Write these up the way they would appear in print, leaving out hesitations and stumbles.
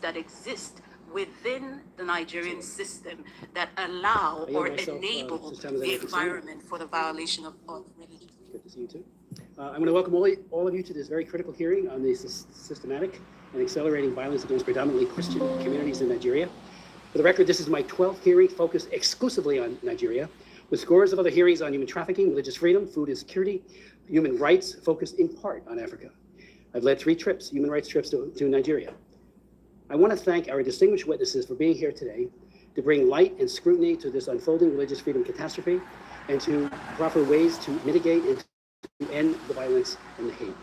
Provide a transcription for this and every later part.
that exist within the Nigerian system that allow or enable the environment for the violation of religion. Good to see you too. I'm going to welcome all of you to this very critical hearing on the systematic and accelerating violence against predominantly Christian communities in Nigeria. For the record, this is my 12th hearing focused exclusively on Nigeria, with scores of other hearings on human trafficking, religious freedom, food insecurity, human rights, focused in part on Africa. I've led 3 trips, human rights trips to Nigeria. I want to thank our distinguished witnesses for being here today to bring light and scrutiny to this unfolding religious freedom catastrophe and to proper ways to mitigate and to end the violence and the hate.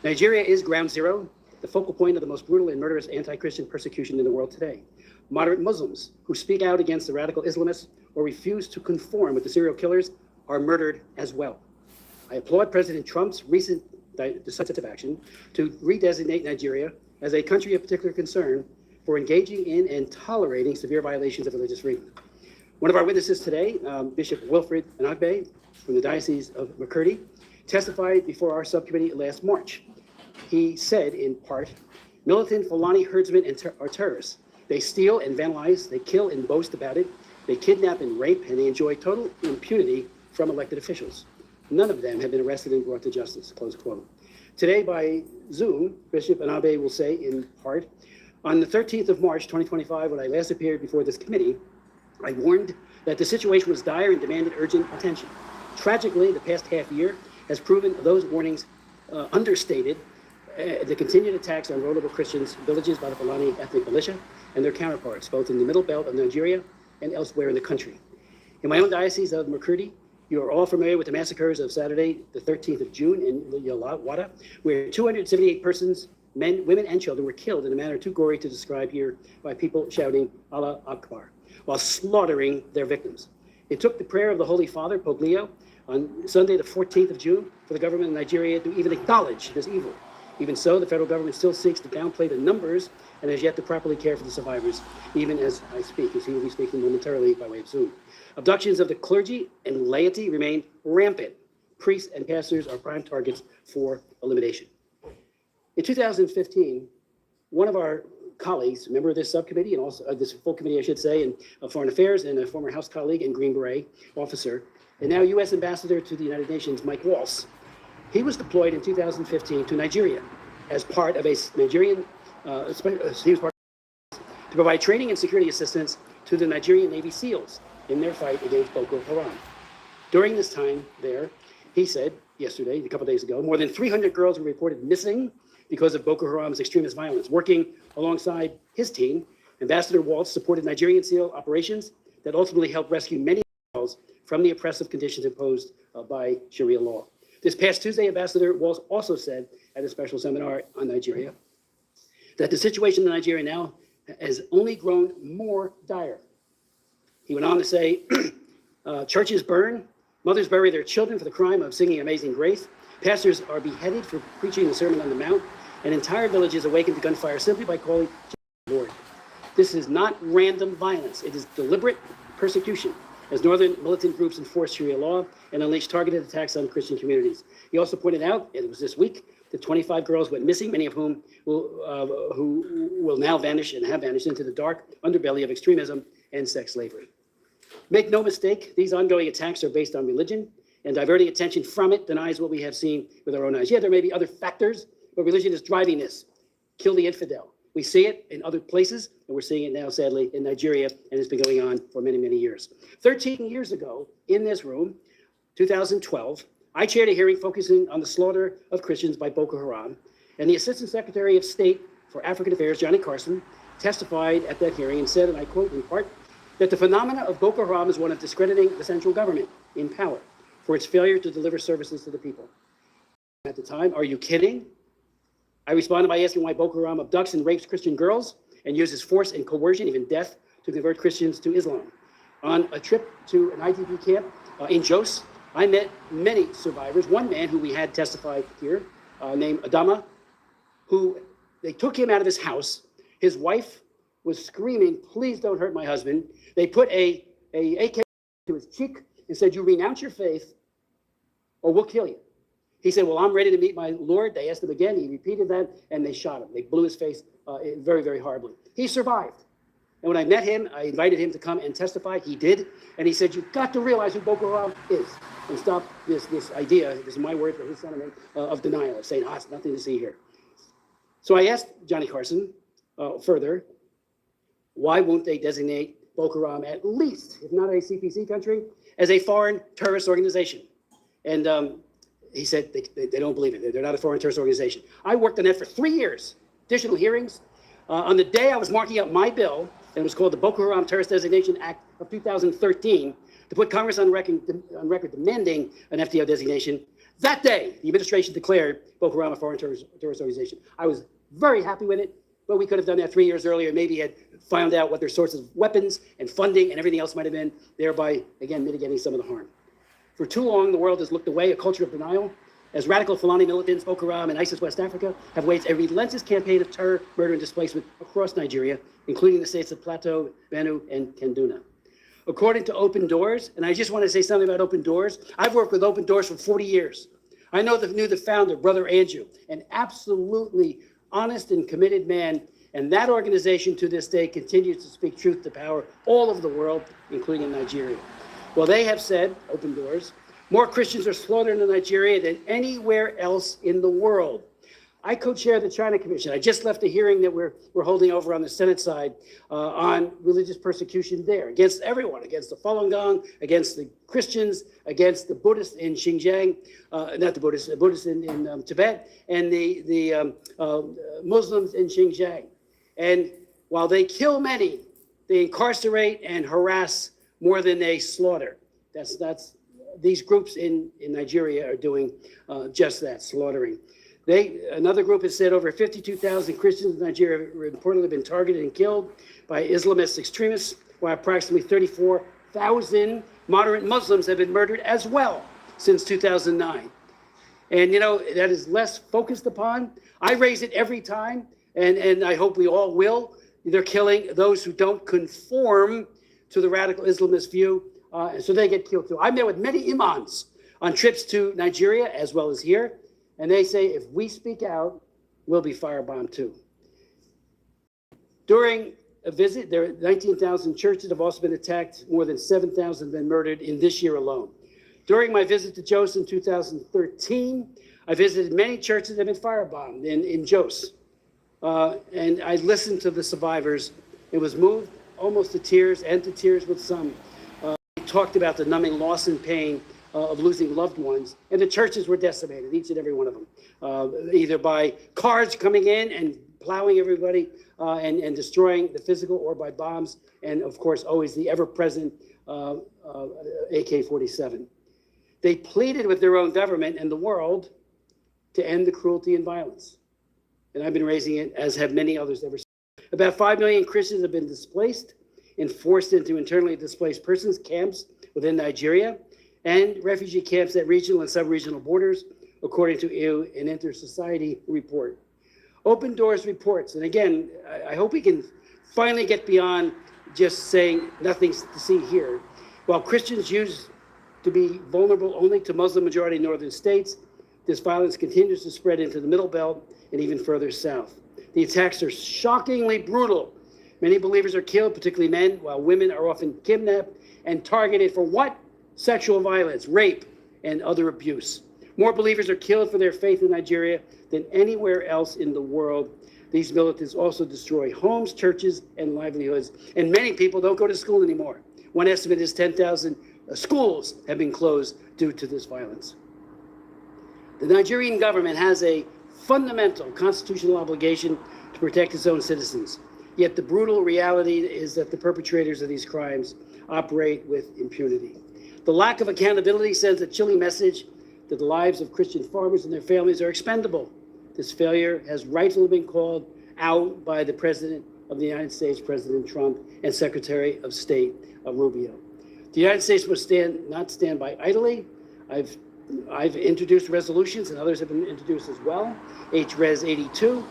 Nigeria is ground zero, the focal point of the most brutal and murderous anti-Christian persecution in the world today. Moderate Muslims who speak out against the radical Islamists or refuse to conform with the serial killers are murdered as well. I applaud President Trump's recent decisive action to redesignate Nigeria as a country of particular concern for engaging in and tolerating severe violations of religious freedom. One of our witnesses today, Bishop Wilfred Anagbe from the Diocese of Makurdi, testified before our subcommittee last March. He said, in part, militant Fulani herdsmen are terrorists. They steal and vandalize, they kill and boast about it, they kidnap and rape, and they enjoy total impunity from elected officials. None of them have been arrested and brought to justice, close quote. Today, by Zoom, Bishop Anabe will say, in part, on the 13th of March, 2025, when I last appeared before this committee, I warned that the situation was dire and demanded urgent attention. Tragically, the past half year has proven those warnings understated. The continued attacks on vulnerable Christians, villages by the Fulani ethnic militia and their counterparts, both in the middle belt of Nigeria and elsewhere in the country. In my own diocese of Makurdi, you are all familiar with the massacres of Saturday, the 13th of June in Yalawada, where 278 persons, men, women, and children were killed in a manner too gory to describe here by people shouting Allah Akbar, while slaughtering their victims. It took the prayer of the Holy Father, Pope Leo, on Sunday, the 14th of June, for the government of Nigeria to even acknowledge this evil. Even so, the federal government still seeks to downplay the numbers and has yet to properly care for the survivors, even as I speak, as he will be speaking momentarily by way of Zoom. Abductions of the clergy and laity remain rampant. Priests and pastors are prime targets for elimination. In 2015, one of our colleagues, a member of this subcommittee and also this full committee, I should say, in Foreign Affairs, and a former House colleague and Green Beret officer, and now U.S. Ambassador to the United Nations, Mike Waltz, he was deployed in 2015 to Nigeria as part of a Nigerian, he was part to provide training and security assistance to the Nigerian Navy SEALs in their fight against Boko Haram. During this time there, he said yesterday, a couple of days ago, more than 300 girls were reported missing because of Boko Haram's extremist violence. Working alongside his team, Ambassador Waltz supported Nigerian SEAL operations that ultimately helped rescue many girls from the oppressive conditions imposed by Sharia law. This past Tuesday, Ambassador Waltz also said at a special seminar on Nigeria that the situation in Nigeria now has only grown more dire. He went on to say, churches burn, mothers bury their children for the crime of singing Amazing Grace, pastors are beheaded for preaching the Sermon on the Mount, and entire villages awaken to gunfire simply by calling the Lord. This is not random violence, it is deliberate persecution, as northern militant groups enforce Sharia law and unleash targeted attacks on Christian communities. He also pointed out, and it was this week, that 25 girls went missing, many of whom who will now vanish and have vanished into the dark underbelly of extremism and sex slavery. Make no mistake, these ongoing attacks are based on religion, and diverting attention from it denies what we have seen with our own eyes. Yeah, there may be other factors, but religion is driving this. Kill the infidel. We see it in other places, and we're seeing it now, sadly, in Nigeria, and it's been going on for many, many years. 13 years ago, in this room, 2012, I chaired a hearing focusing on the slaughter of Christians by Boko Haram, and the Assistant Secretary of State for African Affairs, Johnny Carson, testified at that hearing and said, and I quote in part, that the phenomena of Boko Haram is one of discrediting the central government in power for its failure to deliver services to the people. At the time, are you kidding? I responded by asking why Boko Haram abducts and rapes Christian girls and uses force and coercion, even death, to convert Christians to Islam. On a trip to an IDP camp in Jos, I met many survivors. One man who we had testified here, named Adama, who they took him out of his house. His wife was screaming, "Please don't hurt my husband." They put a AK to his cheek and said, "You renounce your faith or we'll kill you." He said, well, I'm ready to meet my Lord. They asked him again. He repeated that, and they shot him. They blew his face very, very horribly. He survived. And when I met him, I invited him to come and testify. He did. And he said, you've got to realize who Boko Haram is and stop this idea, this is my word for his sentiment, of denial, of saying, it's nothing to see here. So I asked Johnny Carson further, why won't they designate Boko Haram, at least, if not a CPC country, as a foreign terrorist organization? And he said they don't believe it. They're not a foreign terrorist organization. I worked on that for 3 years, additional hearings. On the day I was marking up my bill, and it was called the Boko Haram Terrorist Designation Act of 2013, to put Congress on record demanding an FTO designation, that day, the administration declared Boko Haram a foreign terrorist organization. I was very happy with it, but we could have done that 3 years earlier, maybe had found out what their sources of weapons and funding and everything else might have been, thereby, again, mitigating some of the harm. For too long, the world has looked away, a culture of denial, as radical Fulani militants, Boko Haram and ISIS West Africa have waged a relentless campaign of terror, murder, and displacement across Nigeria, including the states of Plateau, Benue, and Kaduna. According to Open Doors, and I just want to say something about Open Doors, I've worked with Open Doors for 40 years. I knew the founder, Brother Andrew, an absolutely honest and committed man, and that organization to this day continues to speak truth to power all over the world, including in Nigeria. Well, they have said, Open Doors, more Christians are slaughtered in Nigeria than anywhere else in the world. I co-chair the China Commission. I just left a hearing that we're holding over on the Senate side on religious persecution there, against everyone, against the Falun Gong, against the Christians, against the Buddhists in Xinjiang, not the Buddhists, Buddhists in Tibet, and the Muslims in Xinjiang. And while they kill many, they incarcerate and harass more than they slaughter. These groups in Nigeria are doing just that, slaughtering. Another group has said over 52,000 Christians in Nigeria have reportedly been targeted and killed by Islamist extremists, while approximately 34,000 moderate Muslims have been murdered as well since 2009. And, that is less focused upon. I raise it every time, and I hope we all will. They're killing those who don't conform to the radical Islamist view, so they get killed too. I met with many imams on trips to Nigeria as well as here, and they say if we speak out, we'll be firebombed too. During a visit, there are 19,000 churches have also been attacked, more than 7,000 have been murdered in this year alone. During my visit to Jos in 2013, I visited many churches that have been firebombed in Jos, and I listened to the survivors. It was moved almost to tears, and to tears with some. We talked about the numbing loss and pain of losing loved ones, and the churches were decimated, each and every one of them, either by cars coming in and plowing everybody and destroying the physical, or by bombs, and of course always the ever-present AK-47. They pleaded with their own government and the world to end the cruelty and violence, and I've been raising it, as have many others ever since. About 5 million Christians have been displaced and forced into internally displaced persons camps within Nigeria and refugee camps at regional and sub-regional borders, according to an Inter-Society report. Open Doors reports, and again, I hope we can finally get beyond just saying nothing's to see here. While Christians used to be vulnerable only to Muslim-majority northern states, this violence continues to spread into the Middle Belt and even further south. The attacks are shockingly brutal. Many believers are killed, particularly men, while women are often kidnapped and targeted for what? Sexual violence, rape, and other abuse. More believers are killed for their faith in Nigeria than anywhere else in the world. These militants also destroy homes, churches, and livelihoods. And many people don't go to school anymore. One estimate is 10,000 schools have been closed due to this violence. The Nigerian government has a fundamental constitutional obligation to protect its own citizens. Yet the brutal reality is that the perpetrators of these crimes operate with impunity. The lack of accountability sends a chilling message that the lives of Christian farmers and their families are expendable. This failure has rightfully been called out by the President of the United States, President Trump, and Secretary of State Rubio. The United States must not stand by idly. I've introduced resolutions, and others have been introduced as well. HRES 82,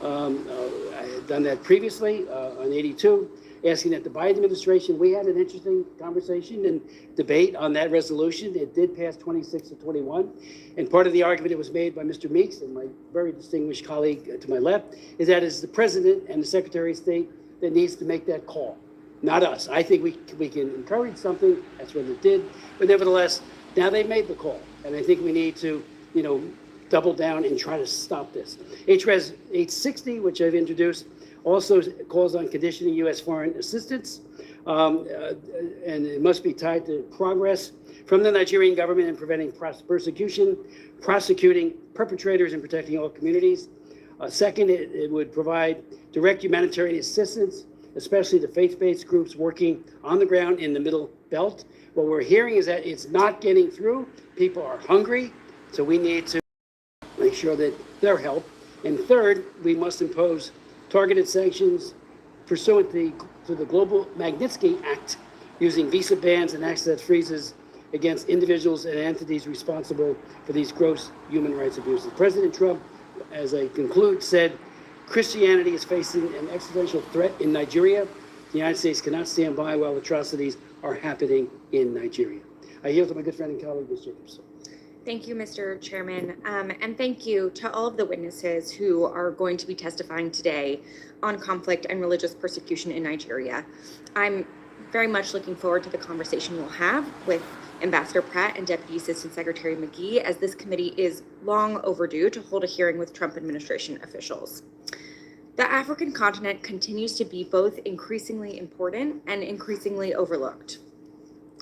I had done that previously on 82, asking that the Biden administration, we had an interesting conversation and debate on that resolution. It did pass 26-21. And part of the argument that was made by Mr. Meeks and my very distinguished colleague to my left is that it's the president and the Secretary of State that needs to make that call, not us. I think we can encourage something. That's what it did. But nevertheless, now they've made the call. And I think we need to, double down and try to stop this. HRES 860, which I've introduced, also calls on conditioning U.S. foreign assistance, and it must be tied to progress from the Nigerian government in preventing persecution, prosecuting perpetrators, and protecting all communities. Second, it would provide direct humanitarian assistance, especially to faith-based groups working on the ground in the Middle Belt. What we're hearing is that it's not getting through. People are hungry, so we need to make sure that they're helped. And third, we must impose targeted sanctions pursuant to the Global Magnitsky Act, using visa bans and access freezes against individuals and entities responsible for these gross human rights abuses. President Trump, as I conclude, said, Christianity is facing an existential threat in Nigeria. The United States cannot stand by while atrocities are happening in Nigeria. I yield to my good friend and colleague, Ms. Jacobs. Thank you, Mr. Chairman, and thank you to all of the witnesses who are going to be testifying today on conflict and religious persecution in Nigeria. I'm very much looking forward to the conversation we'll have with Ambassador Pratt and Deputy Assistant Secretary McGee, as this committee is long overdue to hold a hearing with Trump administration officials. The African continent continues to be both increasingly important and increasingly overlooked.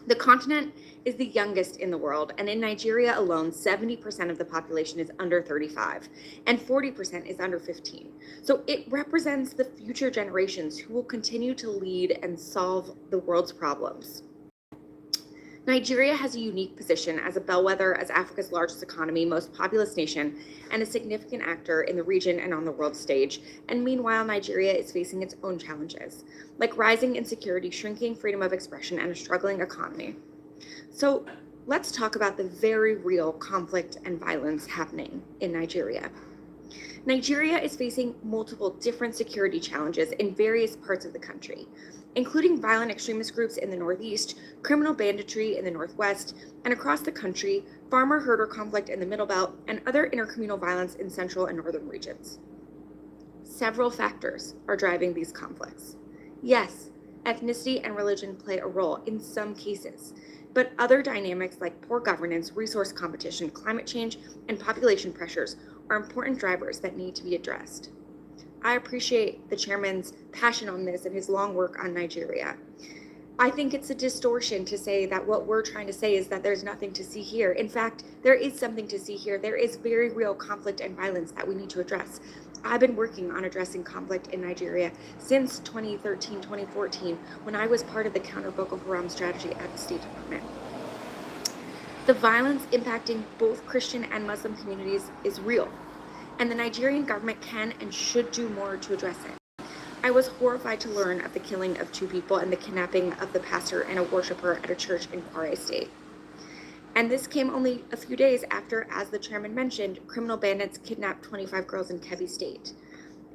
The continent is the youngest in the world, and in Nigeria alone, 70% of the population is under 35, and 40% is under 15. So it represents the future generations who will continue to lead and solve the world's problems. Nigeria has a unique position as a bellwether, as Africa's largest economy, most populous nation, and a significant actor in the region and on the world stage. And meanwhile, Nigeria is facing its own challenges, like rising insecurity, shrinking freedom of expression, and a struggling economy. So let's talk about the very real conflict and violence happening in Nigeria. Nigeria is facing multiple different security challenges in various parts of the country, including violent extremist groups in the Northeast, criminal banditry in the Northwest, and across the country, farmer-herder conflict in the Middle Belt, and other intercommunal violence in central and northern regions. Several factors are driving these conflicts. Yes, ethnicity and religion play a role in some cases, but other dynamics like poor governance, resource competition, climate change, and population pressures are important drivers that need to be addressed. I appreciate the chairman's passion on this and his long work on Nigeria. I think it's a distortion to say that what we're trying to say is that there's nothing to see here. In fact, there is something to see here. There is very real conflict and violence that we need to address. I've been working on addressing conflict in Nigeria since 2013, 2014, when I was part of the counter Boko Haram strategy at the State Department. The violence impacting both Christian and Muslim communities is real, and the Nigerian government can and should do more to address it. I was horrified to learn of the killing of 2 people and the kidnapping of the pastor and a worshiper at a church in Kwara State. And this came only a few days after, as the chairman mentioned, criminal bandits kidnapped 25 girls in Kebbi State.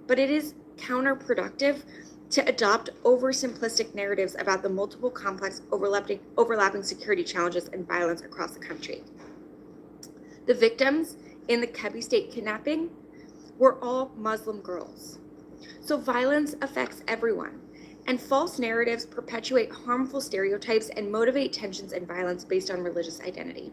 But it is counterproductive to adopt oversimplistic narratives about the multiple complex overlapping security challenges and violence across the country. The victims in the Kebbi State kidnapping were all Muslim girls. So violence affects everyone, and false narratives perpetuate harmful stereotypes and motivate tensions and violence based on religious identity.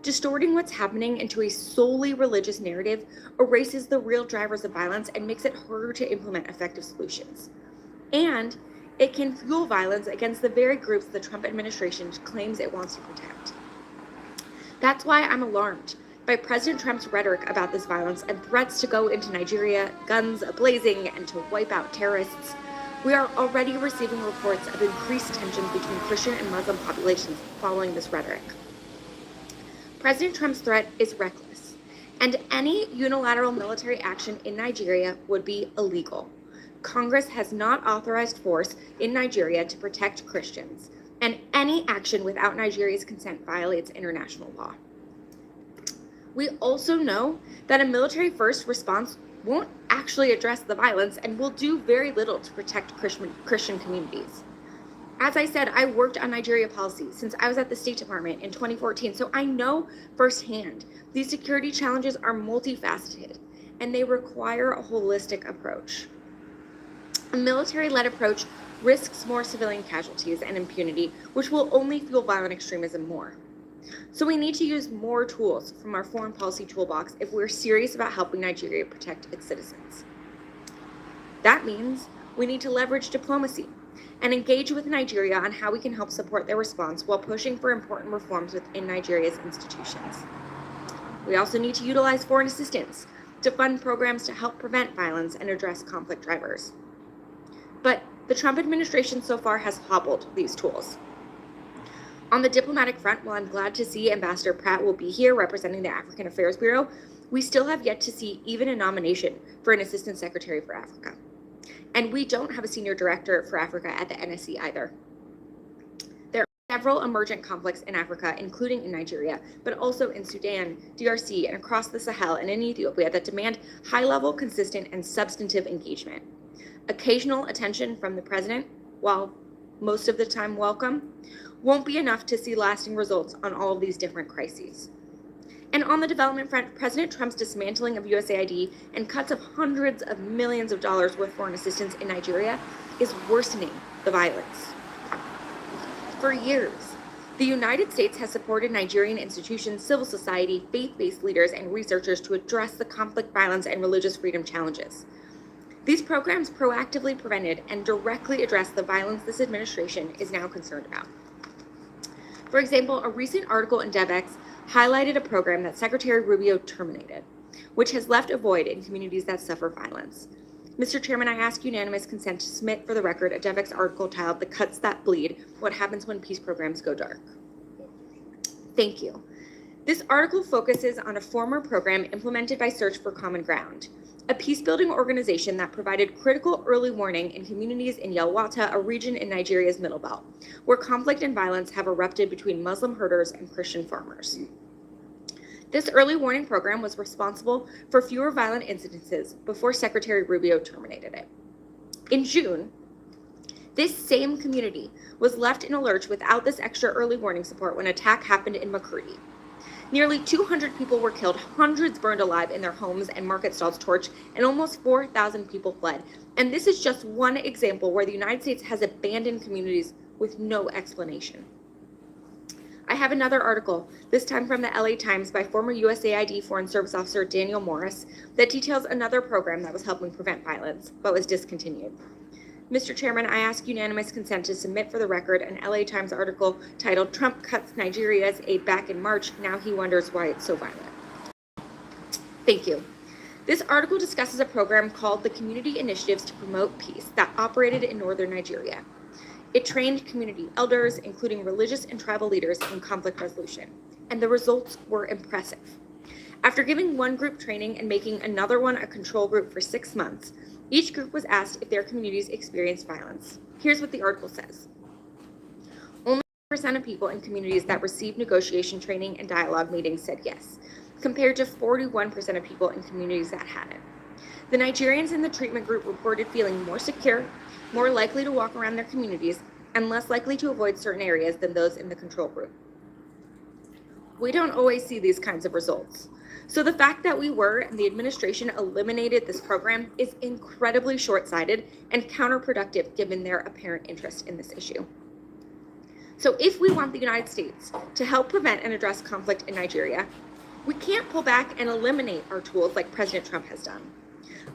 Distorting what's happening into a solely religious narrative erases the real drivers of violence and makes it harder to implement effective solutions. And it can fuel violence against the very groups the Trump administration claims it wants to protect. That's why I'm alarmed by President Trump's rhetoric about this violence and threats to go into Nigeria, guns a-blazing, and to wipe out terrorists. We are already receiving reports of increased tensions between Christian and Muslim populations following this rhetoric. President Trump's threat is reckless, and any unilateral military action in Nigeria would be illegal. Congress has not authorized force in Nigeria to protect Christians, and any action without Nigeria's consent violates international law. We also know that a military-first response won't actually address the violence and will do very little to protect Christian communities. As I said, I worked on Nigeria policy since I was at the State Department in 2014, so I know firsthand these security challenges are multifaceted and they require a holistic approach. A military-led approach risks more civilian casualties and impunity, which will only fuel violent extremism more. So we need to use more tools from our foreign policy toolbox if we're serious about helping Nigeria protect its citizens. That means we need to leverage diplomacy and engage with Nigeria on how we can help support their response while pushing for important reforms within Nigeria's institutions. We also need to utilize foreign assistance to fund programs to help prevent violence and address conflict drivers. But the Trump administration so far has hobbled these tools. On the diplomatic front, while I'm glad to see Ambassador Pratt will be here representing the African Affairs Bureau, we still have yet to see even a nomination for an Assistant Secretary for Africa. And we don't have a Senior Director for Africa at the NSC either. There are several emergent conflicts in Africa, including in Nigeria, but also in Sudan, DRC, and across the Sahel and in Ethiopia that demand high-level, consistent, and substantive engagement. Occasional attention from the president, while most of the time welcome, won't be enough to see lasting results on all of these different crises. And on the development front, President Trump's dismantling of USAID and cuts of hundreds of millions of dollars worth foreign assistance in Nigeria is worsening the violence. For years, the United States has supported Nigerian institutions, civil society, faith-based leaders, and researchers to address the conflict, violence, and religious freedom challenges. These programs proactively prevented and directly addressed the violence this administration is now concerned about. For example, a recent article in DevX highlighted a program that Secretary Rubio terminated, which has left a void in communities that suffer violence. Mr. Chairman, I ask unanimous consent to submit for the record a DevX article titled "The Cuts That Bleed: What Happens When Peace Programs Go Dark." Thank you. This article focuses on a former program implemented by Search for Common Ground, a peace-building organization that provided critical early warning in communities in Yelwata, a region in Nigeria's Middle Belt, where conflict and violence have erupted between Muslim herders and Christian farmers. This early warning program was responsible for fewer violent incidences before Secretary Rubio terminated it. In June, this same community was left in a lurch without this extra early warning support when an attack happened in Makurdi. Nearly 200 people were killed, hundreds burned alive in their homes and market stalls torched, and almost 4,000 people fled. And this is just one example where the United States has abandoned communities with no explanation. I have another article, this time from the LA Times by former USAID Foreign Service Officer Daniel Morris, that details another program that was helping prevent violence, but was discontinued. Mr. Chairman, I ask unanimous consent to submit for the record an LA Times article titled "Trump Cuts Nigeria's Aid Back in March, Now He Wonders Why It's So Violent." Thank you. This article discusses a program called the Community Initiatives to Promote Peace that operated in northern Nigeria. It trained community elders, including religious and tribal leaders, in conflict resolution, and the results were impressive. After giving one group training and making another one a control group for 6 months, each group was asked if their communities experienced violence. Here's what the article says. Only 10% of people in communities that received negotiation training and dialogue meetings said yes, compared to 41% of people in communities that hadn't. The Nigerians in the treatment group reported feeling more secure, more likely to walk around their communities, and less likely to avoid certain areas than those in the control group. We don't always see these kinds of results. So the fact that we were and the administration eliminated this program is incredibly short-sighted and counterproductive given their apparent interest in this issue. So if we want the United States to help prevent and address conflict in Nigeria, we can't pull back and eliminate our tools like President Trump has done.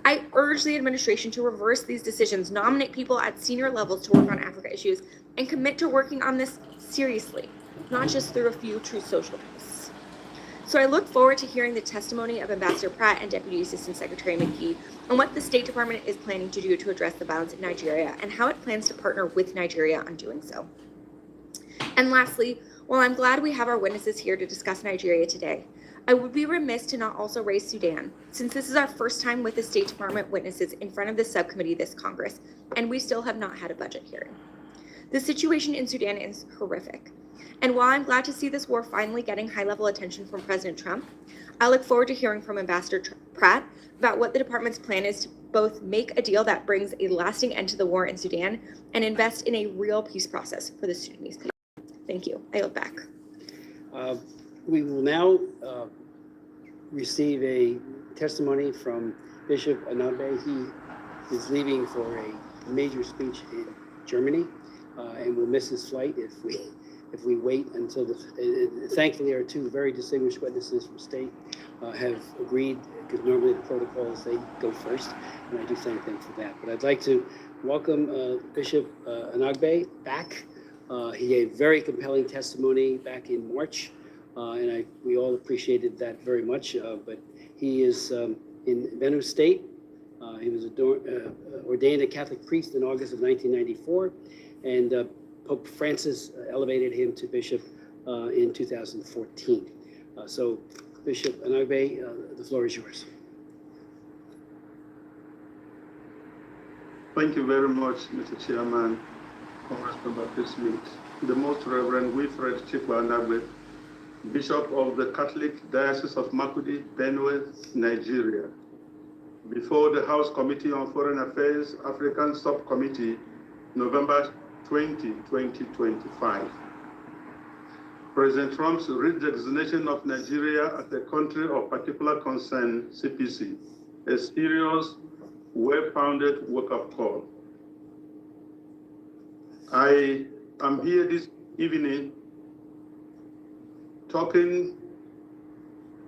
I urge the administration to reverse these decisions, nominate people at senior levels to work on Africa issues, and commit to working on this seriously, not just through a few Truth Social posts. So I look forward to hearing the testimony of Ambassador Pratt and Deputy Assistant Secretary McKee on what the State Department is planning to do to address the violence in Nigeria and how it plans to partner with Nigeria on doing so. And lastly, while I'm glad we have our witnesses here to discuss Nigeria today, I would be remiss to not also raise Sudan, since this is our first time with the State Department witnesses in front of this subcommittee this Congress, and we still have not had a budget hearing. The situation in Sudan is horrific. And while I'm glad to see this war finally getting high-level attention from President Trump, I look forward to hearing from Ambassador Pratt about what the department's plan is to both make a deal that brings a lasting end to the war in Sudan and invest in a real peace process for the Sudanese people. Thank you. I yield back. We will now receive a testimony from Bishop Anabe. He is leaving for a major speech in Germany, and will miss his flight if we wait until thankfully our two very distinguished witnesses from state have agreed, because normally the protocol is they go first, and I do thank them for that. But I'd like to welcome Bishop Anagbe back. He gave very compelling testimony back in March, and we all appreciated that very much. But he is in Benue State. He was ordained a Catholic priest in August of 1994, and Pope Francis elevated him to bishop in 2014. So, Bishop Anagbe, the floor is yours. Thank you very much, Mr. Chairman, Congressman Smith, the Most Reverend Wilfred Chikwa Anagbe, Bishop of the Catholic Diocese of Makurdi, Benue, Nigeria. Before the House Committee on Foreign Affairs, African Subcommittee, November 20, 2025. President Trump's redesignation of Nigeria as a country of particular concern, CPC, a serious, well-founded wake-up call. I am here this evening talking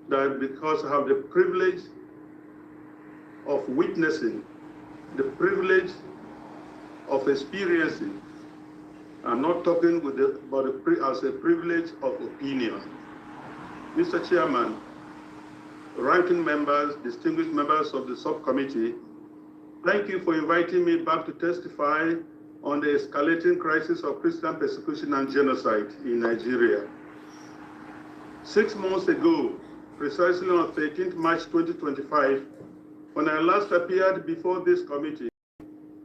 that because I have the privilege of witnessing, the privilege of experiencing. I'm not talking as a privilege of opinion. Mr. Chairman, ranking members, distinguished members of the subcommittee, thank you for inviting me back to testify on the escalating crisis of Christian persecution and genocide in Nigeria. 6 months ago, precisely on 13th March 2025, when I last appeared before this committee,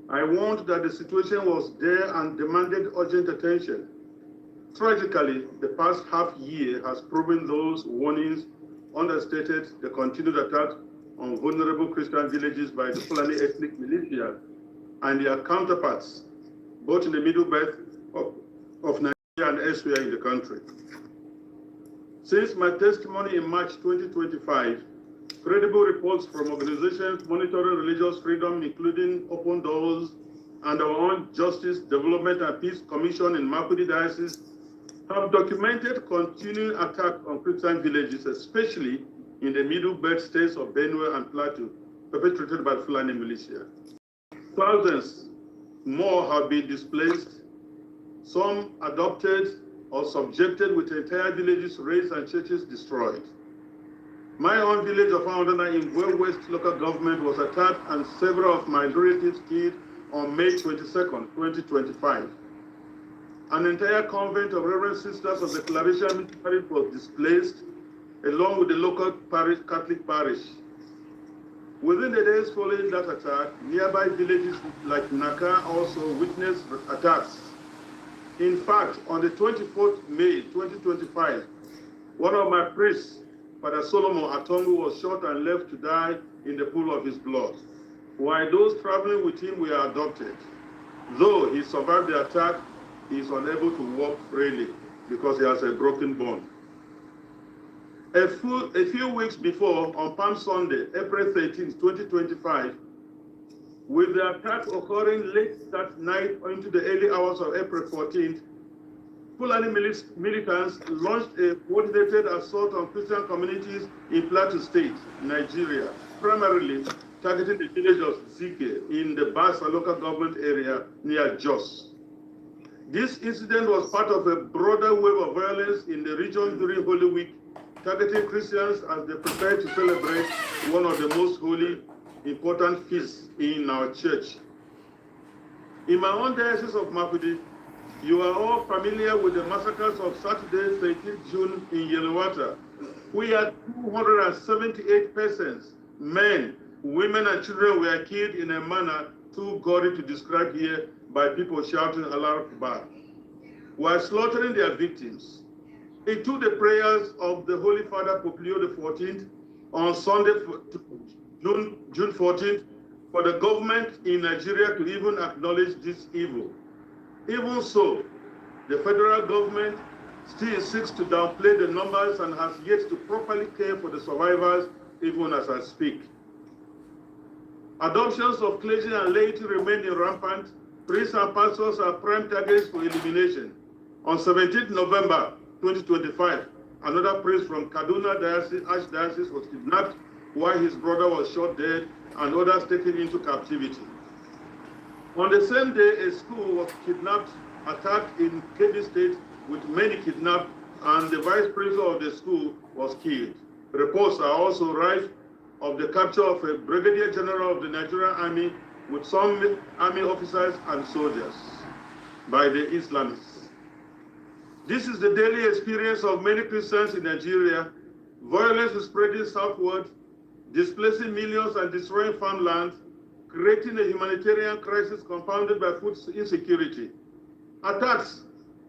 I warned that the situation was there and demanded urgent attention. Tragically, the past half year has proven those warnings understated the continued attack on vulnerable Christian villages by the Fulani ethnic militia and their counterparts, both in the Middle Belt of Nigeria and elsewhere in the country. Since my testimony in March 2025, credible reports from organizations monitoring religious freedom, including Open Doors and our own Justice, Development and Peace Commission in Makurdi Diocese, have documented continuing attacks on Christian villages, especially in the Middle Belt states of Benue and Plateau, perpetrated by the Fulani militia. Thousands more have been displaced, some adopted or subjected, with entire villages razed and churches destroyed. My own village of Aondana in Well West local government was attacked and several of my relatives killed on May 22nd, 2025. An entire convent of Reverend Sisters of the Clarissia Ministry was displaced, along with the local Catholic parish. Within the days following that attack, nearby villages like Naka also witnessed attacks. In fact, on the 24th May 2025, one of my priests, Father Solomon Atongu, was shot and left to die in the pool of his blood, while those traveling with him were adopted. Though he survived the attack, he is unable to walk freely because he has a broken bone. A few weeks before, on Palm Sunday, April 13, 2025, with the attack occurring late that night into the early hours of April 14th, Fulani militants launched a coordinated assault on Christian communities in Plateau State, Nigeria, primarily targeting the village of Zike in the Basa local government area near Jos. This incident was part of a broader wave of violence in the region during Holy Week, targeting Christians as they prepare to celebrate one of the most holy, important feasts in our church. In my own diocese of Makurdi, you are all familiar with the massacres of Saturday, 13th June in Yellowater. We had 278 persons, men, women, and children were killed in a manner too gory to describe here by people shouting Allah Akbar. were slaughtering their victims. It took the prayers of the Holy Father Pope Leo XIV on Sunday, June 14th, for the government in Nigeria to even acknowledge this evil. Even so, the federal government still seeks to downplay the numbers and has yet to properly care for the survivors, even as I speak. Adoptions of clergy and laity remain rampant. Priests and pastors are prime targets for elimination. On 17th November 2025, another priest from Kaduna Archdiocese was kidnapped while his brother was shot dead and others taken into captivity. On the same day, a school was kidnapped, attacked in Kebbi State with many kidnapped, and the vice principal of the school was killed. Reports are also rife of the capture of a brigadier general of the Nigerian army with some army officers and soldiers by the Islamists. This is the daily experience of many Christians in Nigeria. Violence is spreading southward, displacing millions and destroying farmland, creating a humanitarian crisis compounded by food insecurity. Attacks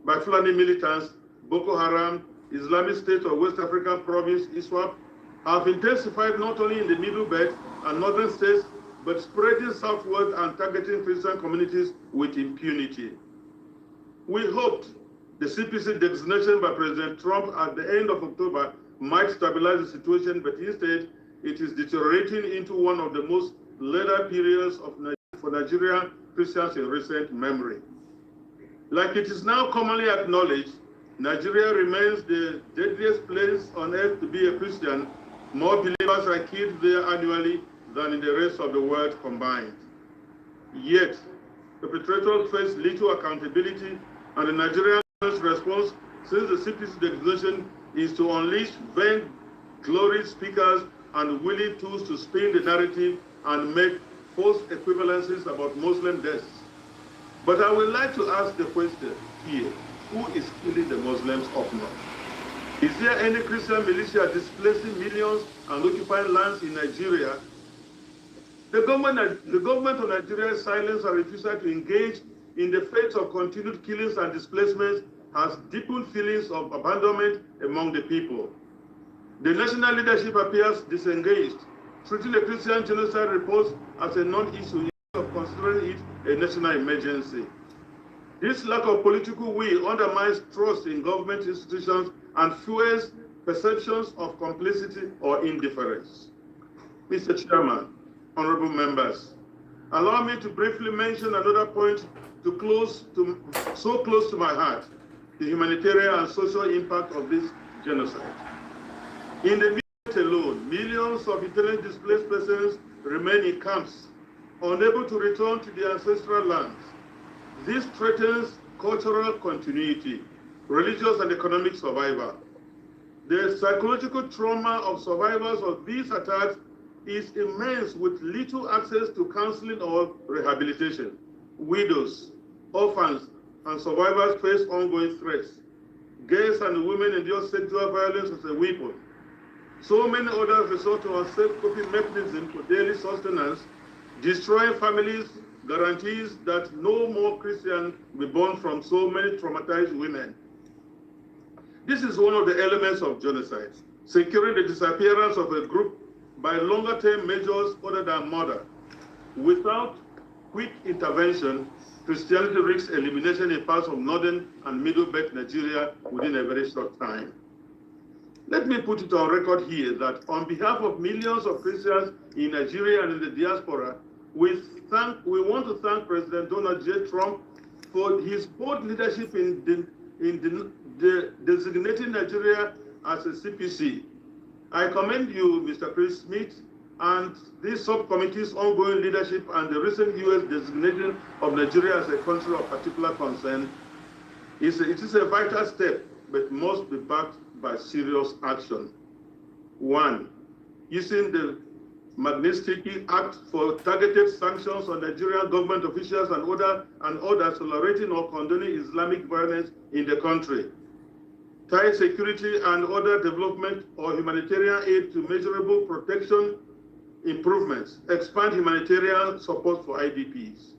by Fulani militants, Boko Haram, Islamic State of West African province, ISWAP, have intensified not only in the Middle Belt and northern states, but spreading southward and targeting Christian communities with impunity. We hoped the CPC designation by President Trump at the end of October might stabilize the situation, but instead it is deteriorating into one of the most later periods for Nigerian Christians in recent memory. Like it is now commonly acknowledged, Nigeria remains the deadliest place on earth to be a Christian. More believers are killed there annually than in the rest of the world combined. Yet, perpetrators face little accountability, and the Nigerian response since the CPC designation is to unleash vain glory speakers and willing tools to spin the narrative and make false equivalencies about Muslim deaths. But I would like to ask the question here, who is killing the Muslims up north? Is there any Christian militia displacing millions and occupying lands in Nigeria? The government of Nigeria's silence and refusal to engage in the fate of continued killings and displacements has deepened feelings of abandonment among the people. The national leadership appears disengaged, treating the Christian genocide report as a non-issue of considering it a national emergency. This lack of political will undermines trust in government institutions and fuels perceptions of complicity or indifference. Mr. Chairman, honorable members, allow me to briefly mention another point so close to my heart, the humanitarian and social impact of this genocide. In the Middle East alone, millions of internally displaced persons remain in camps, unable to return to their ancestral lands. This threatens cultural continuity, religious and economic survival. The psychological trauma of survivors of these attacks is immense, with little access to counseling or rehabilitation. Widows, orphans, and survivors face ongoing threats. Girls and women endure sexual violence as a weapon. So many others resort to unsafe coping mechanisms for daily sustenance, destroying families, guarantees that no more Christians will be born from so many traumatized women. This is one of the elements of genocide, securing the disappearance of a group by longer-term measures other than murder. Without quick intervention, Christianity risks elimination in parts of northern and middle belt Nigeria within a very short time. Let me put it on record here that on behalf of millions of Christians in Nigeria and in the diaspora, we want to thank President Donald J. Trump for his bold leadership in designating Nigeria as a CPC. I commend you, Mr. Chris Smith, and this subcommittee's ongoing leadership and the recent U.S. designation of Nigeria as a country of particular concern. It is a vital step, but must be backed by serious action. 1, using the Magnitsky Act for targeted sanctions on Nigerian government officials and others tolerating or condoning Islamic violence in the country. Tie security and other development or humanitarian aid to measurable protection improvements. Expand humanitarian support for IDPs.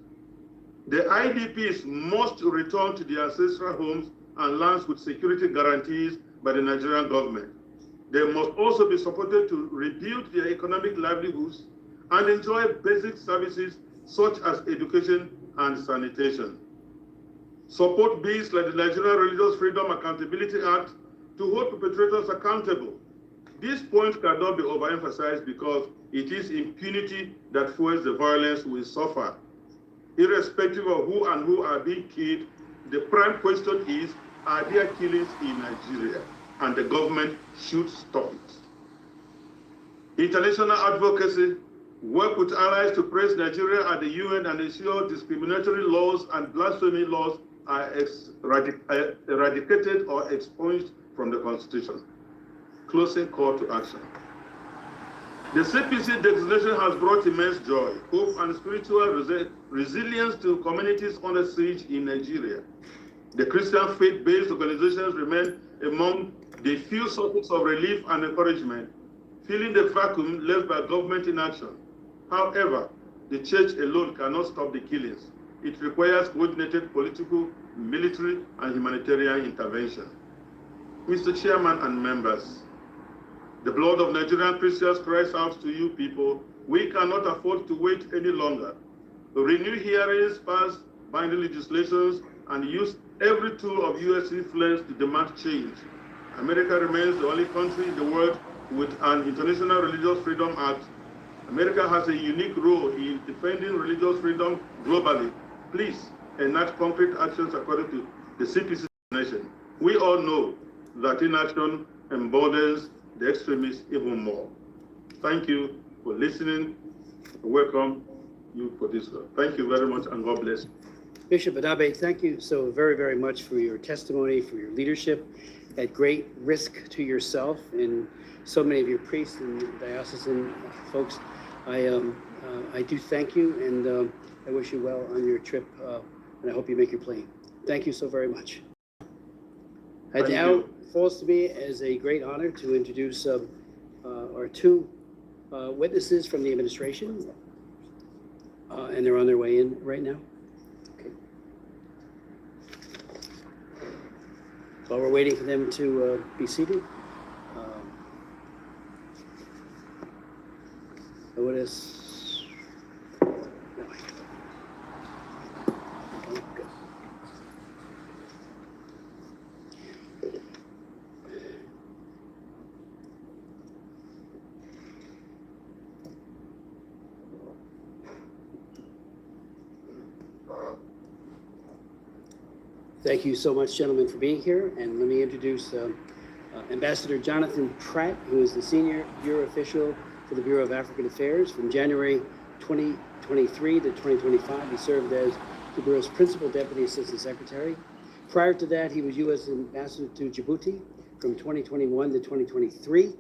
The IDPs must return to their ancestral homes and lands with security guarantees by the Nigerian government. They must also be supported to rebuild their economic livelihoods and enjoy basic services such as education and sanitation. Support bills like the Nigerian Religious Freedom Accountability Act to hold perpetrators accountable. This point cannot be overemphasized because it is impunity that fuels the violence we suffer. Irrespective of who are being killed, the prime question is, are there killings in Nigeria? And the government should stop it. International advocacy, work with allies to press Nigeria at the UN and ensure discriminatory laws and blasphemy laws are eradicated or expunged from the Constitution. Closing call to action. The CPC designation has brought immense joy, hope, and spiritual resilience to communities under siege in Nigeria. The Christian faith-based organizations remain among the few sources of relief and encouragement, filling the vacuum left by government inaction. However, the church alone cannot stop the killings. It requires coordinated political, military, and humanitarian intervention. Mr. Chairman and members, the blood of Nigerian Christians cries out to you people. We cannot afford to wait any longer. Renew hearings, pass binding legislations, and use every tool of U.S. influence to demand change. America remains the only country in the world with an International Religious Freedom Act. America has a unique role in defending religious freedom globally. Please enact concrete actions according to the CPC nation. We all know that inaction emboldens the extremists even more. Thank you for listening. Welcome you for this. Thank you very much, and God bless you. Bishop Adabe, thank you so very, very much for your testimony, for your leadership at great risk to yourself and so many of your priests and diocesan folks. I do thank you, and I wish you well on your trip, and I hope you make your plane. Thank you so very much. It now falls to me as a great honor to introduce our two witnesses from the administration, and they're on their way in right now. Okay. While we're waiting for them to be seated, what is? Thank you so much, gentlemen, for being here. And let me introduce Ambassador Jonathan Pratt, who is the Senior Bureau Official for the Bureau of African Affairs. From January 2023 to 2025, he served as the Bureau's Principal Deputy Assistant Secretary. Prior to that, he was U.S. Ambassador to Djibouti from 2021 to 2023.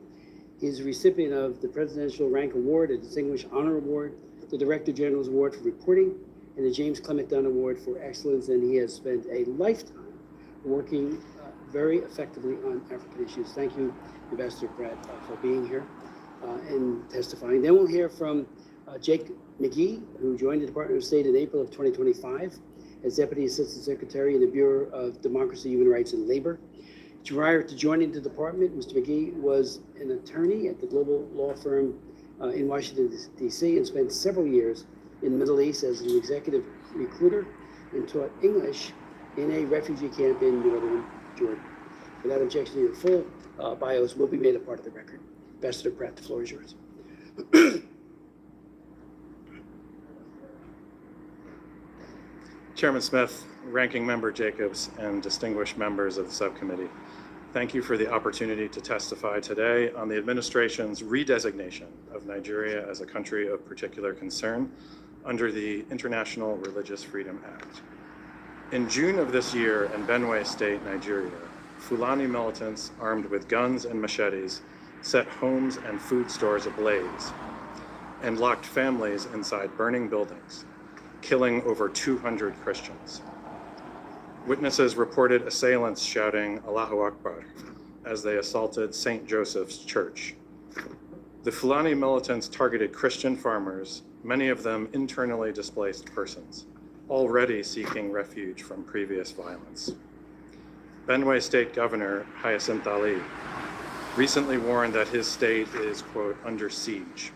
He is a recipient of the Presidential Rank Award, a Distinguished Honor Award, the Director General's Award for Reporting, and the James Clement Dunn Award for Excellence, and he has spent a lifetime working very effectively on African issues. Thank you, Ambassador Pratt, for being here and testifying. Then we'll hear from Jake McGee, who joined the Department of State in April of 2025 as Deputy Assistant Secretary in the Bureau of Democracy, Human Rights, and Labor. Prior to joining the department, Mr. McGee was an attorney at the global law firm in Washington, D.C., and spent several years in the Middle East as an executive recruiter and taught English in a refugee camp in northern Jordan. Without objection, your full bios will be made a part of the record. Ambassador Pratt, the floor is yours. Chairman Smith, Ranking Member Jacobs, and distinguished members of the subcommittee, thank you for the opportunity to testify today on the administration's redesignation of Nigeria as a country of particular concern under the International Religious Freedom Act. In June of this year in Benue State, Nigeria, Fulani militants armed with guns and machetes set homes and food stores ablaze and locked families inside burning buildings, killing over 200 Christians. Witnesses reported assailants shouting Allahu Akbar as they assaulted St. Joseph's Church. The Fulani militants targeted Christian farmers, many of them internally displaced persons, already seeking refuge from previous violence. Benue State Governor Hyacinth Ali recently warned that his state is, quote, under siege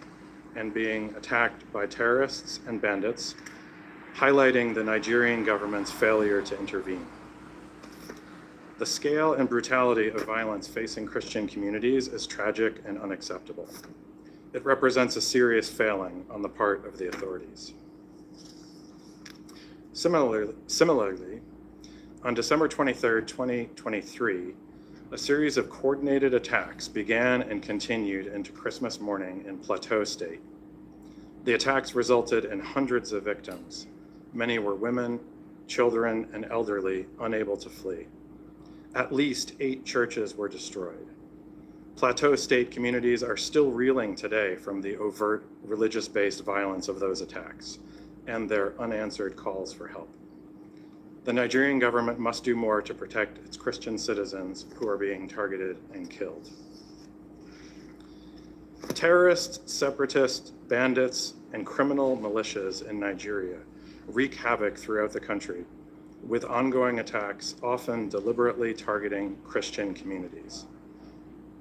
and being attacked by terrorists and bandits, highlighting the Nigerian government's failure to intervene. The scale and brutality of violence facing Christian communities is tragic and unacceptable. It represents a serious failing on the part of the authorities. Similarly, on December 23, 2023, a series of coordinated attacks began and continued into Christmas morning in Plateau State. The attacks resulted in hundreds of victims. Many were women, children, and elderly unable to flee. At least 8 churches were destroyed. Plateau State communities are still reeling today from the overt religious-based violence of those attacks and their unanswered calls for help. The Nigerian government must do more to protect its Christian citizens who are being targeted and killed. Terrorists, separatists, bandits, and criminal militias in Nigeria wreak havoc throughout the country, with ongoing attacks often deliberately targeting Christian communities.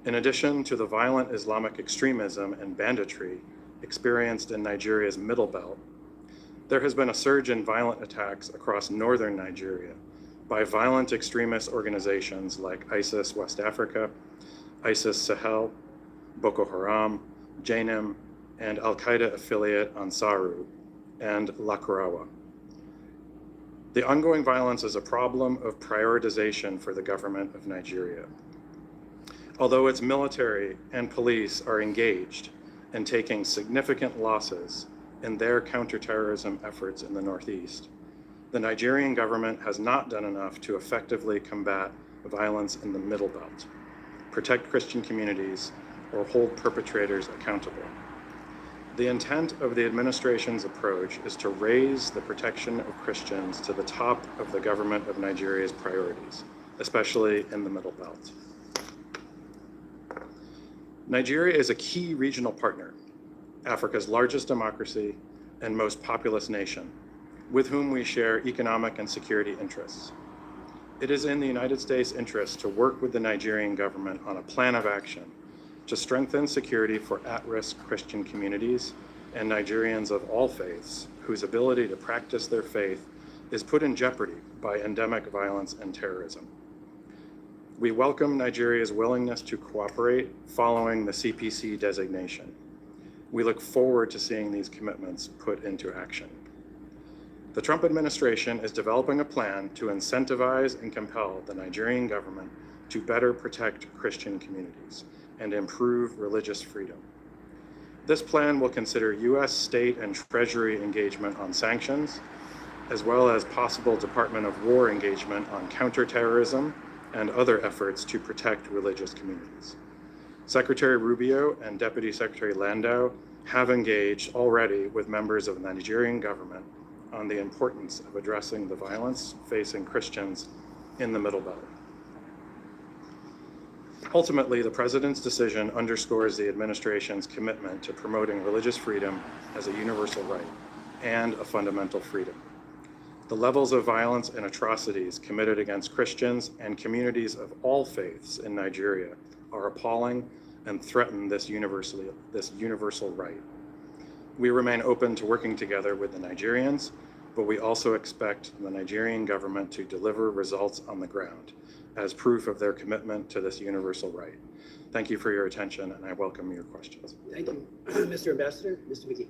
In addition to the violent Islamic extremism and banditry experienced in Nigeria's Middle Belt, there has been a surge in violent attacks across northern Nigeria by violent extremist organizations like ISIS West Africa, ISIS Sahel, Boko Haram, Jainim, and Al-Qaeda affiliate Ansaru, and Lakurawa. The ongoing violence is a problem of prioritization for the government of Nigeria. Although its military and police are engaged in taking significant losses in their counterterrorism efforts in the Northeast, the Nigerian government has not done enough to effectively combat violence in the Middle Belt, protect Christian communities, or hold perpetrators accountable. The intent of the administration's approach is to raise the protection of Christians to the top of the government of Nigeria's priorities, especially in the Middle Belt. Nigeria is a key regional partner, Africa's largest democracy and most populous nation, with whom we share economic and security interests. It is in the United States' interest to work with the Nigerian government on a plan of action to strengthen security for at-risk Christian communities and Nigerians of all faiths whose ability to practice their faith is put in jeopardy by endemic violence and terrorism. We welcome Nigeria's willingness to cooperate following the CPC designation. We look forward to seeing these commitments put into action. The Trump administration is developing a plan to incentivize and compel the Nigerian government to better protect Christian communities and improve religious freedom. This plan will consider U.S. state and Treasury engagement on sanctions, as well as possible Department of War engagement on counterterrorism and other efforts to protect religious communities. Secretary Rubio and Deputy Secretary Landau have engaged already with members of the Nigerian government on the importance of addressing the violence facing Christians in the Middle Belt. Ultimately, the president's decision underscores the administration's commitment to promoting religious freedom as a universal right and a fundamental freedom. The levels of violence and atrocities committed against Christians and communities of all faiths in Nigeria are appalling and threaten this universal right. We remain open to working together with the Nigerians, but we also expect the Nigerian government to deliver results on the ground as proof of their commitment to this universal right. Thank you for your attention, and I welcome your questions. Thank you. Mr. Ambassador, Mr. McGee.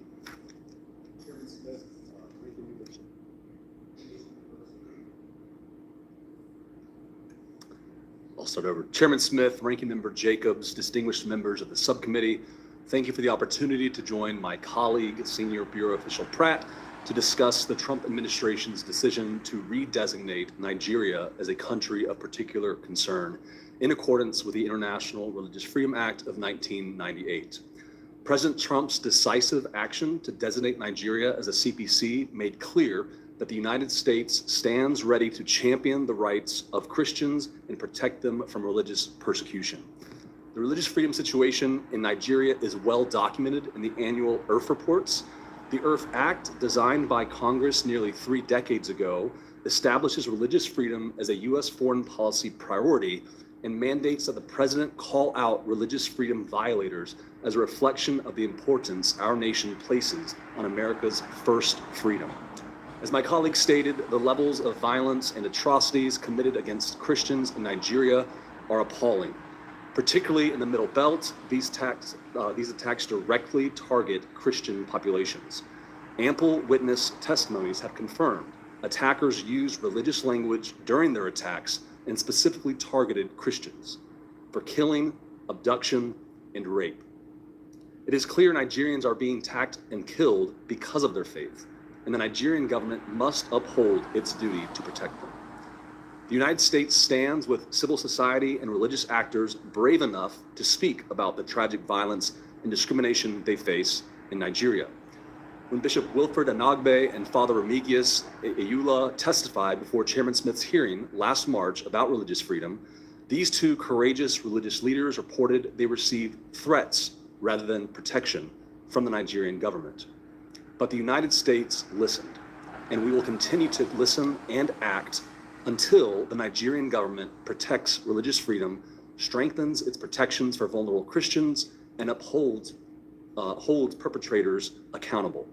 I'll start over. Chairman Smith, Ranking Member Jacobs, distinguished members of the subcommittee, thank you for the opportunity to join my colleague, Senior Bureau Official Pratt, to discuss the Trump administration's decision to redesignate Nigeria as a country of particular concern in accordance with the International Religious Freedom Act of 1998. President Trump's decisive action to designate Nigeria as a CPC made clear that the United States stands ready to champion the rights of Christians and protect them from religious persecution. The religious freedom situation in Nigeria is well documented in the annual IRF reports. The IRF Act, designed by Congress nearly 3 decades ago, establishes religious freedom as a U.S. foreign policy priority and mandates that the president call out religious freedom violators as a reflection of the importance our nation places on America's first freedom. As my colleague stated, the levels of violence and atrocities committed against Christians in Nigeria are appalling. Particularly in the Middle Belt, these attacks directly target Christian populations. Ample witness testimonies have confirmed attackers used religious language during their attacks and specifically targeted Christians for killing, abduction, and rape. It is clear Nigerians are being attacked and killed because of their faith, and the Nigerian government must uphold its duty to protect them. The United States stands with civil society and religious actors brave enough to speak about the tragic violence and discrimination they face in Nigeria. When Bishop Wilfred Anagbe and Father Remigius Eyula testified before Chairman Smith's hearing last March about religious freedom, these two courageous religious leaders reported they received threats rather than protection from the Nigerian government. But the United States listened, and we will continue to listen and act until the Nigerian government protects religious freedom, strengthens its protections for vulnerable Christians, and holds perpetrators accountable.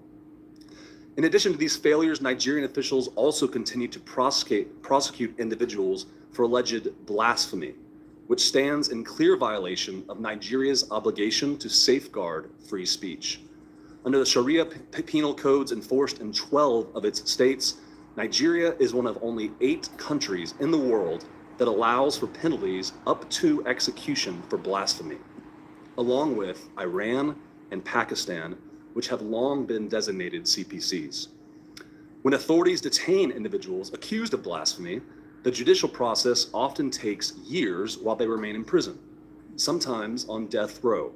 In addition to these failures, Nigerian officials also continue to prosecute individuals for alleged blasphemy, which stands in clear violation of Nigeria's obligation to safeguard free speech. Under the Sharia penal codes enforced in 12 of its states, Nigeria is one of only 8 countries in the world that allows for penalties up to execution for blasphemy, along with Iran and Pakistan, which have long been designated CPCs. When authorities detain individuals accused of blasphemy, the judicial process often takes years while they remain in prison, sometimes on death row.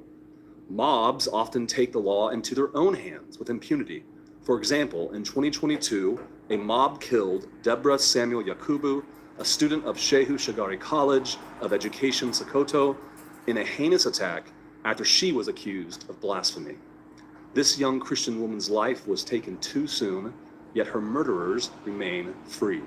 Mobs often take the law into their own hands with impunity. For example, in 2022, a mob killed Deborah Samuel Yakubu, a student of Shehu Shagari College of Education, Sokoto, in a heinous attack after she was accused of blasphemy. This young Christian woman's life was taken too soon, yet her murderers remain free.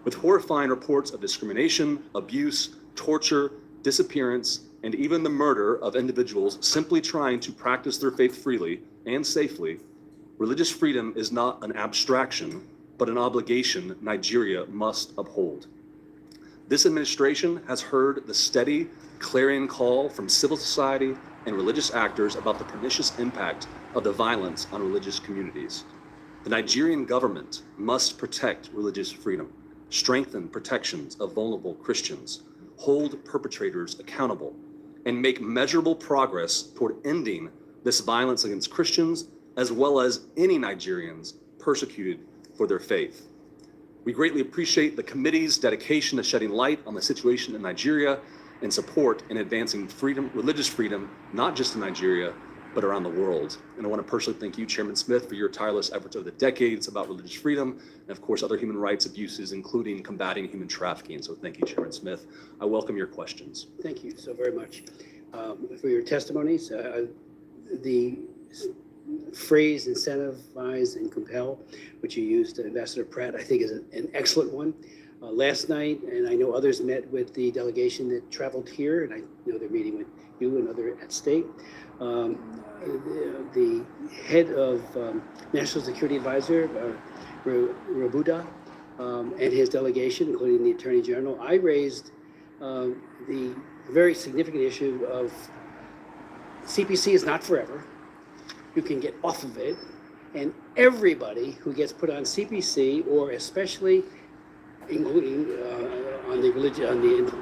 With horrifying reports of discrimination, abuse, torture, disappearance, and even the murder of individuals simply trying to practice their faith freely and safely, religious freedom is not an abstraction, but an obligation Nigeria must uphold. This administration has heard the steady, clarion call from civil society and religious actors about the pernicious impact of the violence on religious communities. The Nigerian government must protect religious freedom, strengthen protections of vulnerable Christians, hold perpetrators accountable, and make measurable progress toward ending this violence against Christians, as well as any Nigerians persecuted for their faith. We greatly appreciate the committee's dedication to shedding light on the situation in Nigeria and support in advancing freedom, religious freedom, not just in Nigeria, but around the world. And I want to personally thank you, Chairman Smith, for your tireless efforts over the decades about religious freedom, and of course, other human rights abuses, including combating human trafficking. So thank you, Chairman Smith. I welcome your questions. Thank you so very much for your testimonies. The phrase incentivize and compel, which you used, Ambassador Pratt, I think is an excellent one. Last night, and I know others met with the delegation that traveled here, and I know they're meeting with you and other at state. The head of National Security Advisor, Rabuda, and his delegation, including the Attorney General, I raised the very significant issue of CPC is not forever. You can get off of it, and everybody who gets put on CPC, or especially including on the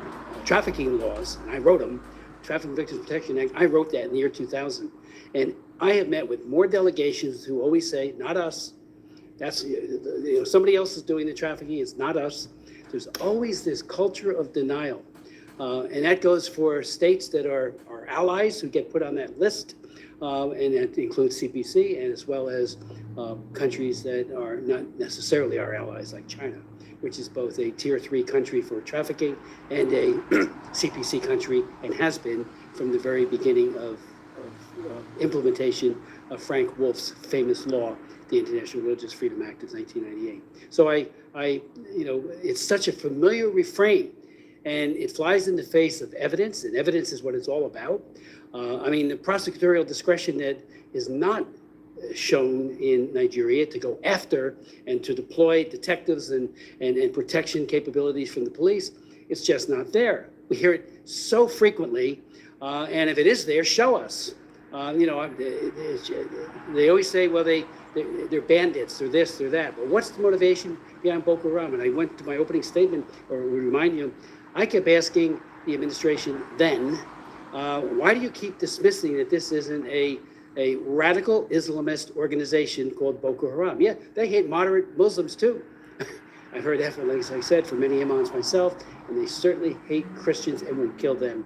trafficking laws, and I wrote them, Trafficking Victims Protection Act, I wrote that in the year 2000. And I have met with more delegations who always say, not us. That's, somebody else is doing the trafficking, it's not us. There's always this culture of denial. And that goes for states that are our allies who get put on that list. And that includes CPC, and as well as countries that are not necessarily our allies, like China, which is both a tier 3 country for trafficking and a CPC country, and has been from the very beginning of implementation of Frank Wolf's famous law the International Religious Freedom Act of 1998. So it's such a familiar refrain, and it flies in the face of evidence, and evidence is what it's all about. The prosecutorial discretion that is not shown in Nigeria to go after and to deploy detectives and protection capabilities from the police, it's just not there. We hear it so frequently, and if it is there, show us. They always say, well, they're bandits, they're this, they're that. But what's the motivation behind Boko Haram? And I went to my opening statement, or remind you, I kept asking the administration then, why do you keep dismissing that this isn't a radical Islamist organization called Boko Haram? Yeah, they hate moderate Muslims too. I've heard that, like I said, from many imams myself, and they certainly hate Christians and will kill them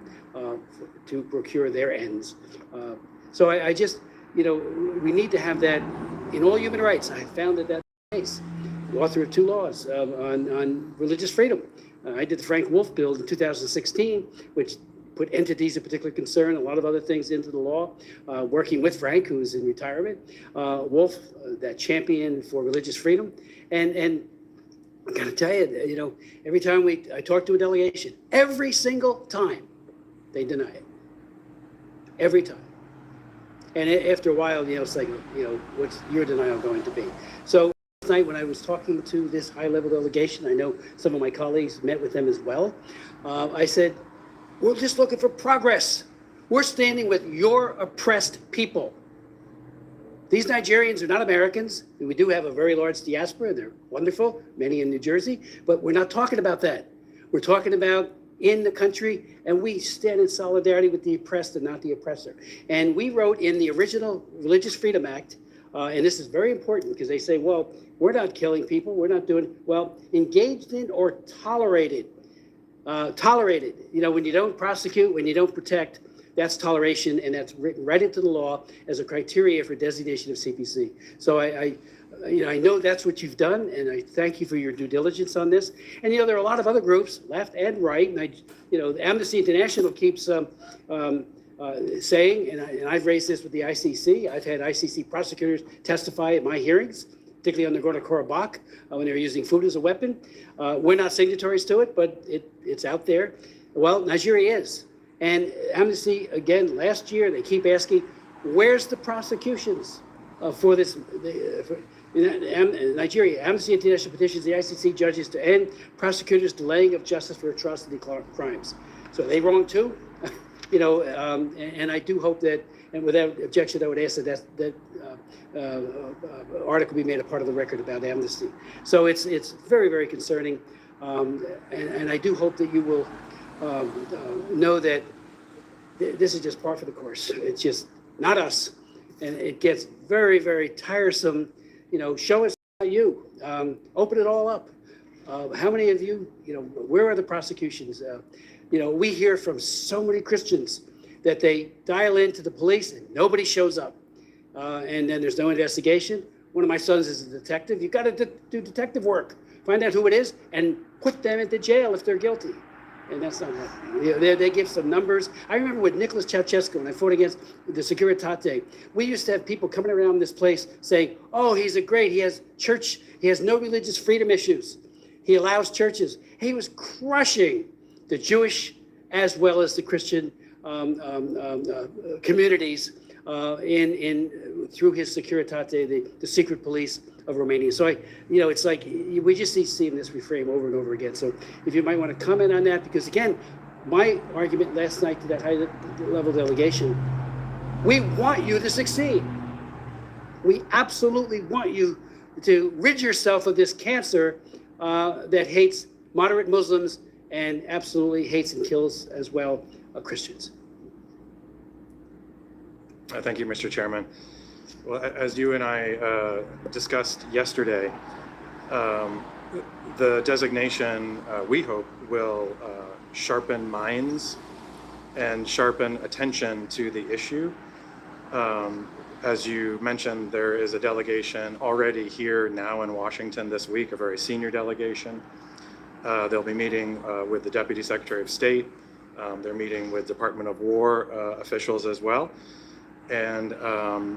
to procure their ends. So I just, we need to have that in all human rights. I found that that's the case. The author of 2 laws on religious freedom. I did the Frank Wolf bill in 2016, which put entities of particular concern, a lot of other things into the law, working with Frank, who's in retirement. Wolf, that champion for religious freedom. And I gotta tell you, every time I talk to a delegation, every single time they deny it. Every time. And after a while, it's like, what's your denial going to be? So last night when I was talking to this high-level delegation, I know some of my colleagues met with them as well, I said, we're just looking for progress. We're standing with your oppressed people. These Nigerians are not Americans. And we do have a very large diaspora. They're wonderful, many in New Jersey, but we're not talking about that. We're talking about in the country, and we stand in solidarity with the oppressed and not the oppressor. And we wrote in the original Religious Freedom Act, and this is very important because they say, well, we're not killing people, we're not doing, well, engaged in or tolerated. When you don't prosecute, when you don't protect, that's toleration, and that's written right into the law as a criteria for designation of CPC. So I know that's what you've done, and I thank you for your due diligence on this. And there are a lot of other groups, left and right, and Amnesty International keeps saying, and I've raised this with the ICC. I've had ICC prosecutors testify at my hearings, particularly on Nagorno-Karabakh, when they were using food as a weapon. We're not signatories to it, but it's out there. Well, Nigeria is. And Amnesty, again, last year, they keep asking, where's the prosecutions for this? Nigeria, Amnesty International petitions the ICC judges to end prosecutors' delaying of justice for atrocity crimes. So are they wrong too? And I do hope that, and without objection, I would ask that article be made a part of the record about Amnesty. So it's very, very concerning, and I do hope that you will know that this is just par for the course. It's just not us, and it gets very, very tiresome. Show us you. Open it all up. How many of you, where are the prosecutions? We hear from so many Christians that they dial into the police and nobody shows up. And then there's no investigation. One of my sons is a detective. You've got to do detective work. Find out who it is and put them into jail if they're guilty. And that's not happening. They give some numbers. I remember with Nicholas Ceausescu, when I fought against the Securitate, we used to have people coming around this place saying, oh, he has no religious freedom issues. He allows churches. He was crushing the Jewish as well as the Christian communities through his Securitate, the secret police of Romania. So it's like we just see this reframe over and over again. So if you might want to comment on that, because again, my argument last night to that high-level delegation, we want you to succeed. We absolutely want you to rid yourself of this cancer that hates moderate Muslims and absolutely hates and kills as well Christians. Thank you, Mr. Chairman. Well, as you and I discussed yesterday, the designation, we hope, will sharpen minds and sharpen attention to the issue. As you mentioned, there is a delegation already here now in Washington this week, a very senior delegation. They'll be meeting with the Deputy Secretary of State. They're meeting with Department of War officials as well. And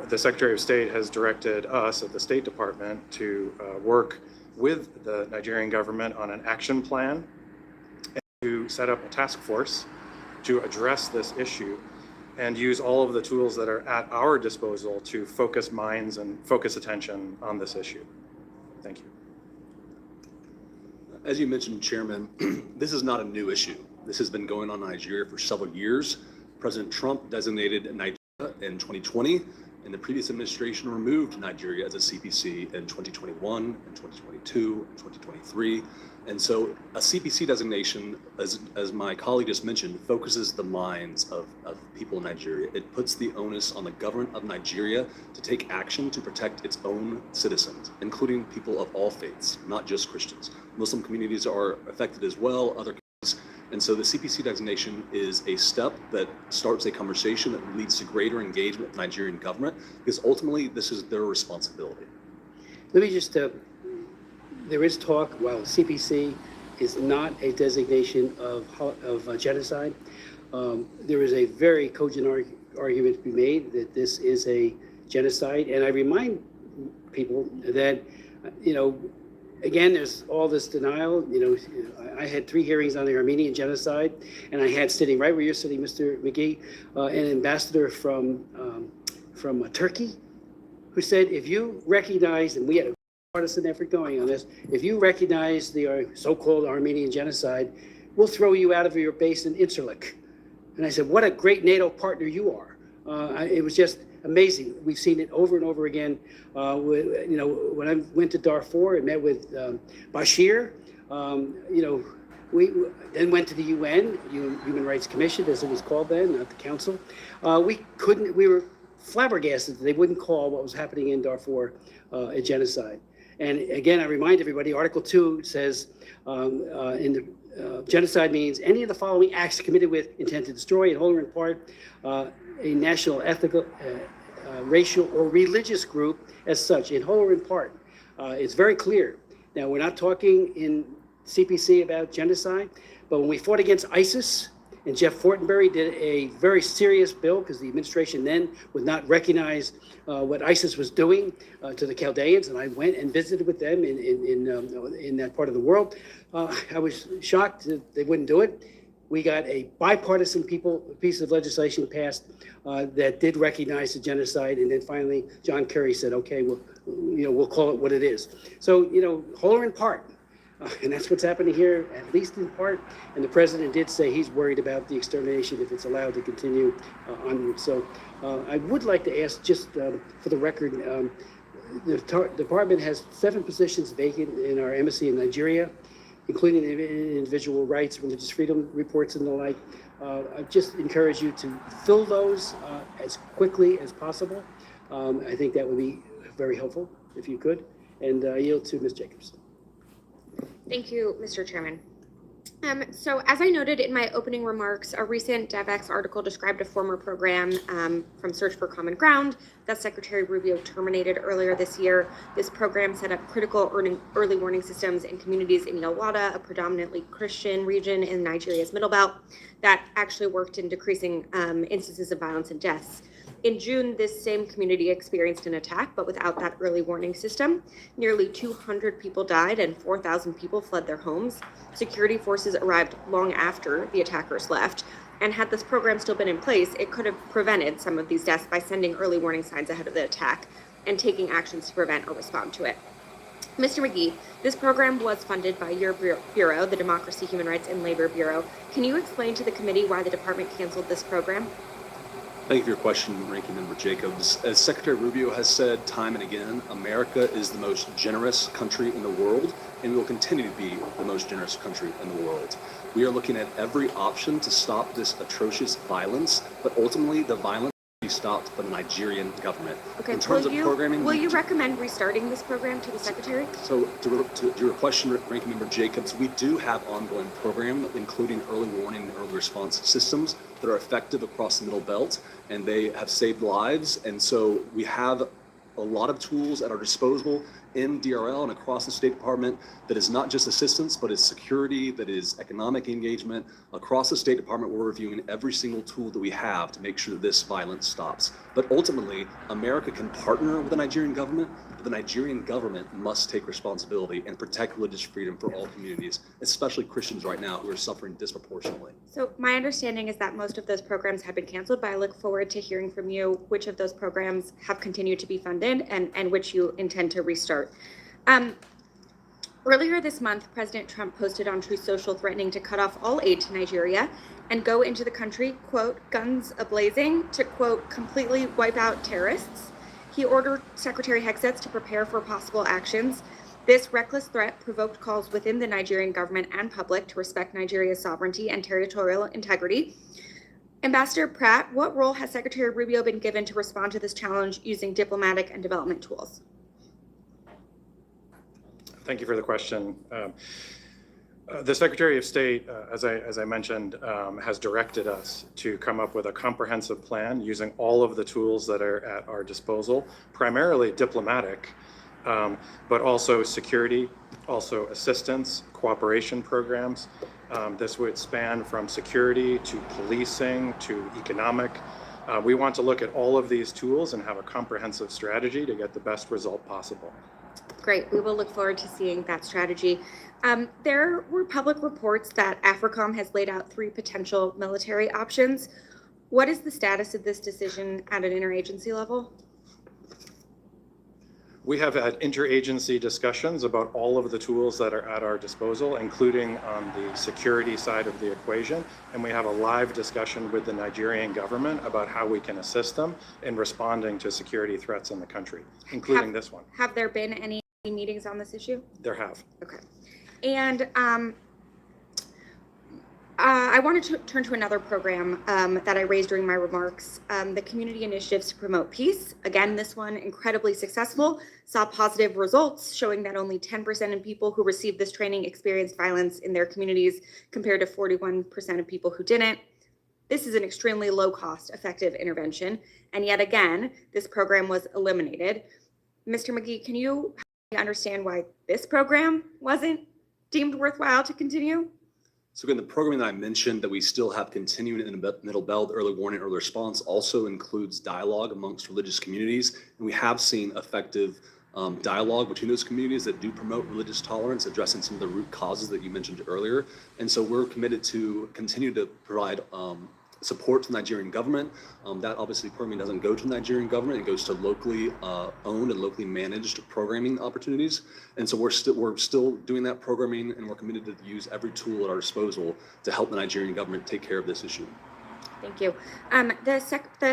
the Secretary of State has directed us at the State Department to work with the Nigerian government on an action plan and to set up a task force to address this issue and use all of the tools that are at our disposal to focus minds and focus attention on this issue. Thank you. As you mentioned, Chairman, this is not a new issue. This has been going on in Nigeria for several years. President Trump designated Nigeria in 2020, and the previous administration removed Nigeria as a CPC in 2021, and 2022, and 2023. And so a CPC designation, as my colleague just mentioned, focuses the minds of people in Nigeria. It puts the onus on the government of Nigeria to take action to protect its own citizens, including people of all faiths, not just Christians. Muslim communities are affected as well, other communities. And so the CPC designation is a step that starts a conversation that leads to greater engagement with the Nigerian government, because ultimately this is their responsibility. Let me just, there is talk, while CPC is not a designation of genocide, there is a very cogent argument to be made that this is a genocide. And I remind people that, again, there's all this denial. I had 3 hearings on the Armenian genocide, and I had, sitting right where you're sitting, Mr. McGee, an ambassador from Turkey, who said, if you recognize, and we had a partisan effort going on this, if you recognize the so-called Armenian genocide, we'll throw you out of your base in Incirlik. And I said, what a great NATO partner you are. It was just amazing. We've seen it over and over again. When I went to Darfur and met with Bashir, we then went to the UN, Human Rights Commission, as it was called then, not the Council. We were flabbergasted that they wouldn't call what was happening in Darfur a genocide. And again, I remind everybody, Article 2 says genocide means any of the following acts committed with intent to destroy, in whole or in part, a national, ethnical, racial, or religious group as such, in whole or in part. It's very clear. Now, we're not talking in CPC about genocide, but when we fought against ISIS, and Jeff Fortenberry did a very serious bill because the administration then would not recognize what ISIS was doing to the Chaldeans, and I went and visited with them in that part of the world. I was shocked that they wouldn't do it. We got a bipartisan piece of legislation passed that did recognize the genocide, and then finally John Kerry said, "Okay, we'll call it what it is." So whole or in part. And that's what's happening here, at least in part. And the president did say he's worried about the extermination if it's allowed to continue onward. So I would like to ask, just for the record, the department has 7 positions vacant in our embassy in Nigeria, including individual rights, religious freedom reports, and the like. I just encourage you to fill those as quickly as possible. I think that would be very helpful if you could. And I yield to Ms. Jacobs. Thank you, Mr. Chairman. So as I noted in my opening remarks, a recent DevX article described a former program from Search for Common Ground that Secretary Rubio terminated earlier this year. This program set up critical early warning systems in communities in Yelwada, a predominantly Christian region in Nigeria's Middle Belt, that actually worked in decreasing instances of violence and deaths. In June, this same community experienced an attack, but without that early warning system. Nearly 200 people died and 4,000 people fled their homes. Security forces arrived long after the attackers left. And had this program still been in place, it could have prevented some of these deaths by sending early warning signs ahead of the attack and taking actions to prevent or respond to it. Mr. McGee, this program was funded by your bureau, the Democracy, Human Rights, and Labor Bureau. Can you explain to the committee why the department canceled this program? Thank you for your question, Ranking Member Jacobs. As Secretary Rubio has said time and again, America is the most generous country in the world, and will continue to be the most generous country in the world. We are looking at every option to stop this atrocious violence, but ultimately the violence will be stopped by the Nigerian government. Okay, in terms of programming, will you recommend restarting this program to the Secretary? So to your question, Ranking Member Jacobs, we do have ongoing program, including early warning and early response systems that are effective across the Middle Belt, and they have saved lives. And so we have a lot of tools at our disposal, in DRL and across the State Department that is not just assistance, but is security, that is economic engagement. Across the State Department, we're reviewing every single tool that we have to make sure that this violence stops. But ultimately, America can partner with the Nigerian government, but the Nigerian government must take responsibility and protect religious freedom for all communities, especially Christians right now who are suffering disproportionately. So my understanding is that most of those programs have been canceled, but I look forward to hearing from you which of those programs have continued to be funded and which you intend to restart. Earlier this month, President Trump posted on Truth Social threatening to cut off all aid to Nigeria and go into the country, quote, guns a-blazing, to, quote, completely wipe out terrorists. He ordered Secretary Hegseth to prepare for possible actions. This reckless threat provoked calls within the Nigerian government and public to respect Nigeria's sovereignty and territorial integrity. Ambassador Pratt, what role has Secretary Rubio been given to respond to this challenge using diplomatic and development tools? Thank you for the question. The Secretary of State, as I mentioned, has directed us to come up with a comprehensive plan using all of the tools that are at our disposal, primarily diplomatic, but also security, also assistance, cooperation programs. This would span from security to policing to economic. We want to look at all of these tools and have a comprehensive strategy to get the best result possible. Great. We will look forward to seeing that strategy. There were public reports that AFRICOM has laid out 3 potential military options. What is the status of this decision at an interagency level? We have had interagency discussions about all of the tools that are at our disposal, including on the security side of the equation. And we have a live discussion with the Nigerian government about how we can assist them in responding to security threats in the country, including this one. Have there been any meetings on this issue? There have. Okay. And I wanted to turn to another program that I raised during my remarks, the Community Initiatives to Promote Peace. Again, this one incredibly successful, saw positive results showing that only 10% of people who received this training experienced violence in their communities compared to 41% of people who didn't. This is an extremely low cost, effective intervention. And yet again, this program was eliminated. Mr. McGee, can you help me understand why this program wasn't deemed worthwhile to continue? So again, the programming that I mentioned that we still have continuing in the Middle Belt, early warning, early response, also includes dialogue amongst religious communities. And we have seen effective dialogue between those communities that do promote religious tolerance, addressing some of the root causes that you mentioned earlier. And so we're committed to continue to provide support to the Nigerian government. That obviously programming doesn't go to the Nigerian government, it goes to locally owned and locally managed programming opportunities. And so we're still doing that programming, and we're committed to use every tool at our disposal to help the Nigerian government take care of this issue. Thank you. The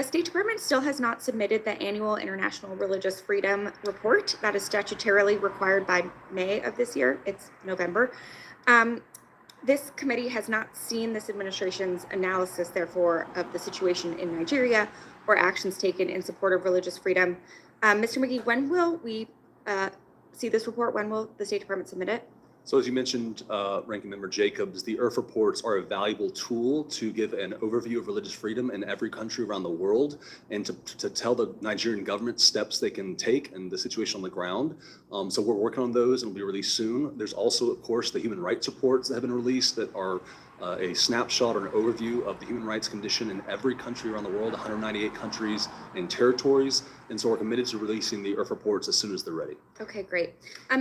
State Department still has not submitted the annual International Religious Freedom Report that is statutorily required by May of this year. It's November. This committee has not seen this administration's analysis, therefore, of the situation in Nigeria or actions taken in support of religious freedom. Mr. McGee, when will we see this report? When will the State Department submit it? So as you mentioned, Ranking Member Jacobs, the IRF reports are a valuable tool to give an overview of religious freedom in every country around the world, and to tell the Nigerian government steps they can take and the situation on the ground. So we're working on those and will be released soon. There's also, of course, the human rights reports that have been released that are a snapshot or an overview of the human rights condition in every country around the world, 198 countries and territories. And so we're committed to releasing the IRF reports as soon as they're ready. Okay, great.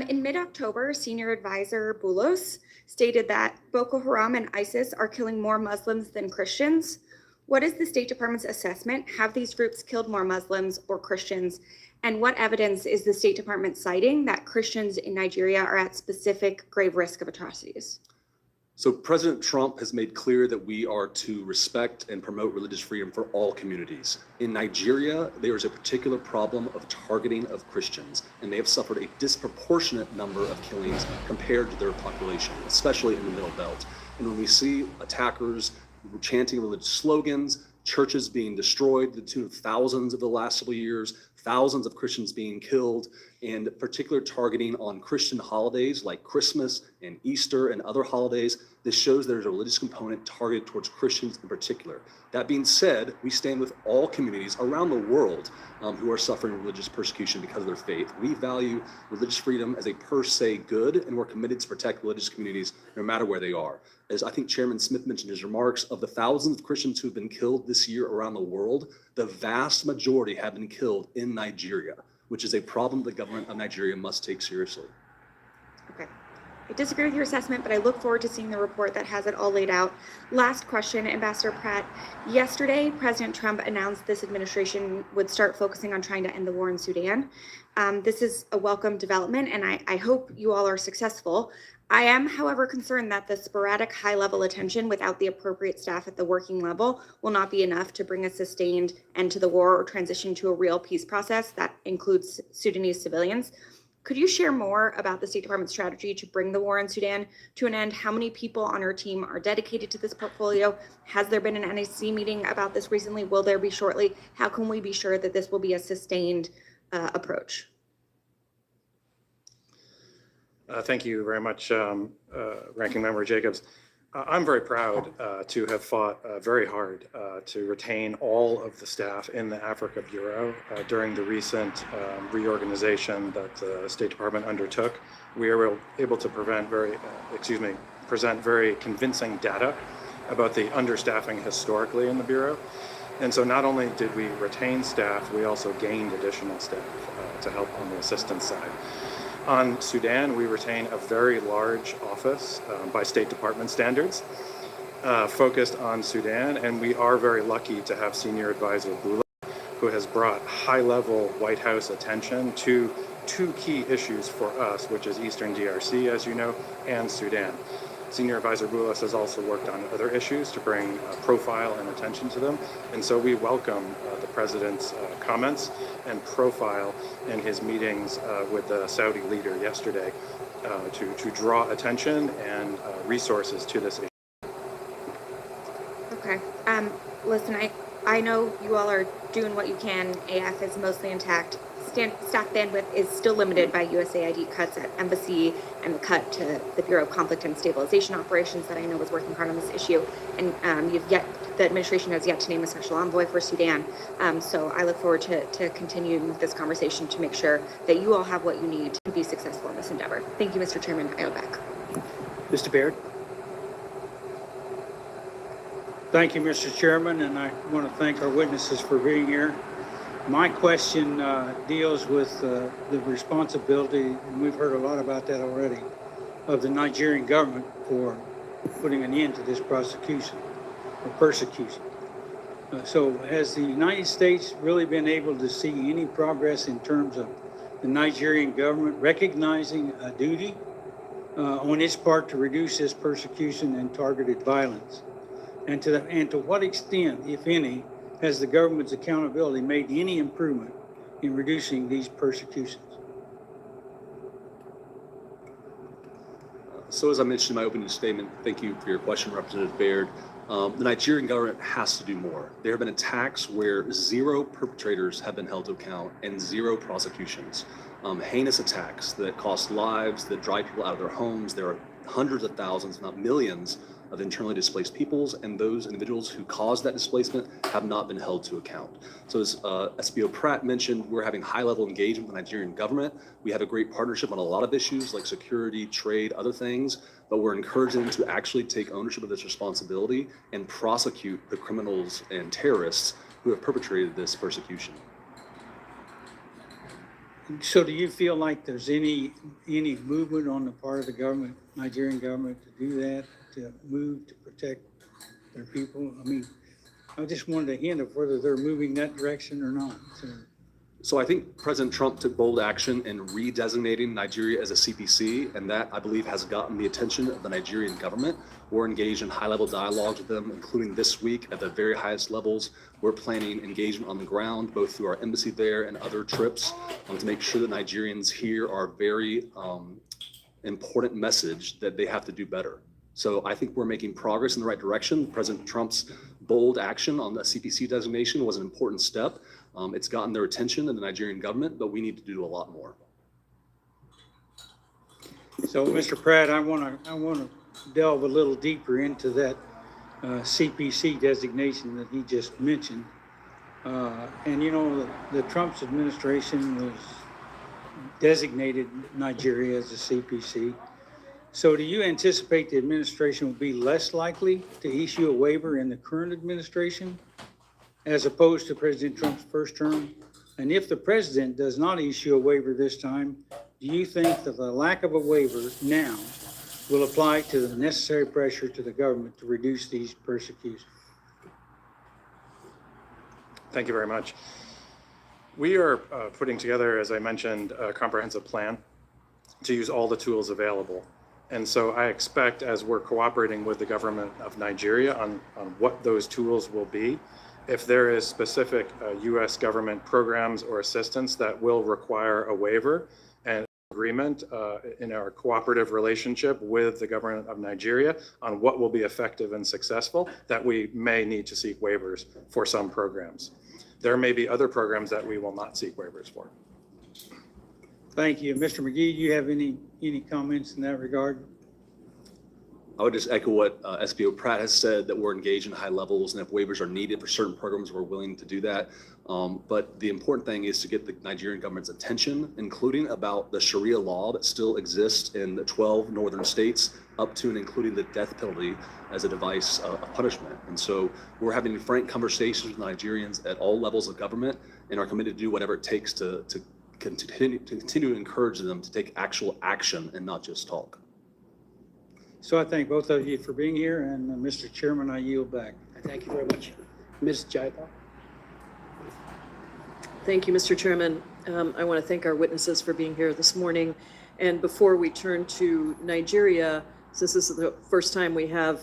In mid-October, Senior Advisor Boulos stated that Boko Haram and ISIS are killing more Muslims than Christians. What is the State Department's assessment? Have these groups killed more Muslims or Christians? And what evidence is the State Department citing that Christians in Nigeria are at specific grave risk of atrocities? So President Trump has made clear that we are to respect and promote religious freedom for all communities. In Nigeria, there is a particular problem of targeting of Christians, and they have suffered a disproportionate number of killings compared to their population, especially in the Middle Belt. And when we see attackers chanting religious slogans, churches being destroyed to the tune of thousands of the last several years, thousands of Christians being killed, and particular targeting on Christian holidays like Christmas and Easter and other holidays. This shows there's a religious component targeted towards Christians in particular. That being said, we stand with all communities around the world who are suffering religious persecution because of their faith. We value religious freedom as a per se good, and we're committed to protect religious communities no matter where they are. As I think Chairman Smith mentioned in his remarks, of the thousands of Christians who have been killed this year around the world, the vast majority have been killed in Nigeria, which is a problem the government of Nigeria must take seriously. Okay. I disagree with your assessment, but I look forward to seeing the report that has it all laid out. Last question, Ambassador Pratt. Yesterday, President Trump announced this administration would start focusing on trying to end the war in Sudan. This is a welcome development, and I hope you all are successful. I am, however, concerned that the sporadic high-level attention without the appropriate staff at the working level will not be enough to bring a sustained end to the war or transition to a real peace process that includes Sudanese civilians. Could you share more about the State Department's strategy to bring the war in Sudan to an end? How many people on our team are dedicated to this portfolio? Has there been an NAC meeting about this recently? Will there be shortly? How can we be sure that this will be a sustained approach? Thank you very much, Ranking Member Jacobs. I'm very proud to have fought very hard to retain all of the staff in the Africa Bureau during the recent reorganization that the State Department undertook. We were able to present very convincing data about the understaffing historically in the Bureau. And so not only did we retain staff, we also gained additional staff to help on the assistance side. On Sudan, we retain a very large office by State Department standards focused on Sudan, and we are very lucky to have Senior Advisor Bula, who has brought high-level White House attention to two key issues for us, which is Eastern DRC, as you know, and Sudan. Senior Advisor Boulos has also worked on other issues to bring profile and attention to them. And so we welcome the President's comments and profile in his meetings with the Saudi leader yesterday to draw attention and resources to this issue. Okay. Listen, I know you all are doing what you can. AF is mostly intact. Staff bandwidth is still limited by USAID cuts at embassy and the cut to the Bureau of Conflict and Stabilization Operations that I know was working hard on this issue. And the administration has yet to name a special envoy for Sudan. So I look forward to continuing this conversation to make sure that you all have what you need to be successful in this endeavor. Thank you, Mr. Chairman. I yield back. Mr. Baird. Thank you, Mr. Chairman, and I want to thank our witnesses for being here. My question deals with the responsibility, and we've heard a lot about that already, of the Nigerian government for putting an end to this prosecution or persecution. So has the United States really been able to see any progress in terms of the Nigerian government recognizing a duty on its part to reduce this persecution and targeted violence? And to what extent, if any, has the government's accountability made any improvement in reducing these persecutions? So as I mentioned in my opening statement, thank you for your question, Representative Baird. The Nigerian government has to do more. There have been attacks where 0 perpetrators have been held to account and 0 prosecutions. Heinous attacks that cost lives, that drive people out of their homes. There are hundreds of thousands, if not millions, of internally displaced peoples, and those individuals who caused that displacement have not been held to account. So as SBO Pratt mentioned, we're having high-level engagement with the Nigerian government. We have a great partnership on a lot of issues like security, trade, other things, but we're encouraging them to actually take ownership of this responsibility and prosecute the criminals and terrorists who have perpetrated this persecution. So do you feel like there's any movement on the part of the government, Nigerian government, to do that, to move to protect their people? I mean, I just wanted a hint of whether they're moving that direction or not. So I think President Trump took bold action in redesignating Nigeria as a CPC, and that, I believe, has gotten the attention of the Nigerian government. We're engaged in high-level dialogues with them, including this week at the very highest levels. We're planning engagement on the ground, both through our embassy there and other trips, to make sure that Nigerians here are very important message that they have to do better. So I think we're making progress in the right direction. President Trump's bold action on the CPC designation was an important step. It's gotten their attention in the Nigerian government, but we need to do a lot more. So, Mr. Pratt, I want to delve a little deeper into that CPC designation that he just mentioned. And you know, the Trump's administration was designated Nigeria as a CPC. So do you anticipate the administration will be less likely to issue a waiver in the current administration as opposed to President Trump's first term? And if the president does not issue a waiver this time, do you think that the lack of a waiver now will apply to the necessary pressure to the government to reduce these persecutions? Thank you very much. We are putting together, as I mentioned, a comprehensive plan to use all the tools available. And so I expect, as we're cooperating with the government of Nigeria on what those tools will be, if there is specific US government programs or assistance that will require a waiver and agreement in our cooperative relationship with the government of Nigeria on what will be effective and successful, that we may need to seek waivers for some programs. There may be other programs that we will not seek waivers for. Thank you. Mr. McGee, do you have any comments in that regard? I would just echo what SBO Pratt has said, that we're engaged in high levels, and if waivers are needed for certain programs, we're willing to do that. But the important thing is to get the Nigerian government's attention, including about the Sharia law that still exists in the 12 northern states, up to and including the death penalty as a device of punishment. And so we're having frank conversations with Nigerians at all levels of government and are committed to do whatever it takes to continue to encourage them to take actual action and not just talk. So I thank both of you for being here, and Mr. Chairman, I yield back. Thank you very much. Ms. Jayapal. Thank you, Mr. Chairman. I want to thank our witnesses for being here this morning. And before we turn to Nigeria, since this is the first time we have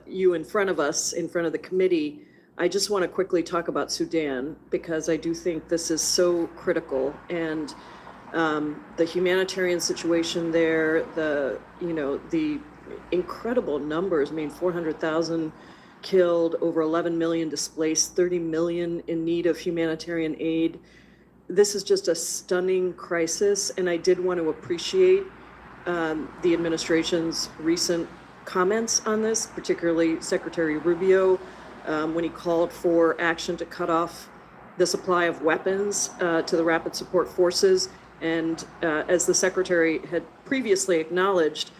you in front of us, in front of the committee, I just want to quickly talk about Sudan, because I do think this is so critical. And the humanitarian situation there, the incredible numbers, I mean, 400,000 killed, over 11 million displaced, 30 million in need of humanitarian aid. This is just a stunning crisis, and I did want to appreciate the administration's recent comments on this, particularly Secretary Rubio, when he called for action to cut off the supply of weapons to the Rapid Support Forces. And as the Secretary had previously acknowledged,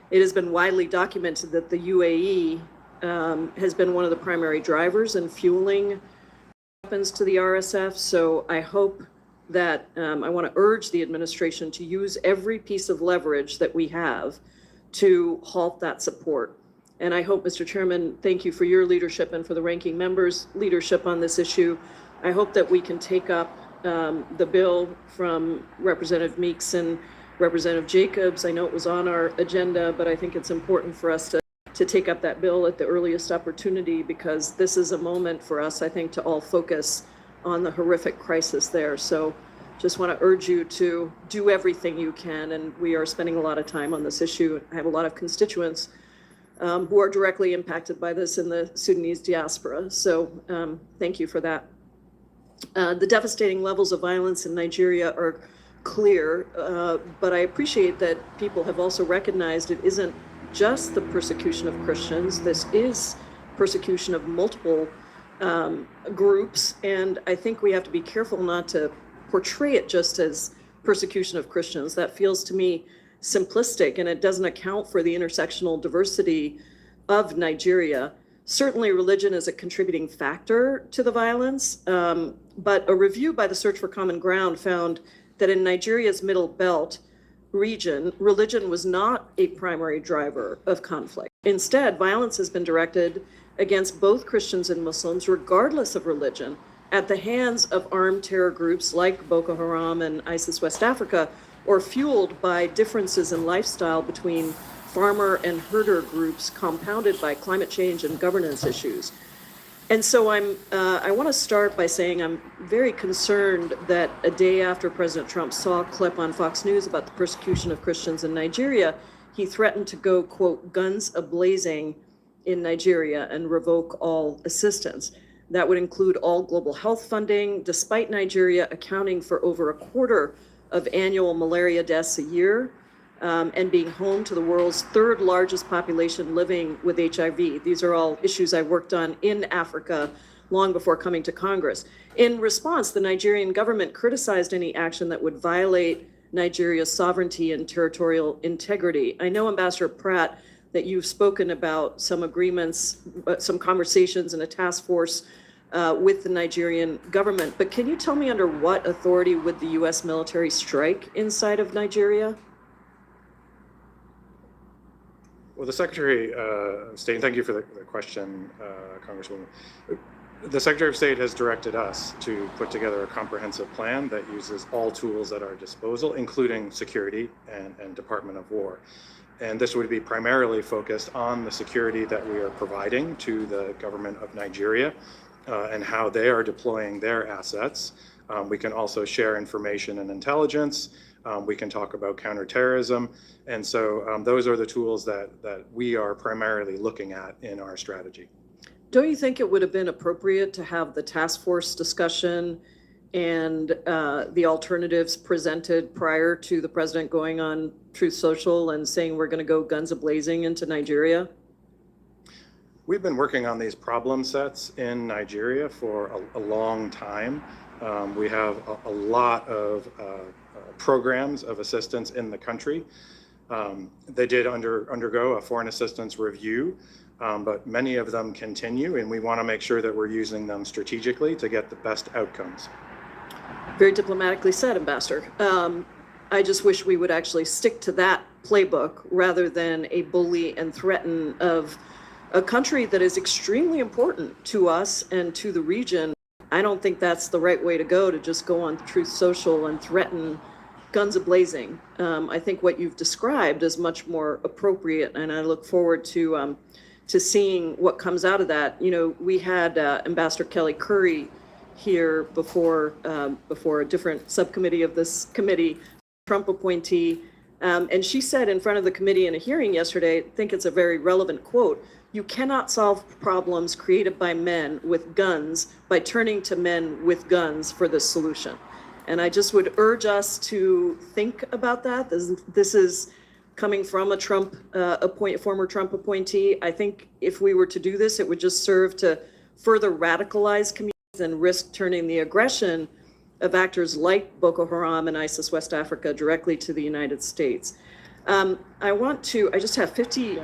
it has been widely documented that the UAE has been one of the primary drivers in fueling weapons to the RSF. So I hope that I want to urge the administration to use every piece of leverage that we have to halt that support. And I hope, Mr. Chairman, thank you for your leadership and for the ranking member's leadership on this issue. I hope that we can take up the bill from Representative Meeks and Representative Jacobs. I know it was on our agenda, but I think it's important for us to take up that bill at the earliest opportunity, because this is a moment for us, I think, to all focus on the horrific crisis there. So just want to urge you to do everything you can, and we are spending a lot of time on this issue. I have a lot of constituents who are directly impacted by this in the Sudanese diaspora. So thank you for that. The devastating levels of violence in Nigeria are clear, but I appreciate that people have also recognized it isn't just the persecution of Christians. This is persecution of multiple groups, and I think we have to be careful not to portray it just as persecution of Christians. That feels to me simplistic, and it doesn't account for the intersectional diversity of Nigeria. Certainly religion is a contributing factor to the violence, but a review by the Search for Common Ground found that in Nigeria's Middle Belt region, religion was not a primary driver of conflict. Instead, violence has been directed against both Christians and Muslims, regardless of religion, at the hands of armed terror groups like Boko Haram and ISIS West Africa, or fueled by differences in lifestyle between farmer and herder groups, compounded by climate change and governance issues. And so I want to start by saying I'm very concerned that a day after President Trump saw a clip on Fox News about the persecution of Christians in Nigeria, he threatened to go, quote, guns a-blazing in Nigeria and revoke all assistance. That would include all global health funding, despite Nigeria accounting for over a quarter of annual malaria deaths a year. and being home to the world's third largest population living with HIV. These are all issues I worked on in Africa long before coming to Congress. In response, the Nigerian government criticized any action that would violate Nigeria's sovereignty and territorial integrity. I know, Ambassador Pratt, that you've spoken about some agreements, some conversations and a task force with the Nigerian government, but can you tell me under what authority would the U.S. military strike inside of Nigeria? Well, the Secretary of State, and thank you for the question, Congresswoman. The Secretary of State has directed us to put together a comprehensive plan that uses all tools at our disposal, including security and Department of War. And this would be primarily focused on the security that we are providing to the government of Nigeria and how they are deploying their assets. We can also share information and intelligence. We can talk about counterterrorism. And so those are the tools that we are primarily looking at in our strategy. Don't you think it would have been appropriate to have the task force discussion and the alternatives presented prior to the president going on Truth Social and saying we're going to go guns a-blazing into Nigeria? We've been working on these problem sets in Nigeria for a long time. We have a lot of programs of assistance in the country. They did undergo a foreign assistance review, but many of them continue, and we want to make sure that we're using them strategically to get the best outcomes. Very diplomatically said, Ambassador. I just wish we would actually stick to that playbook rather than a bully and threaten of a country that is extremely important to us and to the region. I don't think that's the right way to go, to just go on Truth Social and threaten guns a-blazing. I think what you've described is much more appropriate, and I look forward to seeing what comes out of that. You know, we had Ambassador Kelly Curry here before a different subcommittee of this committee, Trump appointee, and she said in front of the committee in a hearing yesterday, I think it's a very relevant quote, "You cannot solve problems created by men with guns by turning to men with guns for the solution." And I just would urge us to think about that. This is coming from a former Trump appointee. I think if we were to do this, it would just serve to further radicalize communities and risk turning the aggression of actors like Boko Haram and ISIS West Africa directly to the United States. I just have 50.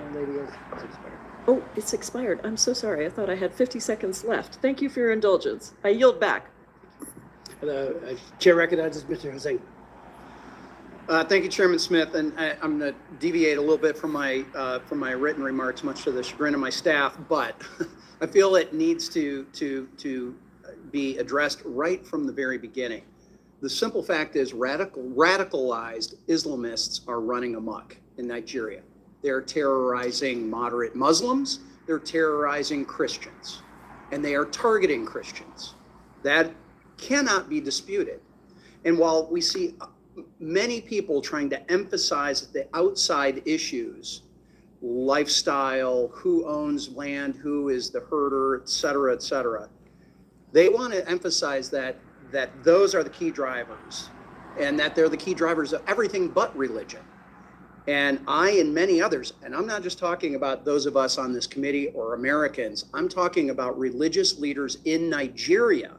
Oh, it's expired. I'm so sorry. I thought I had 50 seconds left. Thank you for your indulgence. I yield back. The chair recognizes Mr. Hussain. Thank you, Chairman Smith, and I'm going to deviate a little bit from my written remarks, much to the chagrin of my staff, but I feel it needs to be addressed right from the very beginning. The simple fact is radicalized Islamists are running amok in Nigeria. They're terrorizing moderate Muslims, they're terrorizing Christians, and they are targeting Christians. That cannot be disputed. And while we see many people trying to emphasize the outside issues, lifestyle, who owns land, who is the herder, et cetera, they want to emphasize that those are the key drivers and that they're the key drivers of everything but religion. And I and many others, and I'm not just talking about those of us on this committee or Americans, I'm talking about religious leaders in Nigeria,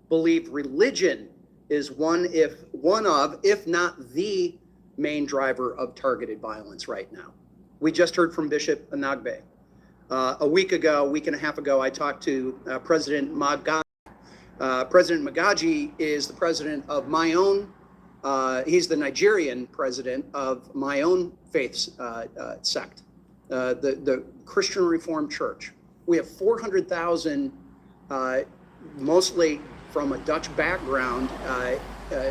believe religion is one of, if not the main driver of targeted violence right now. We just heard from Bishop Anagbe. A week and a half ago, I talked to President Magaji. President Magaji is the president of my own, he's the Nigerian president of my own faith sect, the Christian Reformed Church. We have 400,000, mostly from a Dutch background,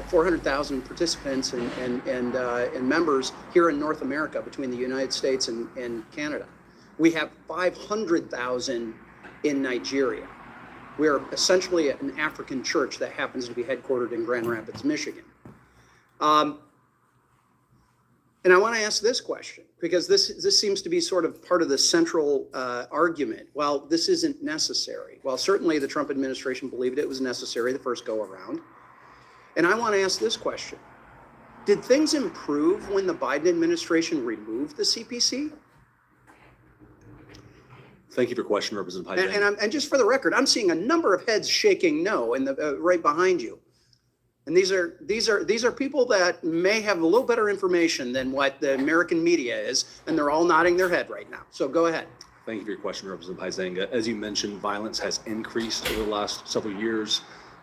400,000 participants and members here in North America between the United States and Canada. We have 500,000 in Nigeria. We are essentially an African church that happens to be headquartered in Grand Rapids, Michigan. And I want to ask this question, because this seems to be sort of part of the central argument. Well, this isn't necessary. Well, certainly the Trump administration believed it was necessary the first go around. And I want to ask this question. Did things improve when the Biden administration removed the CPC? Thank you for your question, Representative Huizenga. And just for the record, I'm seeing a number of heads shaking no in the right behind you. And these are people that may have a little better information than what the American media is, and they're all nodding their head right now. So go ahead. Thank you for your question, Representative Huizenga. As you mentioned, violence has increased over the last several years.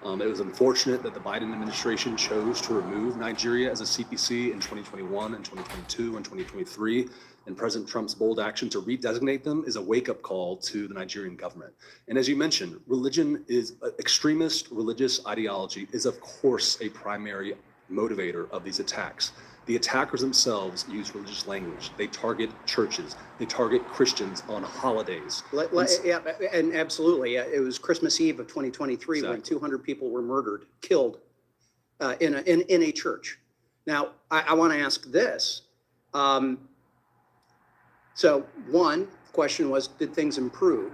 It was unfortunate that the Biden administration chose to remove Nigeria as a CPC in 2021 and 2022 and 2023. And President Trump's bold action to redesignate them is a wake-up call to the Nigerian government. And as you mentioned, extremist religious ideology is of course a primary motivator of these attacks. The attackers themselves use religious language. They target churches. They target Christians on holidays. Yeah, and absolutely. It was Christmas Eve of 2023 when 200 people were murdered, killed in a church. Now, I want to ask this. So one question was, did things improve?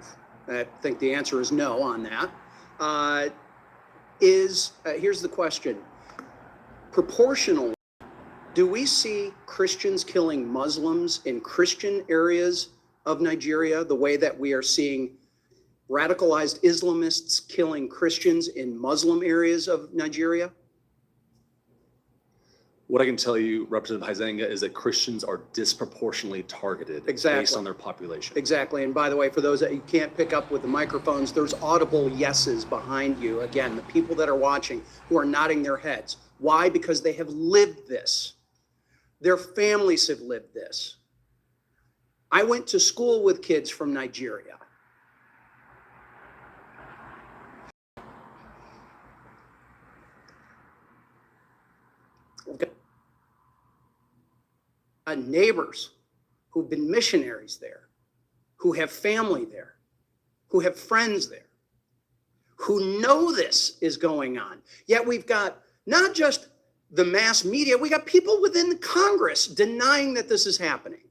I think the answer is no on that. Here's the question. Proportionally, do we see Christians killing Muslims in Christian areas of Nigeria the way that we are seeing radicalized Islamists killing Christians in Muslim areas of Nigeria? What I can tell you, Representative Huizenga, is that Christians are disproportionately targeted based on their population. Exactly. And by the way, for those that you can't pick up with the microphones, there's audible yeses behind you. Again, the people that are watching who are nodding their heads. Why? Because they have lived this. Their families have lived this. I went to school with kids from Nigeria. Neighbors who've been missionaries there, who have family there, who have friends there, who know this is going on. Yet we've got not just the mass media, we got people within Congress denying that this is happening,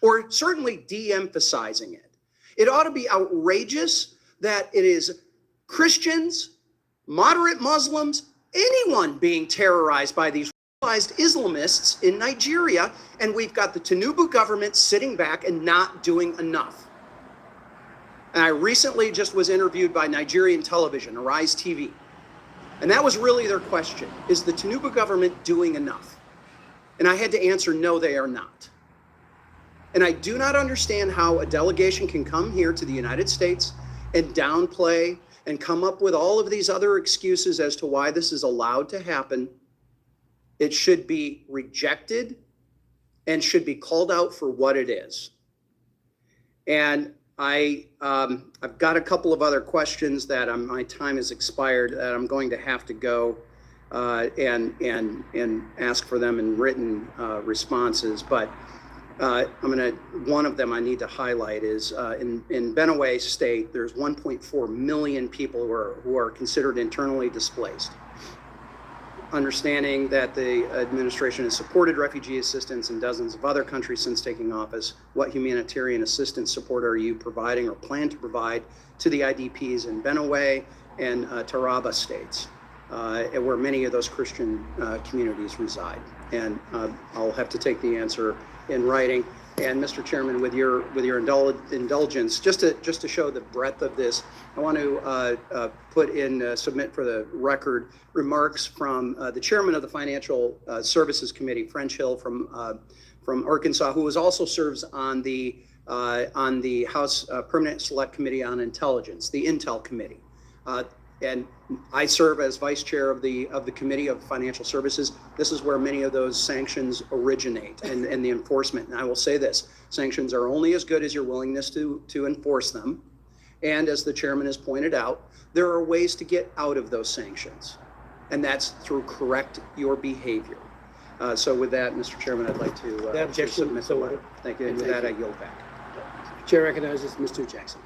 or certainly de-emphasizing it. It ought to be outrageous that it is Christians, moderate Muslims, anyone being terrorized by these Islamists in Nigeria, and we've got the Tinubu government sitting back and not doing enough. And I recently just was interviewed by Nigerian television, Arise TV, and that was really their question. Is the Tinubu government doing enough? And I had to answer, no, they are not. And I do not understand how a delegation can come here to the United States and downplay and come up with all of these other excuses as to why this is allowed to happen. It should be rejected and should be called out for what it is. And I've got a couple of other questions that my time has expired that I'm going to have to go and ask for them in written responses. But one of them I need to highlight is in Benue State, there's 1.4 million people who are considered internally displaced. Understanding that the administration has supported refugee assistance in dozens of other countries since taking office, what humanitarian assistance support are you providing or plan to provide to the IDPs in Benue and Taraba states, where many of those Christian communities reside? And I'll have to take the answer in writing. And Mr. Chairman, with your indulgence, just to show the breadth of this, I want to submit for the record remarks from the chairman of the Financial Services Committee, French Hill from Arkansas, who also serves on the House Permanent Select Committee on Intelligence, the Intel Committee. And I serve as vice chair of the Committee of Financial Services. This is where many of those sanctions originate and the enforcement. And I will say this, sanctions are only as good as your willingness to enforce them. And as the chairman has pointed out, there are ways to get out of those sanctions. And that's through correct your behavior. So with that, Mr. Chairman, I'd like to submit the letter. Thank you. And with that, I yield back. Chair recognizes Mr. Jackson.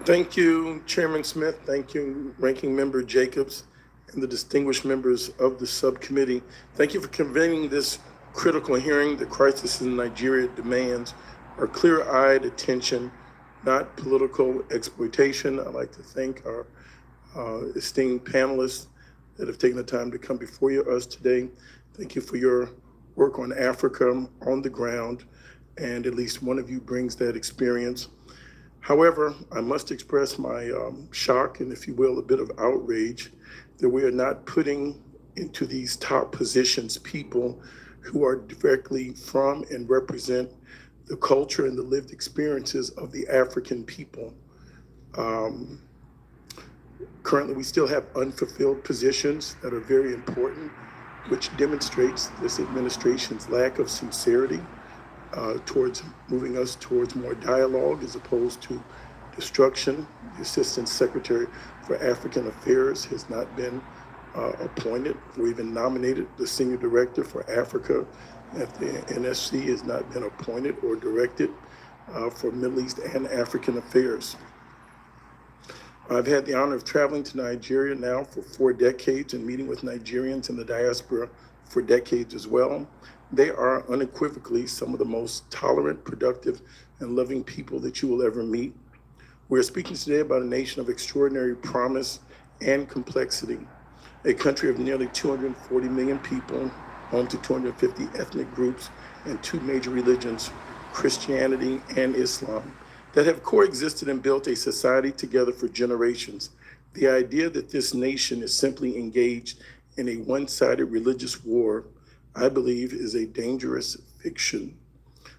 Thank you, Chairman Smith. Thank you, Ranking Member Jacobs, and the distinguished members of the subcommittee. Thank you for convening this critical hearing. The crisis in Nigeria demands our clear-eyed attention, not political exploitation. I'd like to thank our esteemed panelists, that have taken the time to come before us today. Thank you for your work on Africa on the ground, and at least one of you brings that experience. However, I must express my shock and, if you will, a bit of outrage that we are not putting into these top positions people who are directly from and represent the culture and the lived experiences of the African people. Currently, we still have unfulfilled positions that are very important, which demonstrates this administration's lack of sincerity towards moving us towards more dialogue as opposed to destruction. The Assistant Secretary for African Affairs has not been appointed or even nominated. The Senior Director for Africa at the NSC has not been appointed or directed for Middle East and African Affairs. I've had the honor of traveling to Nigeria now for 4 decades and meeting with Nigerians in the diaspora for decades as well. They are unequivocally some of the most tolerant, productive, and loving people that you will ever meet. We're speaking today about a nation of extraordinary promise and complexity, a country of nearly 240 million people, home to 250 ethnic groups and 2 major religions, Christianity and Islam, that have coexisted and built a society together for generations. The idea that this nation is simply engaged in a one-sided religious war, I believe, is a dangerous fiction.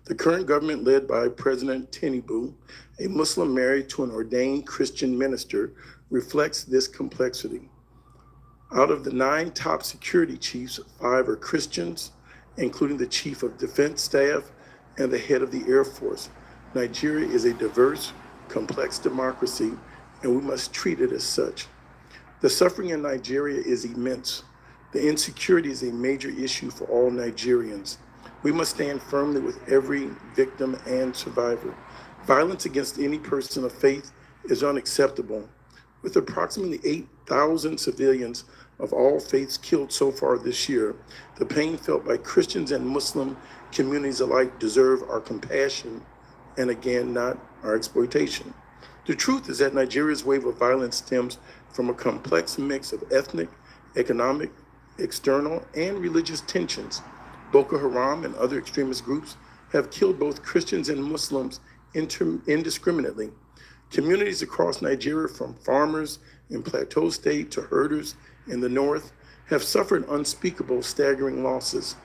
The current government, led by President Tinubu, a Muslim married to an ordained Christian minister, reflects this complexity. Out of the 9 top security chiefs, 5 are Christians, including the Chief of Defense Staff and the head of the Air Force. Nigeria is a diverse, complex democracy, and we must treat it as such. The suffering in Nigeria is immense. The insecurity is a major issue for all Nigerians. We must stand firmly with every victim and survivor. Violence against any person of faith is unacceptable. With approximately 8,000 civilians of all faiths killed so far this year, the pain felt by Christians and Muslim communities alike deserve our compassion, and again, not our exploitation. The truth is that Nigeria's wave of violence stems from a complex mix of ethnic, economic, external, and religious tensions. Boko Haram and other extremist groups have killed both Christians and Muslims indiscriminately. Communities across Nigeria, from farmers in Plateau State to herders in the north, have suffered unspeakable, staggering losses.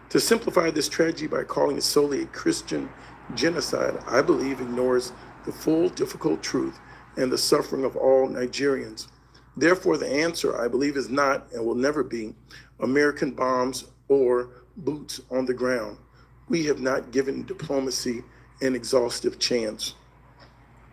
To simplify this tragedy by calling it solely a Christian genocide, I believe, ignores the full, difficult truth and the suffering of all Nigerians. Therefore, the answer, I believe, is not and will never be American bombs or boots on the ground. We have not given diplomacy an exhaustive chance.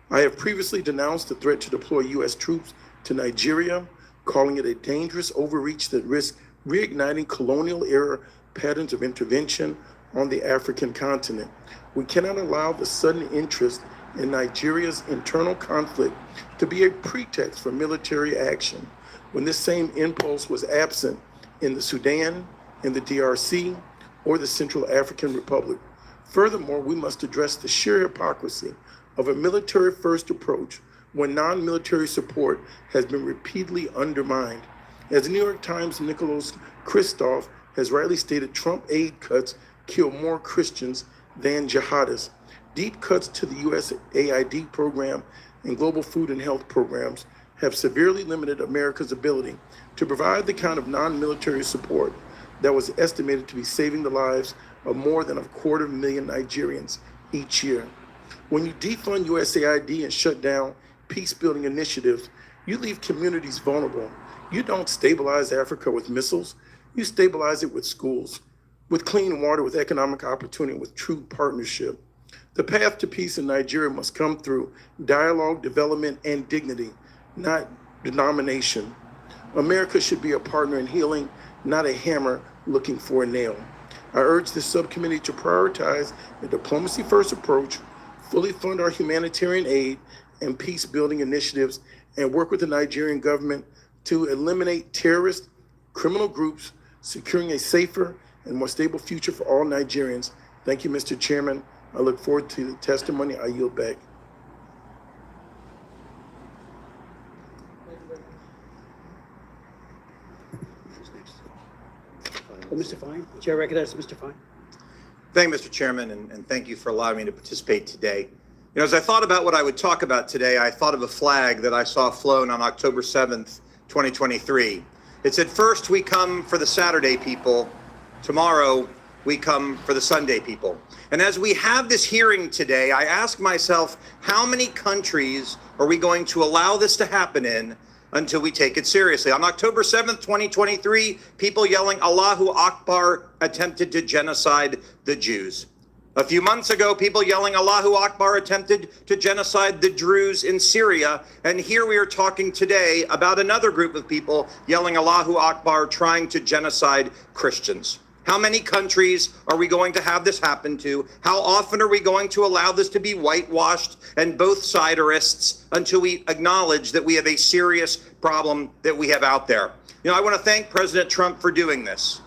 I have previously denounced the threat to deploy U.S. troops to Nigeria, calling it a dangerous overreach that risks reigniting colonial-era patterns of intervention on the African continent. We cannot allow the sudden interest in Nigeria's internal conflict to be a pretext for military action, when this same impulse was absent in the Sudan, in the DRC, or the Central African Republic. Furthermore, we must address the sheer hypocrisy of a military-first approach when non-military support has been repeatedly undermined. As the New York Times' Nicholas Kristof has rightly stated, Trump aid cuts kill more Christians than jihadists. Deep cuts to the USAID program and global food and health programs have severely limited America's ability to provide the kind of non-military support that was estimated to be saving the lives of more than 250,000 Nigerians each year. When you defund USAID and shut down peace-building initiatives, you leave communities vulnerable. You don't stabilize Africa with missiles. You stabilize it with schools, with clean water, with economic opportunity, with true partnership. The path to peace in Nigeria must come through dialogue, development, and dignity, not denomination. America should be a partner in healing, not a hammer looking for a nail. I urge this subcommittee to prioritize a diplomacy-first approach, fully fund our humanitarian aid and peace-building initiatives, and work with the Nigerian government to eliminate terrorist, criminal groups, securing a safer and more stable future for all Nigerians. Thank you, Mr. Chairman. I look forward to the testimony. I yield back. Mr. Fine, the chair recognizes Mr. Fine. Thank you, Mr. Chairman, and thank you for allowing me to participate today. You know, as I thought about what I would talk about today, I thought of a flag that I saw flown on October 7th, 2023. It said, "First we come for the Saturday people, tomorrow we come for the Sunday people." And as we have this hearing today, I ask myself, how many countries are we going to allow this to happen in until we take it seriously? On October 7th, 2023, people yelling Allahu Akbar attempted to genocide the Jews. A few months ago, people yelling Allahu Akbar attempted to genocide the Druze in Syria. And here we are talking today about another group of people yelling Allahu Akbar trying to genocide Christians. How many countries are we going to have this happen to? How often are we going to allow this to be whitewashed and both siderists until we acknowledge that we have a serious problem that we have out there? You know, I want to thank President Trump for doing this.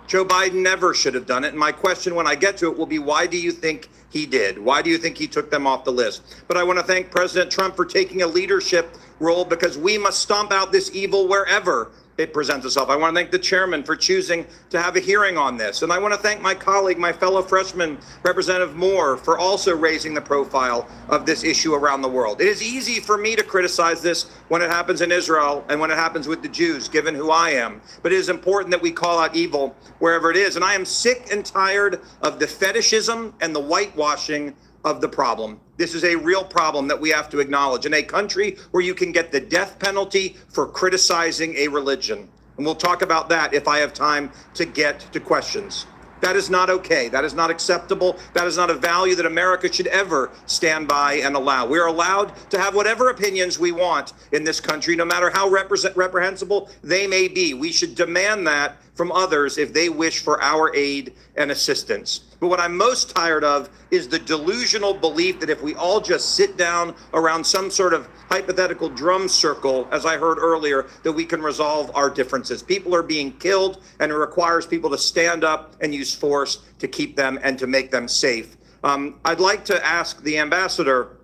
Joe Biden never should have done it. And my question when I get to it will be, why do you think he did? Why do you think he took them off the list? But I want to thank President Trump for taking a leadership role, because we must stomp out this evil wherever it presents itself. I want to thank the chairman for choosing to have a hearing on this. And I want to thank my colleague, my fellow freshman, Representative Moore, for also raising the profile of this issue around the world. It is easy for me to criticize this when it happens in Israel and when it happens with the Jews, given who I am. But it is important that we call out evil wherever it is. And I am sick and tired of the fetishism and the whitewashing of the problem. This is a real problem that we have to acknowledge in a country where you can get the death penalty for criticizing a religion. And we'll talk about that if I have time to get to questions. That is not okay. That is not acceptable. That is not a value that America should ever stand by and allow. We're allowed to have whatever opinions we want in this country, no matter how reprehensible they may be. We should demand that from others if they wish for our aid and assistance. But what I'm most tired of is the delusional belief that if we all just sit down around some sort of hypothetical drum circle, as I heard earlier, that we can resolve our differences. People are being killed, and it requires people to stand up and use force to keep them and to make them safe. I'd like to ask the ambassador,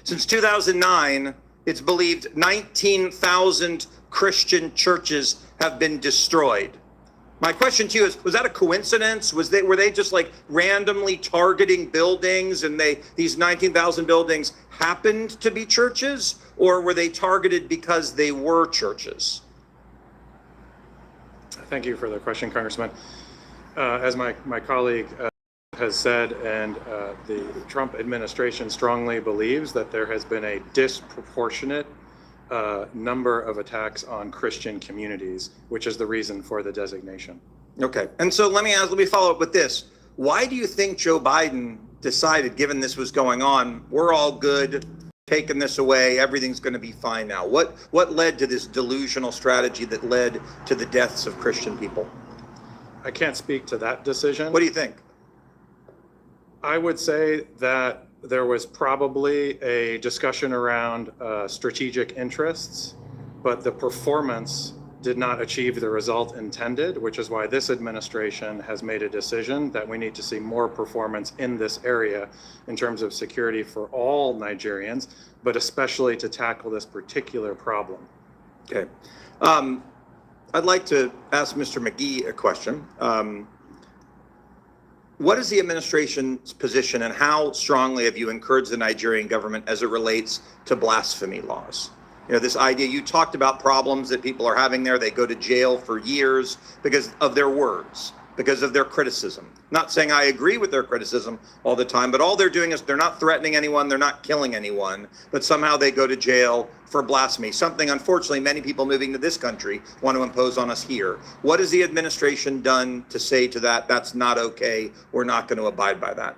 since 2009, it's believed 19,000 Christian churches have been destroyed. My question to you is, was that a coincidence? Were they just like randomly targeting buildings, and these 19,000 buildings happened to be churches, or were they targeted because they were churches? Thank you for the question, Congressman. As my colleague has said, and the Trump administration strongly believes that there has been a disproportionate number of attacks on Christian communities, which is the reason for the designation. Okay, and so let me follow up with this. Why do you think Joe Biden decided, given this was going on, we're all good, taking this away, everything's going to be fine now? What led to this delusional strategy that led to the deaths of Christian people? I can't speak to that decision. What do you think? I would say that there was probably a discussion around strategic interests, but the performance did not achieve the result intended, which is why this administration has made a decision that we need to see more performance in this area in terms of security for all Nigerians, but especially to tackle this particular problem. Okay. I'd like to ask Mr. McGee a question. What is the administration's position, and how strongly have you encouraged the Nigerian government as it relates to blasphemy laws? You know, this idea, you talked about problems that people are having there. They go to jail for years because of their words, because of their criticism. Not saying I agree with their criticism all the time, but all they're doing is they're not threatening anyone, they're not killing anyone, but somehow they go to jail for blasphemy, something unfortunately many people moving to this country want to impose on us here. What has the administration done to say to that, that's not okay, we're not going to abide by that?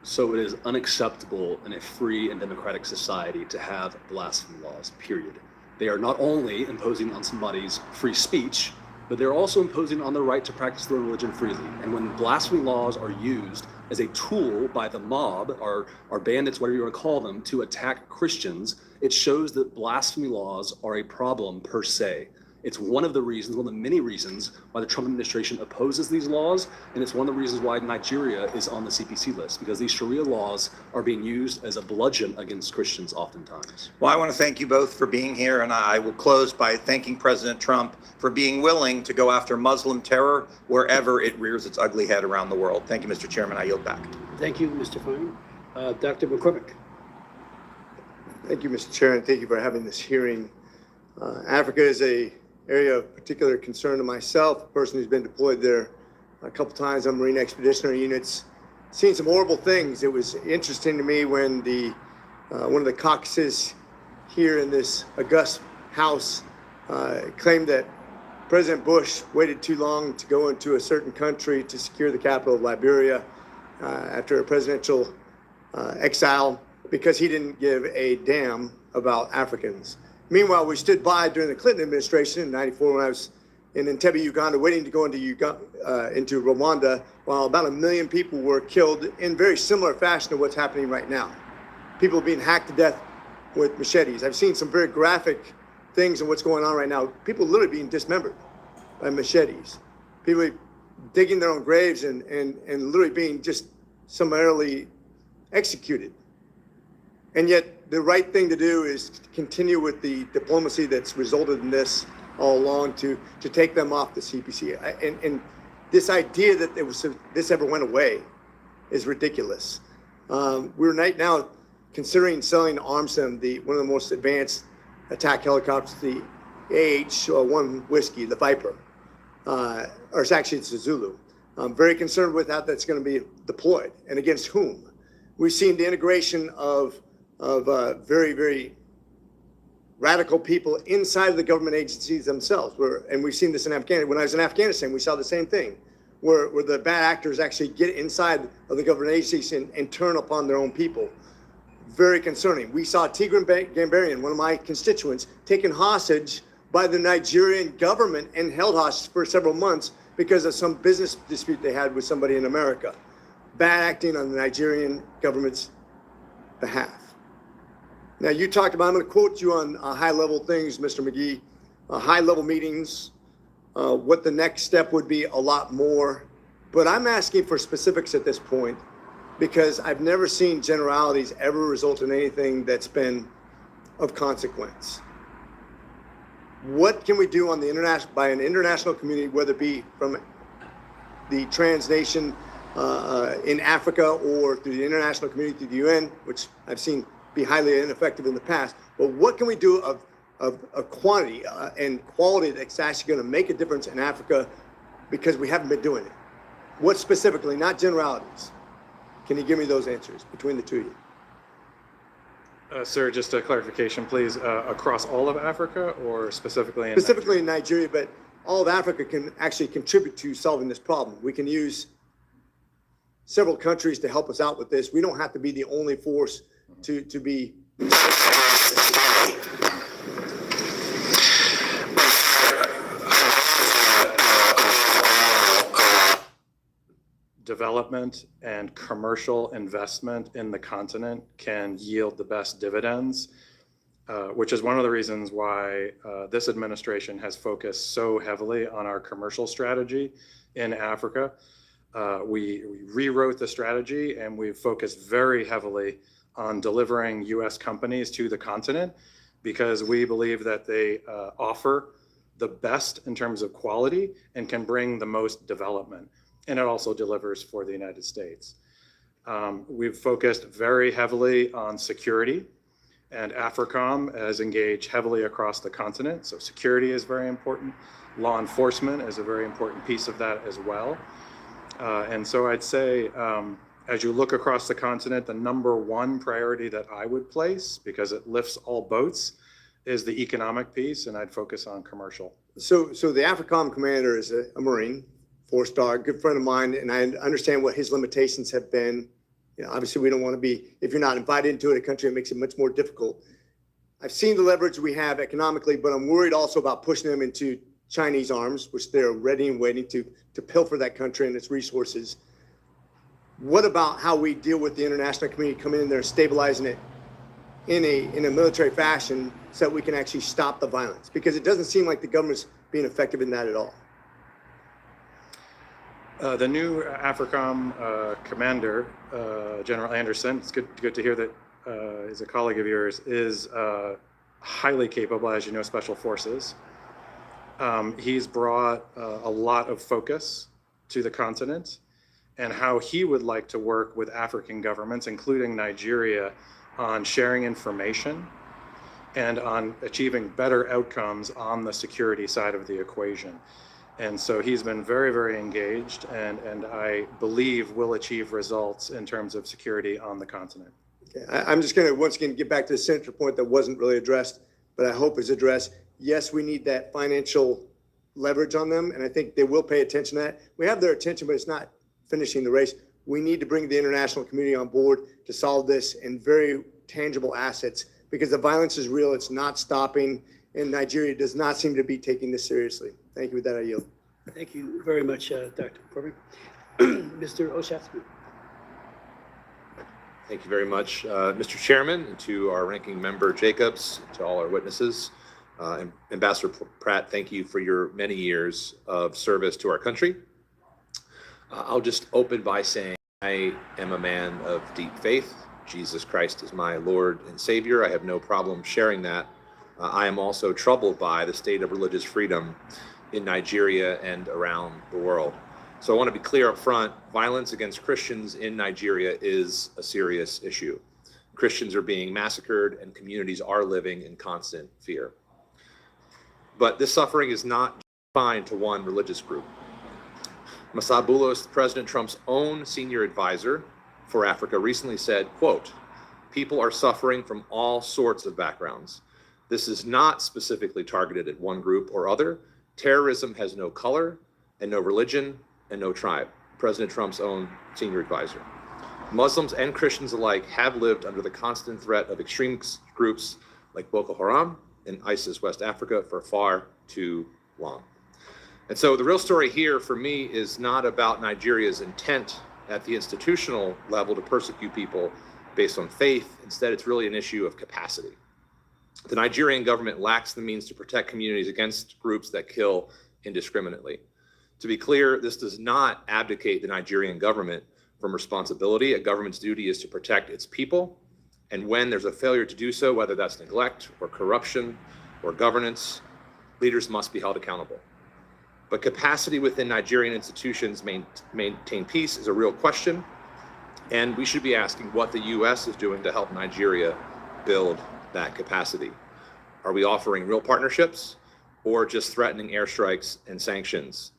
So it is unacceptable in a free and democratic society to have blasphemy laws, period. They are not only imposing on somebody's free speech, but they're also imposing on their right to practice their religion freely. And when blasphemy laws are used as a tool by the mob, or bandits, whatever you want to call them, to attack Christians, it shows that blasphemy laws are a problem per se. It's one of the reasons, one of the many reasons why the Trump administration opposes these laws, and it's one of the reasons why Nigeria is on the CPC list, because these Sharia laws are being used as a bludgeon against Christians oftentimes. Well, I want to thank you both for being here, and I will close by thanking President Trump for being willing to go after Muslim terror wherever it rears its ugly head around the world. Thank you, Mr. Chairman. I yield back. Thank you, Mr. Fine. Dr. McCormick. Thank you, Mr. Chair, and thank you for having this hearing. Africa is an area of particular concern to myself, a person who's been deployed there a couple times on Marine Expeditionary Units, seen some horrible things. It was interesting to me when one of the caucuses here in this august house claimed that President Bush waited too long to go into a certain country to secure the capital of Liberia after a presidential exile because he didn't give a damn about Africans. Meanwhile, we stood by during the Clinton administration in '94 when I was in Entebbe, Uganda, waiting to go into Rwanda, while about 1 million people were killed in very similar fashion to what's happening right now. People being hacked to death with machetes. I've seen some very graphic things in what's going on right now. People literally being dismembered by machetes. People digging their own graves and literally being just summarily executed. And yet the right thing to do is to continue with the diplomacy that's resulted in this all along to take them off the CPC. And this idea that this ever went away is ridiculous. We're right now considering selling arms to them, one of the most advanced attack helicopters, the AH-1 Whiskey, the Viper, or it's actually it's a Zulu. I'm very concerned with how that's going to be deployed and against whom. We've seen the integration of very, very radical people inside of the government agencies themselves. And we've seen this in Afghanistan. When I was in Afghanistan, we saw the same thing, where the bad actors actually get inside of the government agencies and turn upon their own people. Very concerning. We saw Tigran Gambarian, one of my constituents, taken hostage by the Nigerian government and held hostage for several months because of some business dispute they had with somebody in America. Bad acting on the Nigerian government's behalf. Now, you talked about, I'm going to quote you on high-level things, Mr. McGee, high-level meetings, what the next step would be, a lot more. But I'm asking for specifics at this point because I've never seen generalities ever result in anything that's been of consequence. What can we do on the by an international community, whether it be from the trans nation in Africa or through the international community, through the UN, which I've seen be highly ineffective in the past, but what can we do of quantity and quality that's actually going to make a difference in Africa, because we haven't been doing it? What specifically, not generalities? Can you give me those answers between the two of you? Sir, just a clarification, please. Across all of Africa or specifically in Specifically in Nigeria, but all of Africa can actually contribute to solving this problem. We can use several countries to help us out with this. We don't have to be the only force to be. Development and commercial investment in the continent can yield the best dividends, which is one of the reasons why this administration has focused so heavily on our commercial strategy in Africa. We rewrote the strategy and we've focused very heavily on delivering U.S. companies to the continent because we believe that they offer the best in terms of quality and can bring the most development. And it also delivers for the United States. We've focused very heavily on security, and AFRICOM has engaged heavily across the continent. So security is very important. Law enforcement is a very important piece of that as well. And so I'd say, as you look across the continent, the number one priority that I would place, because it lifts all boats, is the economic piece, and I'd focus on commercial. So the AFRICOM commander is a Marine, 4-star, good friend of mine, and I understand what his limitations have been. You know, obviously, we don't want to be, if you're not invited into a country, it makes it much more difficult. I've seen the leverage we have economically, but I'm worried also about pushing them into Chinese arms, which they're ready and waiting to pilfer that country and its resources. What about how we deal with the international community coming in there, stabilizing it, in a military fashion so that we can actually stop the violence? Because it doesn't seem like the government's being effective in that at all. The new AFRICOM commander, General Anderson, it's good to hear that is a colleague of yours, is highly capable, as you know, Special Forces. He's brought a lot of focus to the continent and how he would like to work with African governments, including Nigeria, on sharing information and on achieving better outcomes on the security side of the equation. And so he's been very, very engaged, and I believe will achieve results in terms of security on the continent. Okay. I'm just going to once again get back to the central point that wasn't really addressed, but I hope is addressed. Yes, we need that financial leverage on them, and I think they will pay attention to that. We have their attention, but it's not finishing the race. We need to bring the international community on board to solve this in very tangible assets, because the violence is real. It's not stopping, and Nigeria does not seem to be taking this seriously. Thank you. With that, I yield. Thank you very much, Dr. Corbin. Mr. Oshatsky. Thank you very much, Mr. Chairman, and to our ranking member Jacobs, to all our witnesses. Ambassador Pratt, thank you for your many years of service to our country. I'll just open by saying I am a man of deep faith. Jesus Christ is my Lord and Savior. I have no problem sharing that. I am also troubled by the state of religious freedom in Nigeria and around the world. So I want to be clear up front, violence against Christians in Nigeria is a serious issue. Christians are being massacred and communities are living in constant fear. But this suffering is not confined to one religious group. Masad Boulos, President Trump's own senior advisor for Africa, recently said, quote, "People are suffering from all sorts of backgrounds. This is not specifically targeted at one group or other. Terrorism has no color and no religion and no tribe." President Trump's own senior advisor. Muslims and Christians alike have lived under the constant threat of extreme groups like Boko Haram and ISIS West Africa for far too long. And so the real story here for me is not about Nigeria's intent at the institutional level to persecute people based on faith. Instead, it's really an issue of capacity. The Nigerian government lacks the means to protect communities against groups that kill indiscriminately. To be clear, this does not abdicate the Nigerian government from responsibility. A government's duty is to protect its people. And when there's a failure to do so, whether that's neglect or corruption or governance, leaders must be held accountable. But capacity within Nigerian institutions maintain peace is a real question. And we should be asking what the US is doing to help Nigeria build that capacity. Are we offering real partnerships or just threatening airstrikes and sanctions?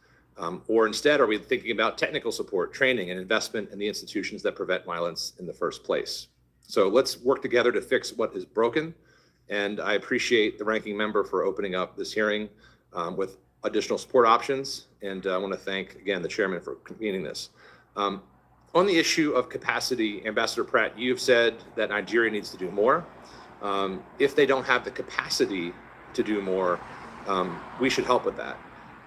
Or instead, are we thinking about technical support, training, and investment in the institutions that prevent violence in the first place? So let's work together to fix what is broken. And I appreciate the ranking member for opening up this hearing with additional support options. And I want to thank, again, the chairman for convening this. On the issue of capacity, Ambassador Pratt, you've said that Nigeria needs to do more. If they don't have the capacity to do more, we should help with that.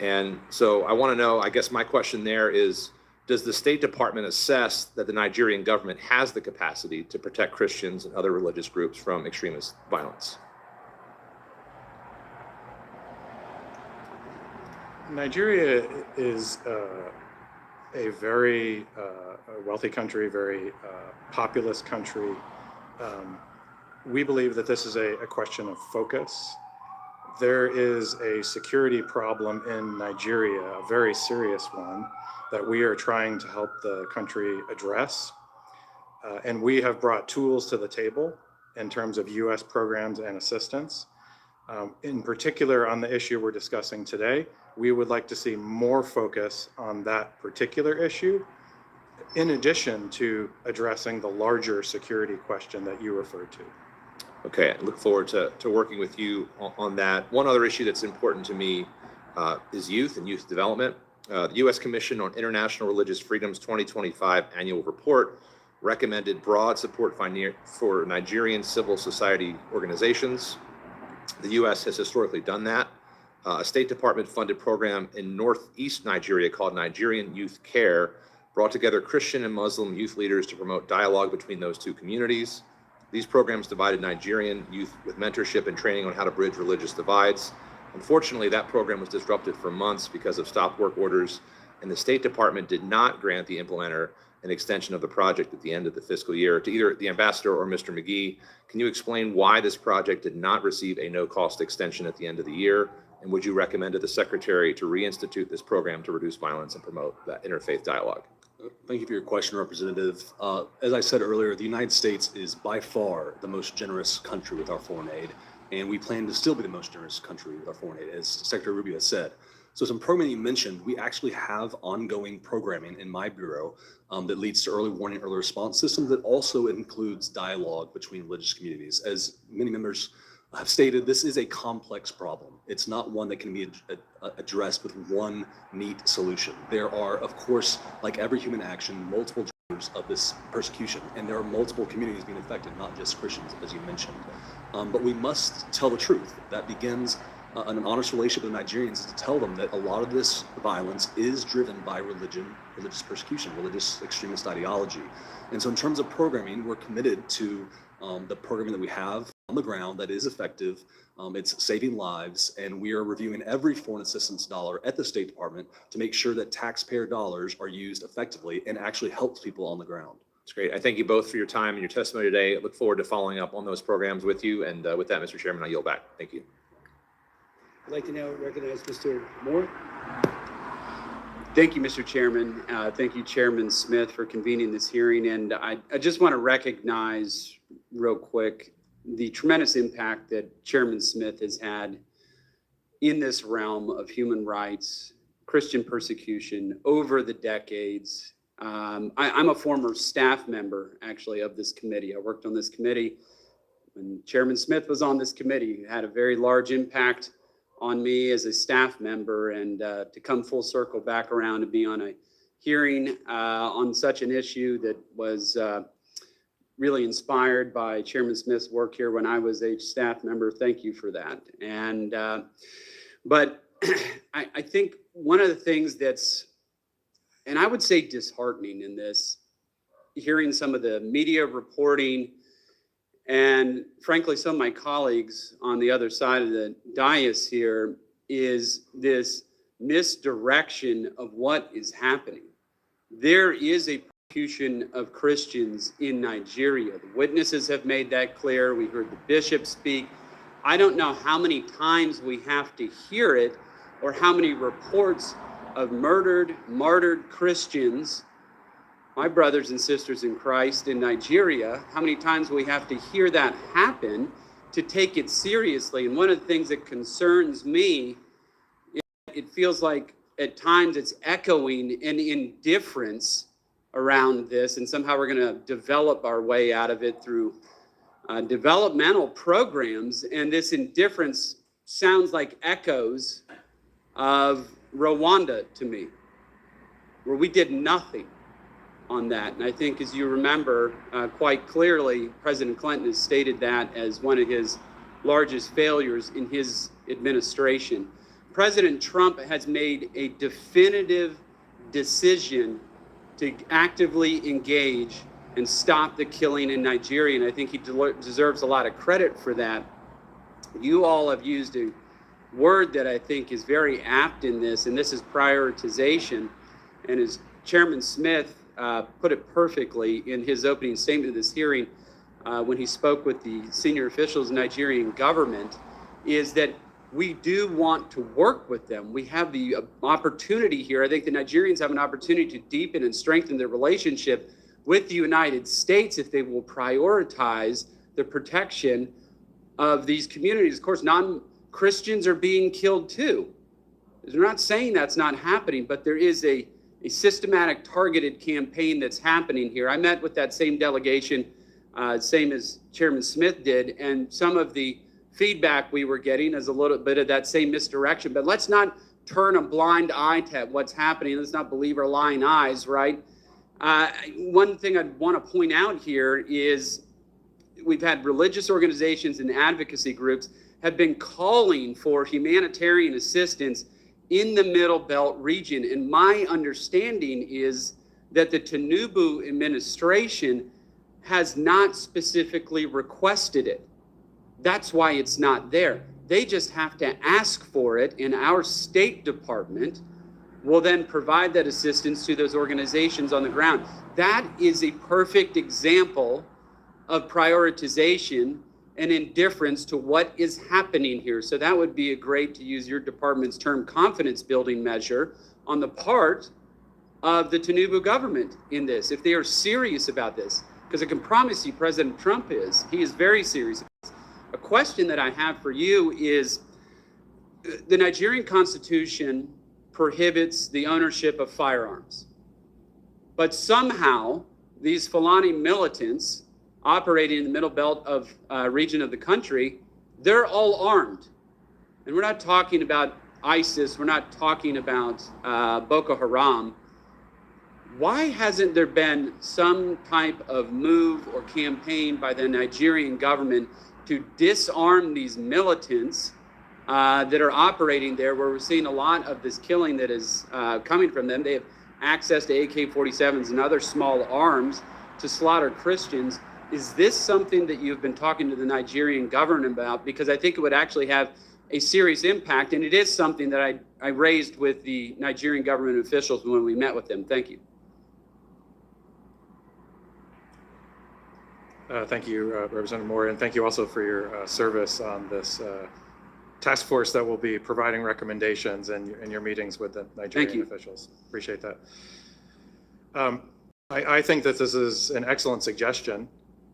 And so I want to know, I guess my question there is, does the State Department assess that the Nigerian government has the capacity to protect Christians and other religious groups from extremist violence? Nigeria is a very wealthy country, very populous country. We believe that this is a question of focus. There is a security problem in Nigeria, a very serious one, that we are trying to help the country address. And we have brought tools to the table in terms of US programs and assistance. In particular, on the issue we're discussing today, we would like to see more focus on that particular issue, in addition to addressing the larger security question that you referred to. Okay, I look forward to working with you on that. One other issue that's important to me is youth and youth development. The U.S. Commission on International Religious Freedom's 2025 annual report recommended broad support for Nigerian civil society organizations. The U.S. has historically done that. A State Department funded program in Northeast Nigeria called Nigerian Youth Care brought together Christian and Muslim youth leaders to promote dialogue between those two communities. These programs provided Nigerian youth with mentorship and training on how to bridge religious divides. Unfortunately, that program was disrupted for months because of stop work orders, and the State Department did not grant the implementer an extension of the project at the end of the fiscal year. To either the ambassador or Mr. McGee, can you explain why this project did not receive a no-cost extension at the end of the year? And would you recommend to the Secretary to reinstitute this program to reduce violence and promote that interfaith dialogue? Thank you for your question, Representative. As I said earlier, the United States is by far the most generous country with our foreign aid, and we plan to still be the most generous country with our foreign aid, as Secretary Rubio has said. So some programming you mentioned, we actually have ongoing programming in my bureau that leads to early warning, early response systems that also includes dialogue between religious communities. As many members have stated, this is a complex problem. It's not one that can be addressed with one neat solution. There are, of course, like every human action, multiple drivers of this persecution, and there are multiple communities being affected, not just Christians, as you mentioned. But we must tell the truth. That begins an honest relationship with Nigerians, is to tell them that a lot of this violence is driven by religion, religious persecution, religious extremist ideology. And so in terms of programming, we're committed to the programming that we have on the ground that is effective. It's saving lives, and we are reviewing every foreign assistance dollar at the State Department to make sure that taxpayer dollars are used effectively and actually helps people on the ground. That's great. I thank you both for your time and your testimony today. I look forward to following up on those programs with you. And with that, Mr. Chairman, I yield back. Thank you. I'd like to now recognize Mr. Moore. Thank you, Mr. Chairman. Thank you, Chairman Smith, for convening this hearing. And I just want to recognize real quick the tremendous impact that Chairman Smith has had in this realm of human rights, Christian persecution over the decades. I'm a former staff member, actually, of this committee. I worked on this committee when Chairman Smith was on this committee. It had a very large impact on me as a staff member, and to come full circle back around to be on a hearing on such an issue that was really inspired by Chairman Smith's work here when I was a staff member. Thank you for that. And but I think one of the things that's, and I would say disheartening in this, hearing some of the media reporting, and frankly, some of my colleagues on the other side of the dais here, is this misdirection of what is happening. There is a persecution of Christians in Nigeria. The witnesses have made that clear. We heard the bishop speak. I don't know how many times we have to hear it, or how many reports of murdered, martyred Christians, my brothers and sisters in Christ in Nigeria, how many times we have to hear that happen to take it seriously. And one of the things that concerns me is it feels like at times it's echoing an indifference around this, and somehow we're going to develop our way out of it through developmental programs. And this indifference sounds like echoes of Rwanda to me, where we did nothing on that. And I think, as you remember quite clearly, President Clinton has stated that as one of his largest failures in his administration. President Trump has made a definitive decision to actively engage and stop the killing in Nigeria, and I think he deserves a lot of credit for that. You all have used a word that I think is very apt in this, and this is prioritization. And as Chairman Smith put it perfectly in his opening statement of this hearing, when he spoke with the senior officials in Nigerian government, is that we do want to work with them. We have the opportunity here. I think the Nigerians have an opportunity to deepen and strengthen their relationship with the United States if they will prioritize the protection of these communities. Of course, non-Christians are being killed too. We're not saying that's not happening, but there is a systematic, targeted campaign that's happening here. I met with that same delegation, same as Chairman Smith did, and some of the feedback we were getting is a little bit of that same misdirection. But let's not turn a blind eye to what's happening. Let's not believe our lying eyes, right? One thing I'd want to point out here is we've had religious organizations and advocacy groups have been calling for humanitarian assistance in the Middle Belt region. And my understanding is that the Tinubu administration has not specifically requested it. That's why it's not there. They just have to ask for it, and our State Department will then provide that assistance to those organizations on the ground. That is a perfect example of prioritization and indifference to what is happening here. So that would be a great, to use your department's term, confidence building measure on the part of the Tinubu government in this, if they are serious about this. Because I can promise you President Trump is. He is very serious about this. A question that I have for you is, the Nigerian Constitution prohibits the ownership of firearms. But somehow, these Fulani militants operating in the middle belt of region of the country, they're all armed. And we're not talking about ISIS, we're not talking about Boko Haram. Why hasn't there been some type of move or campaign by the Nigerian government to disarm these militants that are operating there, where we're seeing a lot of this killing that is coming from them? They have access to AK-47s and other small arms to slaughter Christians. Is this something that you've been talking to the Nigerian government about? Because I think it would actually have a serious impact, and it is something that I raised with the Nigerian government officials when we met with them. Thank you. Thank you, Representative Moore, and thank you also for your service on this task force that will be providing recommendations in your meetings with the Nigerian officials. Appreciate that. I think that this is an excellent suggestion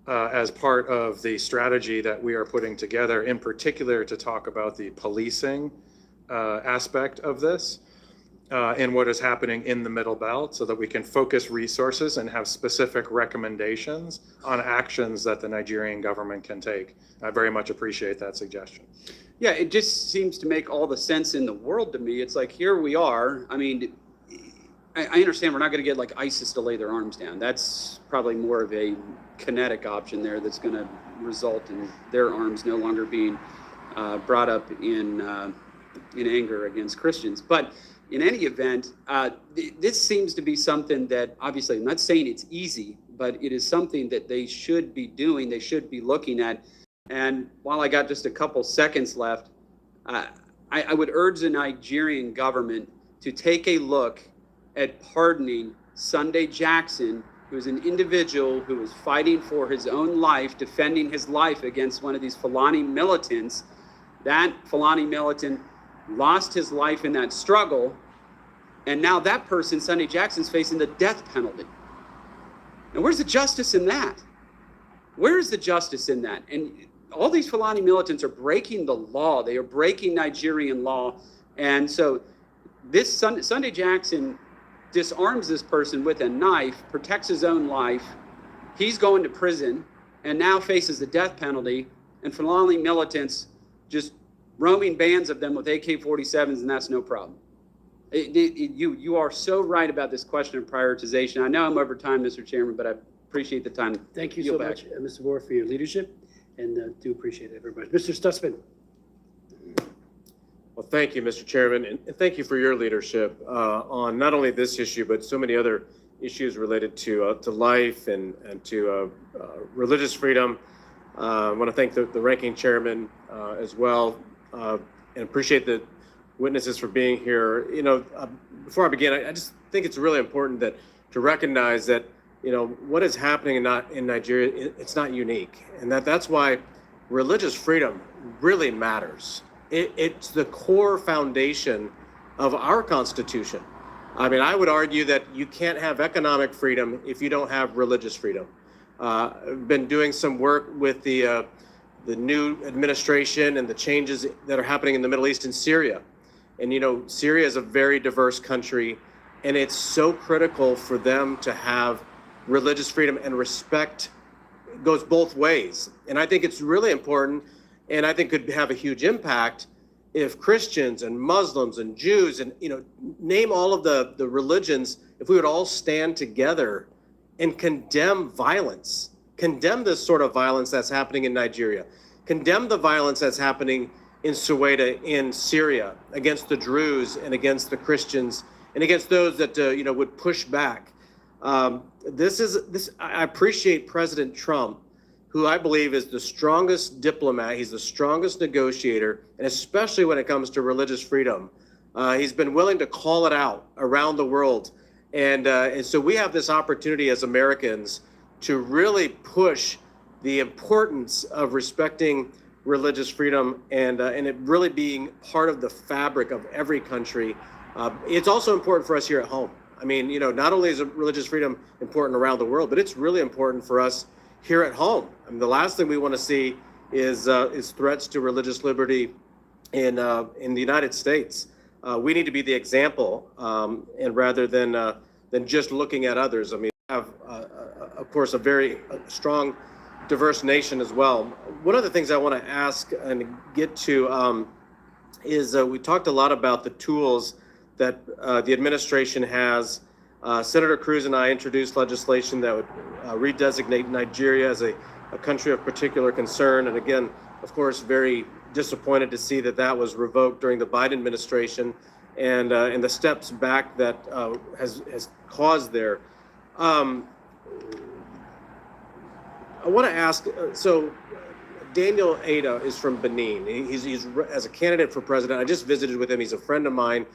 as part of the strategy that we are putting together, in particular to talk about the policing aspect of this and what is happening in the Middle Belt, so that we can focus resources and have specific recommendations on actions that the Nigerian government can take. I very much appreciate that suggestion. Yeah, it just seems to make all the sense in the world to me. It's like, here we are. I mean, I understand we're not going to get like ISIS to lay their arms down. That's probably more of a kinetic option there that's going to result in their arms no longer being brought up in anger against Christians. But in any event, this seems to be something that, obviously, I'm not saying it's easy, but it is something that they should be doing, they should be looking at. And while I got just a couple seconds left, I would urge the Nigerian government to take a look at pardoning Sunday Jackson, who is an individual who was fighting for his own life, defending his life against one of these Fulani militants. That Fulani militant lost his life in that struggle, and now that person, Sunday Jackson's facing the death penalty. Now, where's the justice in that? Where is the justice in that? And all these Fulani militants are breaking the law. They are breaking Nigerian law. And so this Sunday Jackson disarms this person with a knife, protects his own life. He's going to prison and now faces the death penalty. And Fulani militants just roaming bands of them with AK-47s, and that's no problem. You are so right about this question of prioritization. I know I'm over time, Mr. Chairman, but I appreciate the time. Thank you so much, Mr. Moore, for your leadership, and do appreciate it very much. Mr. Stutzman. Well, thank you, Mr. Chairman, and thank you for your leadership on not only this issue, but so many other issues related to life and to religious freedom. I want to thank the ranking chairman as well, and appreciate the witnesses for being here. You know, before I begin, I just think it's really important to recognize that, you know, what is happening in Nigeria, it's not unique, and that's why religious freedom really matters. It's the core foundation of our Constitution. I mean, I would argue that you can't have economic freedom if you don't have religious freedom. I've been doing some work with the new administration and the changes that are happening in the Middle East and Syria. And, you know, Syria is a very diverse country, and it's so critical for them to have religious freedom, and respect goes both ways. And I think it's really important, and I think could have a huge impact if Christians and Muslims and Jews and, you know, name all of the religions, if we would all stand together and condemn violence, condemn this sort of violence that's happening in Nigeria, condemn the violence that's happening in Suwaida in Syria against the Druze and against the Christians and against those that, you know, would push back. I appreciate President Trump, who I believe is the strongest diplomat. He's the strongest negotiator, and especially when it comes to religious freedom. He's been willing to call it out around the world. And so we have this opportunity as Americans to really push the importance of respecting religious freedom and it really being part of the fabric of every country. It's also important for us here at home. I mean, not only is religious freedom important around the world, but it's really important for us here at home. I mean, the last thing we want to see is threats to religious liberty in the United States. We need to be the example, and rather than just looking at others. I mean, we have, of course, a very strong, diverse nation as well. One of the things I want to ask and get to is we talked a lot about the tools that the administration has. Senator Cruz and I introduced legislation that would redesignate Nigeria as a country of particular concern. And again, of course, very disappointed to see that was revoked during the Biden administration and the steps back that has caused there. I want to ask, so Daniel Ada is from Benin. He's as a candidate for president. I just visited with him. He's a friend of mine.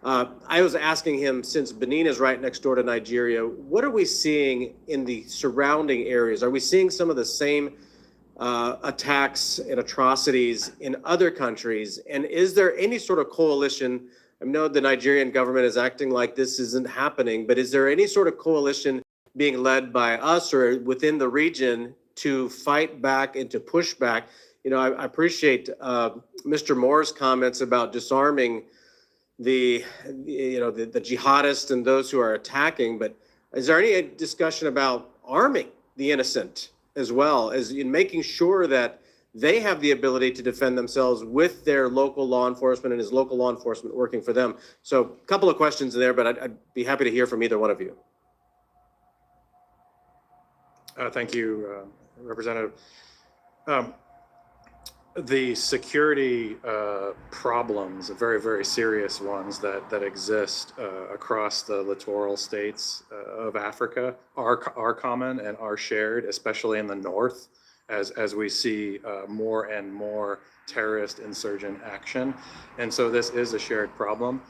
I was asking him, since Benin is right next door to Nigeria, what are we seeing in the surrounding areas? Are we seeing some of the same attacks and atrocities in other countries? And is there any sort of coalition? I know the Nigerian government is acting like this isn't happening, but is there any sort of coalition being led by us or within the region to fight back and to push back? I appreciate Mr. Moore's comments about disarming the jihadists and those who are attacking, but is there any discussion about arming the innocent as well, as in making sure that they have the ability to defend themselves with their local law enforcement and is local law enforcement working for them? So a couple of questions there, but I'd be happy to hear from either one of you. Thank you, Representative. The security problems, very, very serious ones that exist across the littoral states of Africa are common and are shared, especially in the north, as we see more and more terrorist insurgent action. And so this is a shared problem.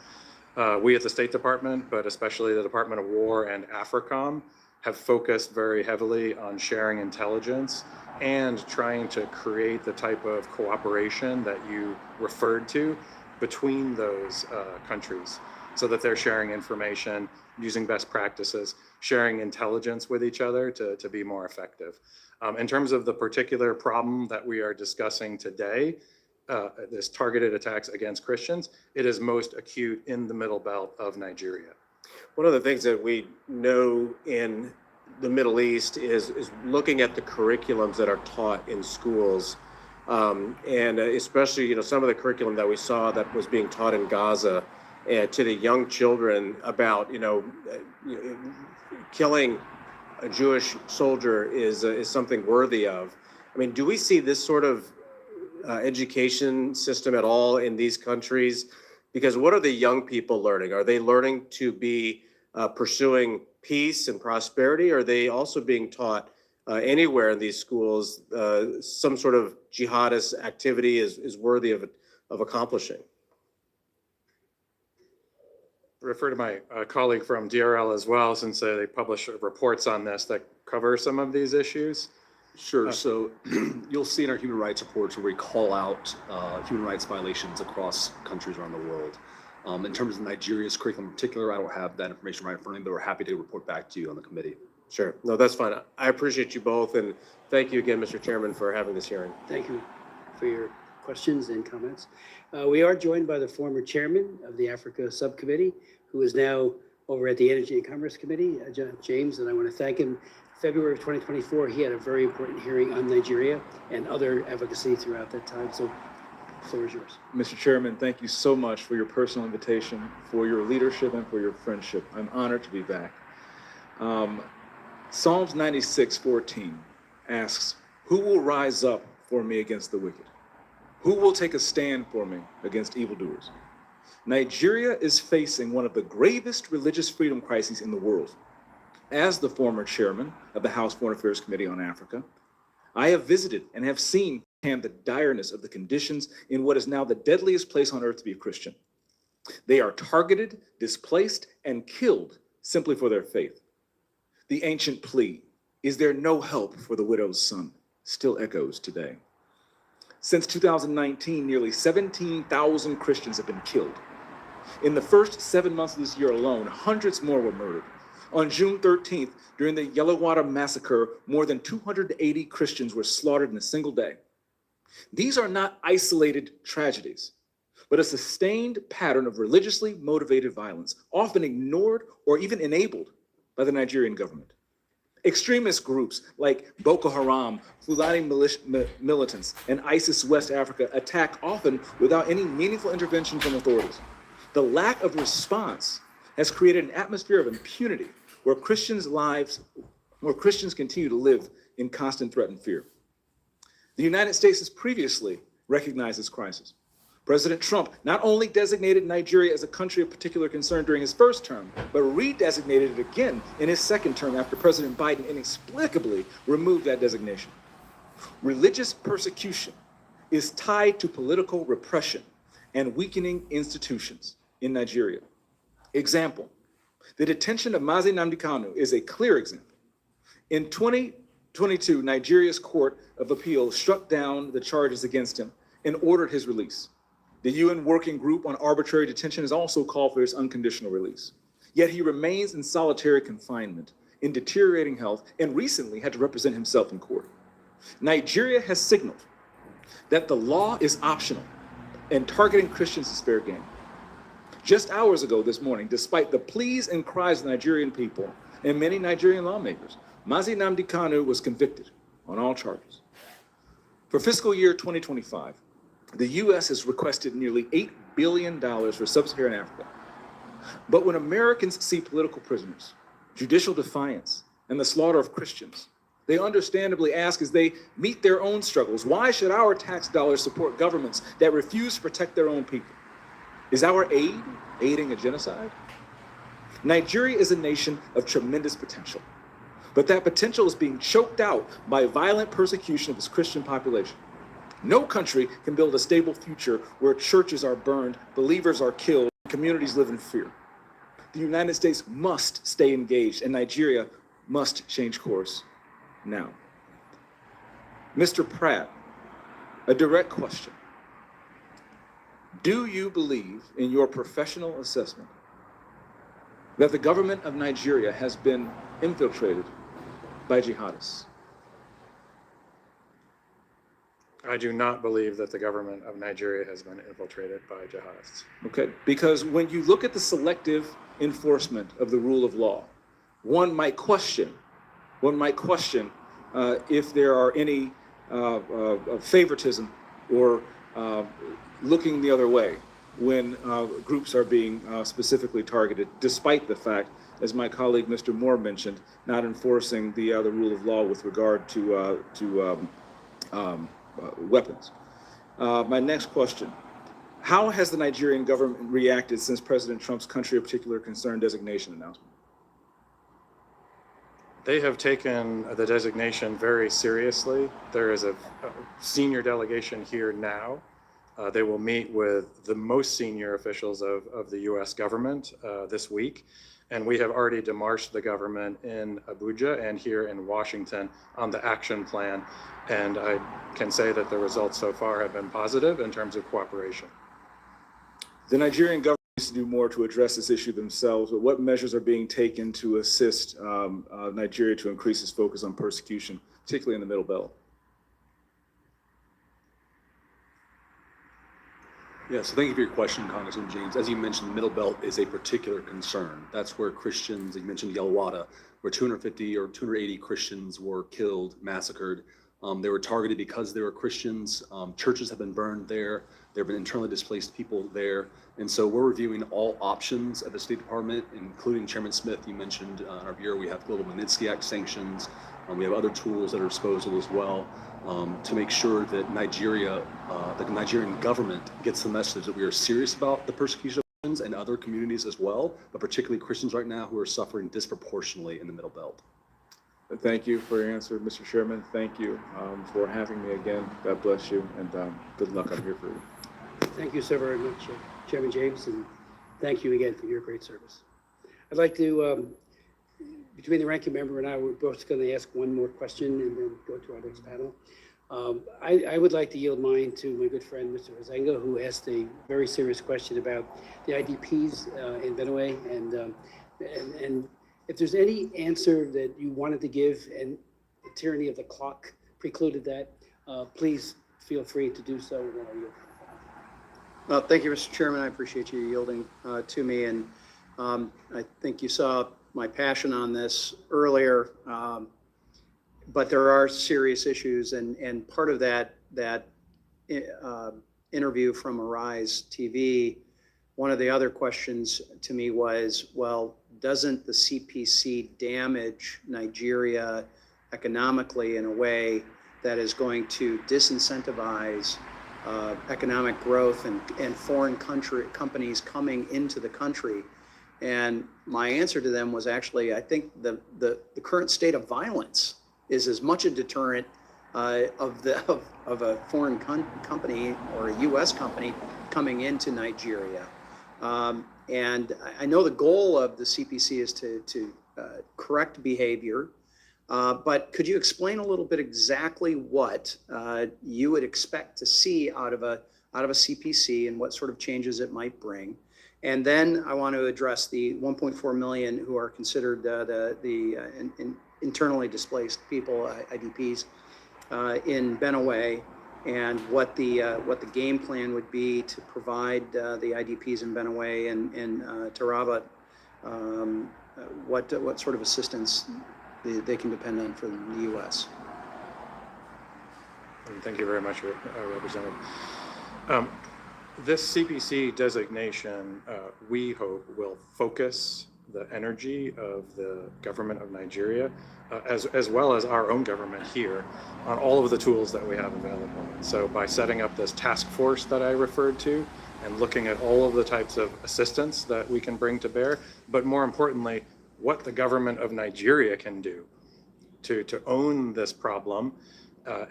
We at the State Department, but especially the Department of War and AFRICOM, have focused very heavily on sharing intelligence and trying to create the type of cooperation that you referred to between those countries, so that they're sharing information, using best practices, sharing intelligence with each other to be more effective. In terms of the particular problem that we are discussing today, this targeted attacks against Christians, it is most acute in the middle belt of Nigeria. One of the things that we know in the Middle East is looking at the curriculums that are taught in schools, and especially some of the curriculum that we saw that was being taught in Gaza to the young children about killing a Jewish soldier is something worthy of. I mean, do we see this sort of education system at all in these countries? Because what are the young people learning? Are they learning to be pursuing peace and prosperity? Or are they also being taught anywhere in these schools some sort of jihadist activity is worthy of accomplishing? Refer to my colleague from DRL as well, since they publish reports on this that cover some of these issues. Sure. So you'll see in our human rights reports where we call out human rights violations across countries around the world. In terms of Nigeria's curriculum in particular, I don't have that information right in front of me, but we're happy to report back to you on the committee. Sure. No, that's fine. I appreciate you both, and thank you again, Mr. Chairman, for having this hearing. Thank you for your questions and comments. We are joined by the former chairman of the Africa Subcommittee, who is now over at the Energy and Commerce Committee, James, and I want to thank him. February of 2024, he had a very important hearing on Nigeria and other advocacy throughout that time. So the floor is yours. Mr. Chairman, thank you so much for your personal invitation, for your leadership, and for your friendship. I'm honored to be back. Psalms 96:14 asks, "Who will rise up for me against the wicked? Who will take a stand for me against evildoers?" Nigeria is facing one of the gravest religious freedom crises in the world. As the former chairman of the House Foreign Affairs Committee on Africa, I have visited and have seen the direness of the conditions in what is now the deadliest place on earth to be a Christian. They are targeted, displaced, and killed simply for their faith. The ancient plea, "Is there no help for the widow's son?" still echoes today. Since 2019, nearly 17,000 Christians have been killed. In the first 7 months of this year alone, hundreds more were murdered. On June 13th, during the Yellowwater massacre, more than 280 Christians were slaughtered in a single day. These are not isolated tragedies, but a sustained pattern of religiously motivated violence, often ignored or even enabled by the Nigerian government. Extremist groups like Boko Haram, Fulani militants, and ISIS West Africa attack often without any meaningful intervention from authorities. The lack of response has created an atmosphere of impunity where Christians continue to live in constant threat and fear. The United States has previously recognized this crisis. President Trump not only designated Nigeria as a country of particular concern during his first term, but redesignated it again in his second term after President Biden inexplicably removed that designation. Religious persecution is tied to political repression and weakening institutions in Nigeria. Example, the detention of Mazi Nnamdi Kanu is a clear example. In 2022, Nigeria's Court of Appeal struck down the charges against him and ordered his release. The UN Working Group on Arbitrary Detention has also called for his unconditional release. Yet he remains in solitary confinement, in deteriorating health, and recently had to represent himself in court. Nigeria has signaled that the law is optional and targeting Christians is fair game. Just hours ago this morning, despite the pleas and cries of the Nigerian people and many Nigerian lawmakers, Mazi Nnamdi Kanu was convicted on all charges. For fiscal year 2025, the U.S. has requested nearly $8 billion for sub-Saharan Africa. But when Americans see political prisoners, judicial defiance, and the slaughter of Christians, they understandably ask as they meet their own struggles, why should our tax dollars support governments that refuse to protect their own people? Is our aid aiding a genocide? Nigeria is a nation of tremendous potential, but that potential is being choked out by violent persecution of its Christian population. No country can build a stable future where churches are burned, believers are killed, and communities live in fear. The United States must stay engaged, and Nigeria must change course now. Mr. Pratt, a direct question. Do you believe, in your professional assessment, that the government of Nigeria has been infiltrated by jihadists? I do not believe that the government of Nigeria has been infiltrated by jihadists. Okay, because when you look at the selective enforcement of the rule of law, one might question if there are any favoritism or looking the other way when groups are being specifically targeted, despite the fact, as my colleague Mr. Moore mentioned, not enforcing the rule of law with regard to weapons. My next question, how has the Nigerian government reacted since President Trump's country of particular concern designation announcement? They have taken the designation very seriously. There is a senior delegation here now. They will meet with the most senior officials of the US government this week. And we have already demarched the government in Abuja and here in Washington on the action plan. And I can say that the results so far have been positive in terms of cooperation. The Nigerian government needs to do more to address this issue themselves, but what measures are being taken to assist Nigeria to increase its focus on persecution, particularly in the Middle Belt? Yeah, so thank you for your question, Congressman James. As you mentioned, the Middle Belt is a particular concern. That's where Christians, you mentioned Yellowwater, where 250 or 280 Christians were killed, massacred. They were targeted because they were Christians. Churches have been burned there. There have been internally displaced people there. And so we're reviewing all options at the State Department, including Chairman Smith, you mentioned in our bureau, we have Global Magnitsky Act sanctions. We have other tools at our disposal as well to make sure that Nigeria, the Nigerian government gets the message that we are serious about the persecution of Christians and other communities as well, but particularly Christians right now who are suffering disproportionately in the Middle Belt. Thank you for your answer, Mr. Chairman. Thank you for having me again. God bless you, and good luck. I'm here for you. Thank you so very much, Chairman James, and thank you again for your great service. I'd like to, between the ranking member and I, we're both going to ask one more question and then go to our next panel. I would like to yield mine to my good friend, Mr. Huizenga, who asked a very serious question about the IDPs in Benue, and if there's any answer that you wanted to give and the tyranny of the clock precluded that, please feel free to do so. Well, thank you, Mr. Chairman. I appreciate you yielding to me, and I think you saw my passion on this earlier. But there are serious issues, and part of that interview from Arise TV, one of the other questions to me was, well, doesn't the CPC damage Nigeria economically in a way that is going to disincentivize economic growth and foreign companies coming into the country? And my answer to them was actually, I think the current state of violence is as much a deterrent of a foreign company or a U.S. company coming into Nigeria. And I know the goal of the CPC is to correct behavior, but could you explain a little bit exactly what you would expect to see out of a CPC and what sort of changes it might bring? And then I want to address the 1.4 million who are considered internally displaced people, IDPs, in Benue, and what the game plan would be to provide the IDPs in Benue and Taraba, what sort of assistance they can depend on from the U.S. Thank you very much, Representative. This CPC designation, we hope, will focus the energy of the government of Nigeria, as well as our own government here, on all of the tools that we have available. And so by setting up this task force that I referred to and looking at all of the types of assistance that we can bring to bear, but more importantly, what the government of Nigeria can do to own this problem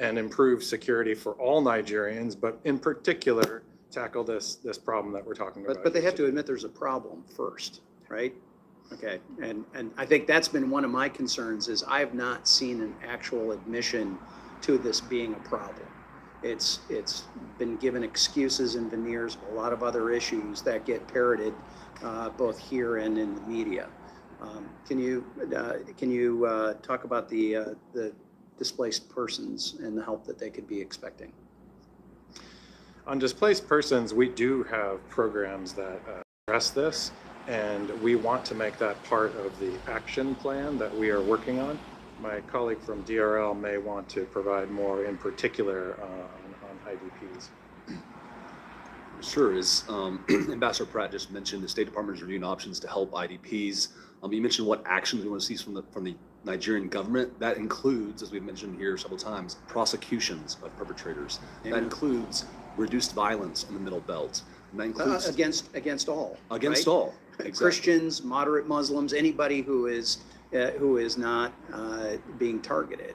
and improve security for all Nigerians, but in particular, tackle this problem that we're talking about. But they have to admit there's a problem first, right? Okay, and I think that's been one of my concerns is I have not seen an actual admission to this being a problem. It's been given excuses and veneers of a lot of other issues that get parroted both here and in the media. Can you talk about the displaced persons and the help that they could be expecting? On displaced persons, we do have programs that address this, and we want to make that part of the action plan that we are working on. My colleague from DRL may want to provide more in particular on IDPs. Sure. As Ambassador Pratt just mentioned, the State Department is reviewing options to help IDPs. You mentioned what actions we want to see from the Nigerian government. That includes, as we've mentioned here several times, prosecutions of perpetrators. Amen. That includes reduced violence in the Middle Belt. And that includes against all. Against right? all. Exactly. Christians, moderate Muslims, anybody who is not being targeted.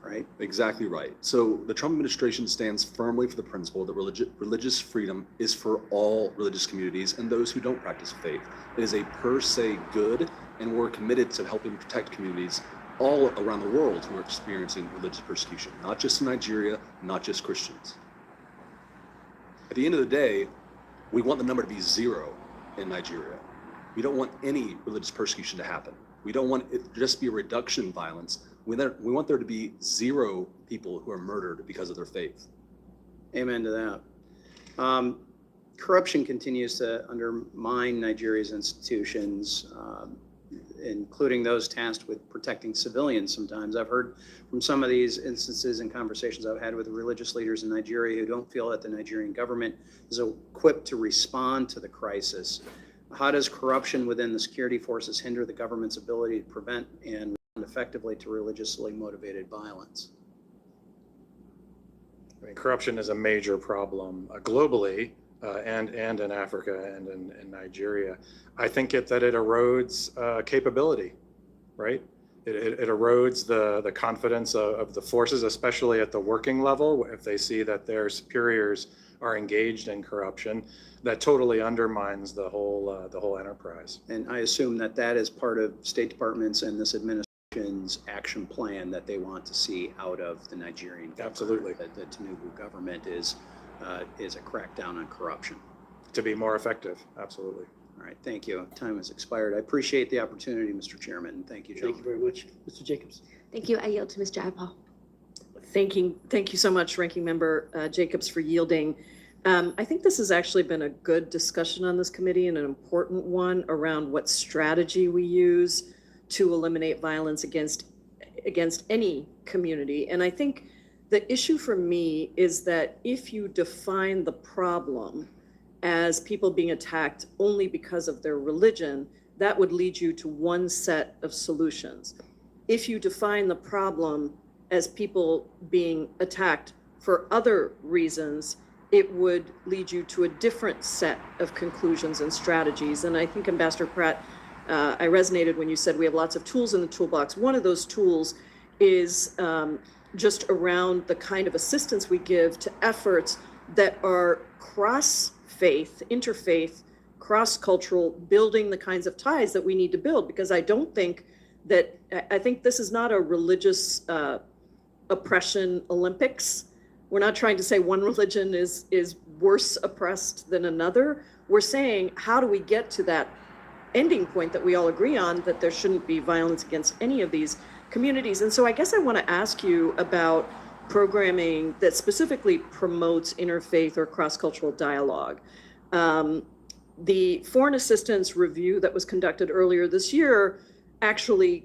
Right? Exactly right. So the Trump administration stands firmly for the principle that religious freedom is for all religious communities and those who don't practice faith. It is a per se good, and we're committed to helping protect communities all around the world who are experiencing religious persecution, not just in Nigeria, not just Christians. At the end of the day, we want the number to be 0 in Nigeria. We don't want any religious persecution to happen. We don't want it to just be a reduction in violence. We want there to be 0 people who are murdered because of their faith. Amen to that. Corruption continues to undermine Nigeria's institutions, including those tasked with protecting civilians sometimes. I've heard from some of these instances and conversations I've had with religious leaders in Nigeria who don't feel that the Nigerian government is equipped to respond to the crisis. How does corruption within the security forces hinder the government's ability to prevent and respond effectively to religiously motivated violence? Corruption is a major problem globally, and in Africa and in Nigeria. I think that it erodes capability, right? It erodes the confidence of the forces, especially at the working level, if they see that their superiors are engaged in corruption. That totally undermines the whole enterprise. And I assume that that is part of State Department's and this administration's action plan that they want to see out of the Nigerian government. Absolutely. That the Tinubu government is a crackdown on corruption. To be more effective, absolutely. All right, thank you. Time has expired. I appreciate the opportunity, Mr. Chairman, and thank you, Thank gentlemen. you very much. Mr. Jacobs. Thank you. I yield to Ms. Jayapal. Thank you so much, Ranking Member Jacobs, for yielding. I think this has actually been a good discussion on this committee and an important one around what strategy we use to eliminate violence against any community. And I think the issue for me is that if you define the problem as people being attacked only because of their religion, that would lead you to one set of solutions. If you define the problem as people being attacked for other reasons, it would lead you to a different set of conclusions and strategies. And I think, Ambassador Pratt, I resonated when you said we have lots of tools in the toolbox. One of those tools is just around the kind of assistance we give to efforts that are cross-faith, interfaith, cross-cultural, building the kinds of ties that we need to build. Because I think this is not a religious oppression Olympics. We're not trying to say one religion is worse oppressed than another. We're saying, how do we get to that ending point that we all agree on, that there shouldn't be violence against any of these communities? And so I guess I want to ask you about programming that specifically promotes interfaith or cross-cultural dialogue. The foreign assistance review that was conducted earlier this year actually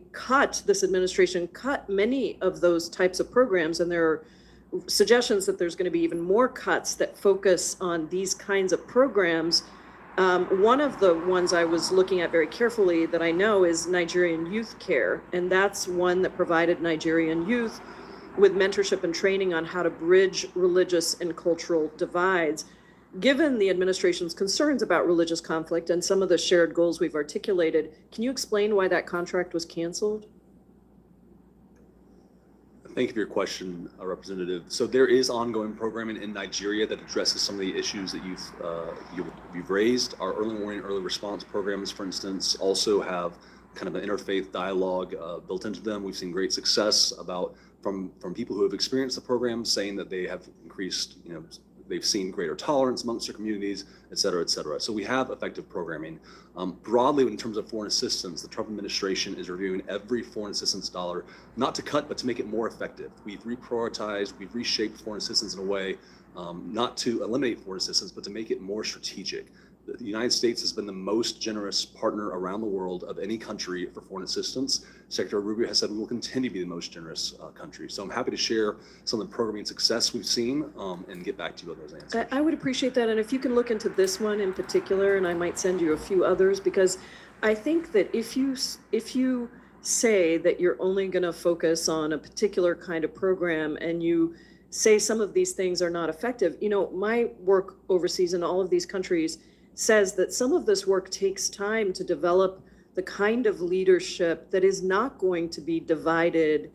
this administration cut many of those types of programs, and there are suggestions that there's going to be even more cuts that focus on these kinds of programs. One of the ones I was looking at very carefully that I know is Nigerian Youth Care, and that's one that provided Nigerian youth with mentorship and training on how to bridge religious and cultural divides. Given the administration's concerns about religious conflict and some of the shared goals we've articulated, can you explain why that contract was canceled? Thank you for your question, Representative. So there is ongoing programming in Nigeria that addresses some of the issues that you've raised. Our early warning, early response programs, for instance, also have kind of an interfaith dialogue built into them. We've seen great success from people who have experienced the program, saying that they have increased, they've seen greater tolerance amongst their communities, et cetera, et cetera. So we have effective programming. Broadly, in terms of foreign assistance, the Trump administration is reviewing every foreign assistance dollar, not to cut, but to make it more effective. We've reprioritized, we've reshaped foreign assistance in a way, not to eliminate foreign assistance, but to make it more strategic. The United States has been the most generous partner around the world of any country for foreign assistance. Secretary Rubio has said we will continue to be the most generous country. So I'm happy to share some of the programming success we've seen and get back to you on those answers. I would appreciate that. And if you can look into this one in particular, and I might send you a few others, because I think that if you say that you're only going to focus on a particular kind of program and you say some of these things are not effective, my work overseas in all of these countries says that some of this work takes time to develop the kind of leadership that is not going to be divided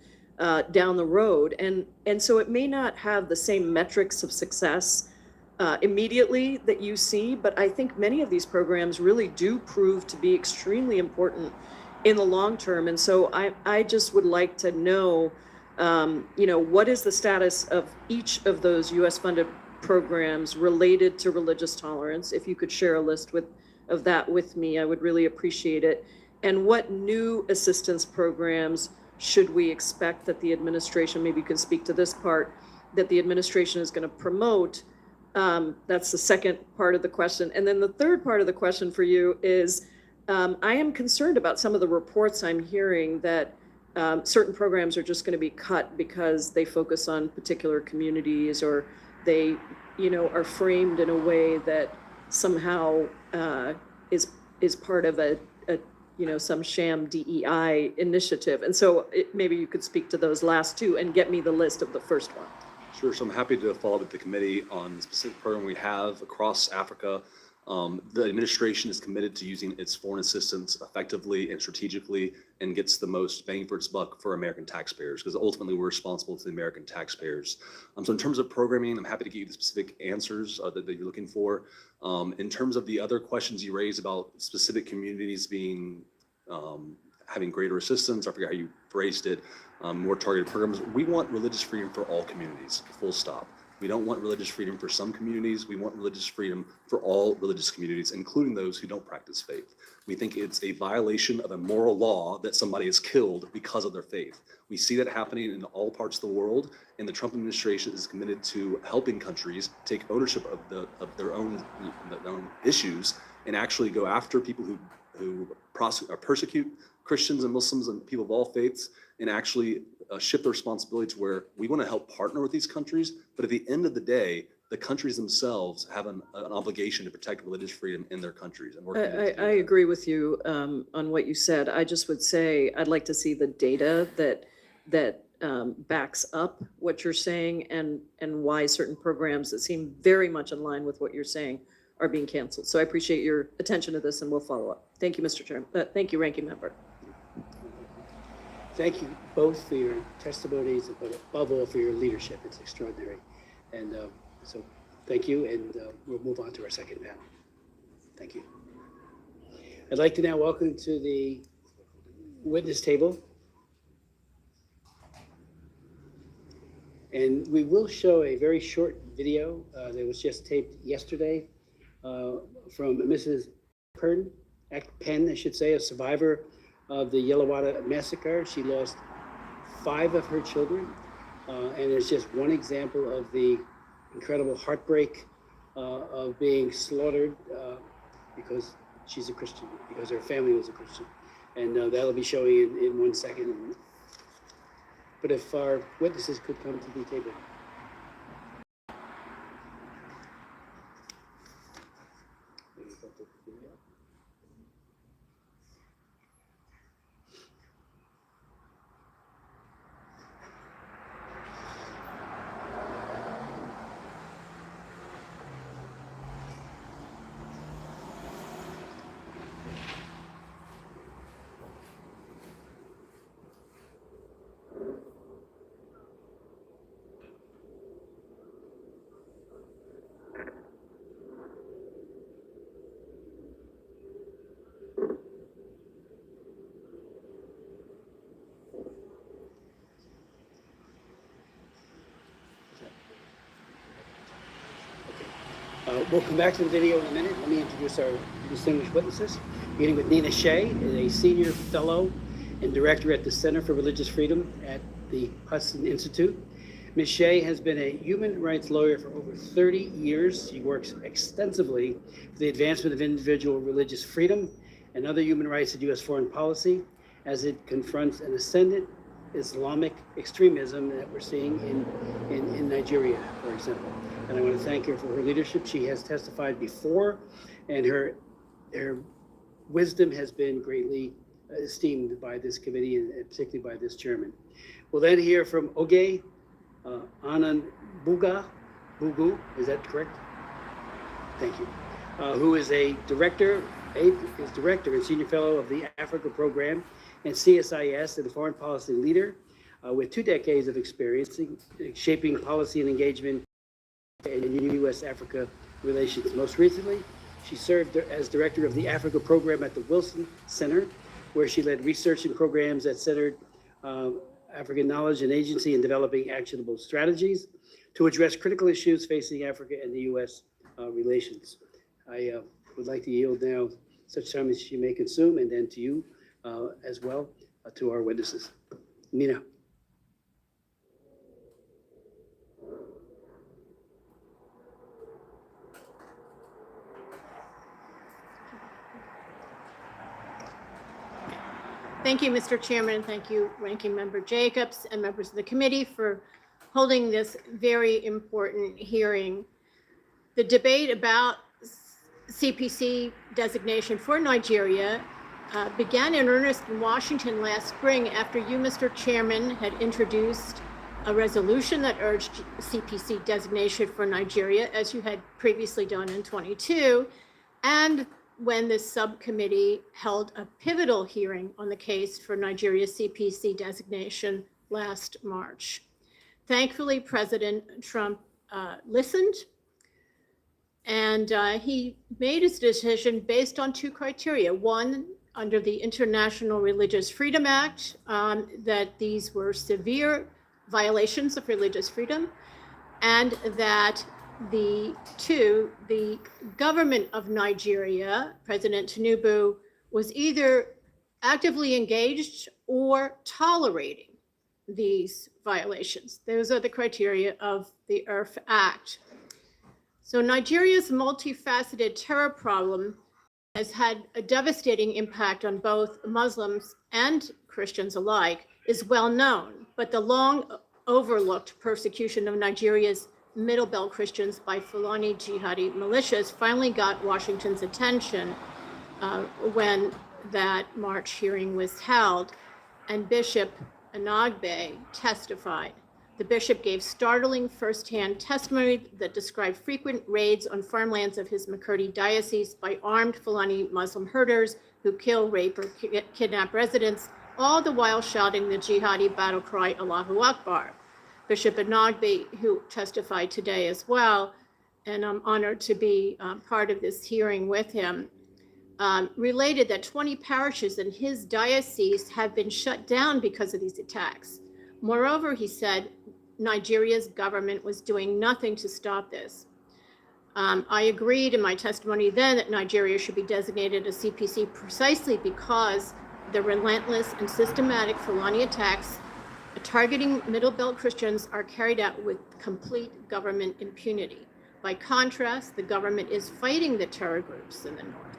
down the road. And so it may not have the same metrics of success immediately that you see, but I think many of these programs really do prove to be extremely important in the long term. And so I just would like to know, what is the status of each of those US funded programs related to religious tolerance? If you could share a list of that with me, I would really appreciate it. And what new assistance programs should we expect that the administration, maybe you can speak to this part, that the administration is going to promote? That's the second part of the question. And then the third part of the question for you is, I am concerned about some of the reports I'm hearing that certain programs are just going to be cut because they focus on particular communities, or they, are framed in a way that somehow is part of a some sham DEI initiative. And so maybe you could speak to those last two and get me the list of the first one. Sure. So I'm happy to follow up with the committee on the specific program we have across Africa. The administration is committed to using its foreign assistance effectively and strategically and gets the most bang for its buck for American taxpayers, because ultimately we're responsible to the American taxpayers. So in terms of programming, I'm happy to give you the specific answers that you're looking for. In terms of the other questions you raised about specific communities being having greater assistance, I forget how you phrased it, more targeted programs. We want religious freedom for all communities, full stop. We don't want religious freedom for some communities. We want religious freedom for all religious communities, including those who don't practice faith. We think it's a violation of a moral law that somebody is killed because of their faith. We see that happening in all parts of the world, and the Trump administration is committed to helping countries take ownership of their own issues and actually go after people who persecute Christians and Muslims and people of all faiths, and actually shift the responsibility to where we want to help partner with these countries. But at the end of the day, the countries themselves have an obligation to protect religious freedom in their countries. And I agree with you on what you said. I just would say I'd like to see the data that backs up what you're saying and why certain programs that seem very much in line with what you're saying are being canceled. So I appreciate your attention to this, and we'll follow up. Thank you, Mr. Chairman. Thank you, Ranking Member. Thank you both for your testimonies, but above all for your leadership. It's extraordinary. And so thank you, and we'll move on to our second panel. Thank you. I'd like to now welcome to the witness table. And we will show a very short video that was just taped yesterday from Mrs. Penn, I should say, a survivor of the Yellowwater massacre. She lost 5 of her children, and it's just one example of the incredible heartbreak of being slaughtered because she's a Christian, because her family was a Christian. And that'll be showing in 1 second. But if our witnesses could come to the table. We'll come back to the video in a minute. Let me introduce our distinguished witnesses, beginning with Nina Shea, a senior fellow and director at the Center for Religious Freedom at the Hudson Institute. Ms. Shea has been a human rights lawyer for over 30 years. She works extensively for the advancement of individual religious freedom and other human rights in U.S. foreign policy as it confronts an ascendant Islamic extremism that we're seeing in Nigeria, for example. And I want to thank her for her leadership. She has testified before, and her wisdom has been greatly esteemed by this committee, and particularly by this chairman. We'll then hear from Oge Ananbugu, is that correct? Thank you. Who is a director and senior fellow of the Africa Program and CSIS, and a foreign policy leader with 2 decades of experience shaping policy and engagement in U.S.-Africa relations. Most recently, she served as director of the Africa Program at the Wilson Center, where she led research and programs that centered African knowledge and agency in developing actionable strategies to address critical issues facing Africa and the U.S. Relations. I would like to yield now such time as she may consume, and then to you as well, to our witnesses. Nina. Thank you, Mr. Chairman. Thank you, Ranking Member Jacobs and members of the committee for holding this very important hearing. The debate about CPC designation for Nigeria began in earnest in Washington last spring after you, Mr. Chairman, had introduced a resolution that urged CPC designation for Nigeria, as you had previously done in 22, and when the subcommittee held a pivotal hearing on the case for Nigeria's CPC designation last March. Thankfully, President Trump listened, and he made his decision based on two criteria. One, under the International Religious Freedom Act, that these were severe violations of religious freedom, and that the government of Nigeria, President Tinubu, was either actively engaged or tolerating these violations. Those are the criteria of the IRF Act. So Nigeria's multifaceted terror problem has had a devastating impact on both Muslims and Christians alike, is well known, but the long overlooked persecution of Nigeria's Middle Belt Christians by Fulani jihadi militias finally got Washington's attention when that March hearing was held, and Bishop Anagbe testified. The bishop gave startling firsthand testimony that described frequent raids on farmlands of his Makurdi diocese by armed Fulani Muslim herders who kill, rape, or kidnap residents, all the while shouting the jihadi battle cry, Allahu Akbar. Bishop Anagbe, who testified today as well, and I'm honored to be part of this hearing with him, related that 20 parishes in his diocese have been shut down because of these attacks. Moreover, he said Nigeria's government was doing nothing to stop this. I agreed in my testimony then that Nigeria should be designated a CPC precisely because the relentless and systematic Fulani attacks targeting Middle Belt Christians are carried out with complete government impunity. By contrast, the government is fighting the terror groups in the north.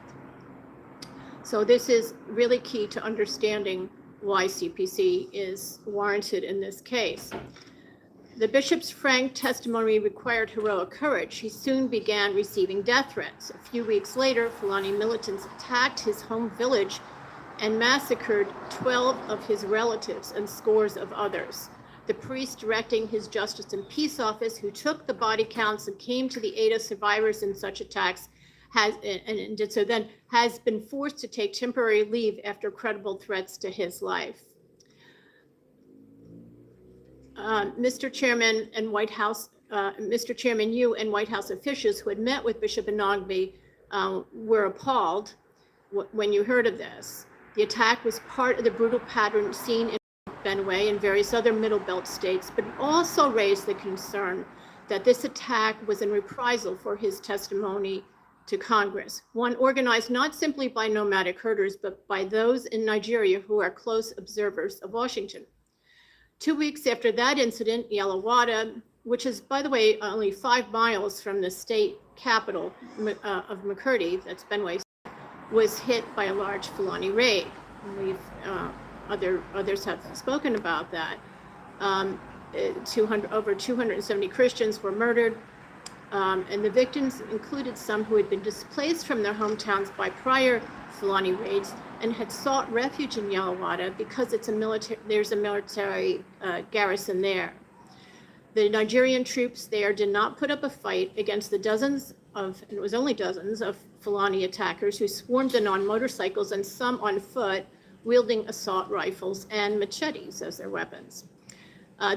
So this is really key to understanding why CPC is warranted in this case. The bishop's frank testimony required heroic courage. He soon began receiving death threats. A few weeks later, Fulani militants attacked his home village and massacred 12 of his relatives and scores of others. The priest directing his Justice and Peace Office, who took the body counts and came to the aid of survivors in such attacks, has been forced to take temporary leave after credible threats to his life. Mr. Chairman and White House, Mr. Chairman, you and White House officials who had met with Bishop Anagbe were appalled when you heard of this. The attack was part of the brutal pattern seen in Benue and various other Middle Belt states, but it also raised the concern that this attack was in reprisal for his testimony to Congress, one organized not simply by nomadic herders, but by those in Nigeria who are close observers of Washington. 2 weeks after that incident, Yalawada, which is, by the way, only 5 miles from the state capital of Makurdi, that's Benue, was hit by a large Fulani raid. We've others have spoken about that. Over 270 Christians were murdered, and the victims included some who had been displaced from their hometowns by prior Fulani raids and had sought refuge in Yalawada because there's a military garrison there. The Nigerian troops there did not put up a fight against the dozens of, and it was only dozens of Fulani attackers who swarmed in on motorcycles and some on foot, wielding assault rifles and machetes as their weapons.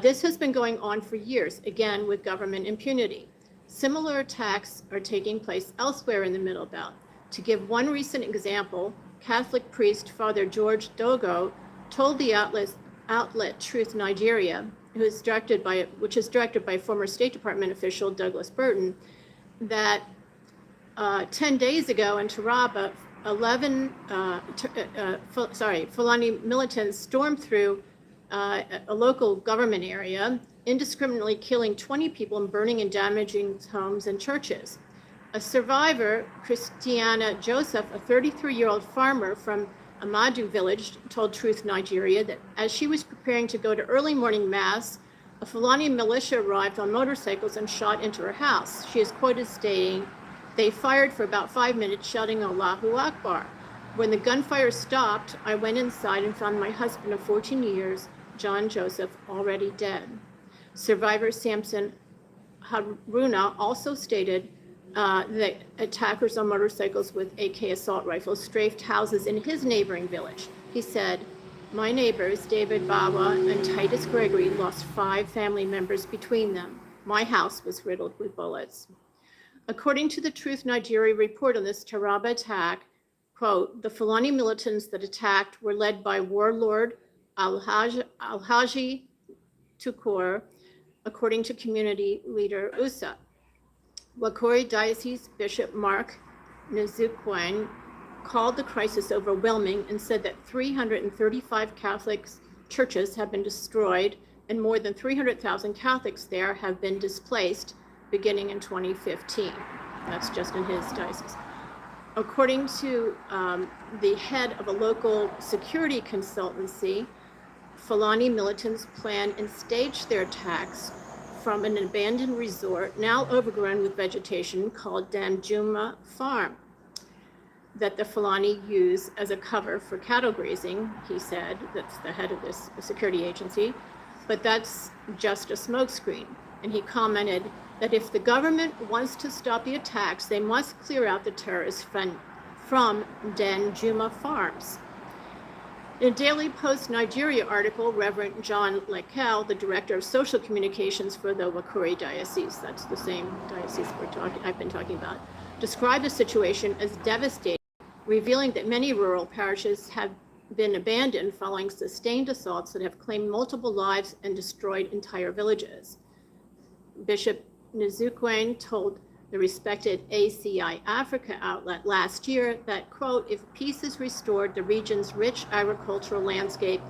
This has been going on for years, again with government impunity. Similar attacks are taking place elsewhere in the Middle Belt. To give one recent example, Catholic priest Father George Dogo told the outlet Truth Nigeria, which is directed by former State Department official Douglas Burton, that 10 days ago in Taraba, Fulani militants stormed through a local government area, indiscriminately killing 20 people and burning and damaging homes and churches. A survivor, Christiana Joseph, a 33-year-old farmer from Amadu village, told Truth Nigeria that as she was preparing to go to early morning mass, a Fulani militia arrived on motorcycles and shot into her house. She is quoted stating, "They fired for about 5 minutes, shouting Allahu Akbar. When the gunfire stopped, I went inside and found my husband of 14 years, John Joseph, already dead." Survivor Samson Haruna also stated that attackers on motorcycles with AK assault rifles strafed houses in his neighboring village. He said, "My neighbors, David Bawa and Titus Gregory, lost 5 family members between them. My house was riddled with bullets." According to the Truth Nigeria report on this Taraba attack, quote, "The Fulani militants that attacked were led by warlord Alhaji Tukur, according to community leader Usa. Wakori Diocese Bishop Mark Nzukwan called the crisis overwhelming and said that 335 Catholic churches have been destroyed and more than 300,000 Catholics there have been displaced beginning in 2015. That's just in his diocese. According to the head of a local security consultancy, Fulani militants plan and stage their attacks from an abandoned resort now overgrown with vegetation called Danjuma Farm that the Fulani use as a cover for cattle grazing, he said. That's the head of this security agency. But that's just a smokescreen. And he commented that if the government wants to stop the attacks, they must clear out the terrorists from Danjuma Farms. In a Daily Post Nigeria article, Reverend John Lekel, the director of social communications for the Wakori Diocese, that's the same diocese I've been talking about, described the situation as devastating, revealing that many rural parishes have been abandoned following sustained assaults that have claimed multiple lives and destroyed entire villages. Bishop Nzukwan told the respected ACI Africa outlet last year that, quote, "If peace is restored, the region's rich agricultural landscape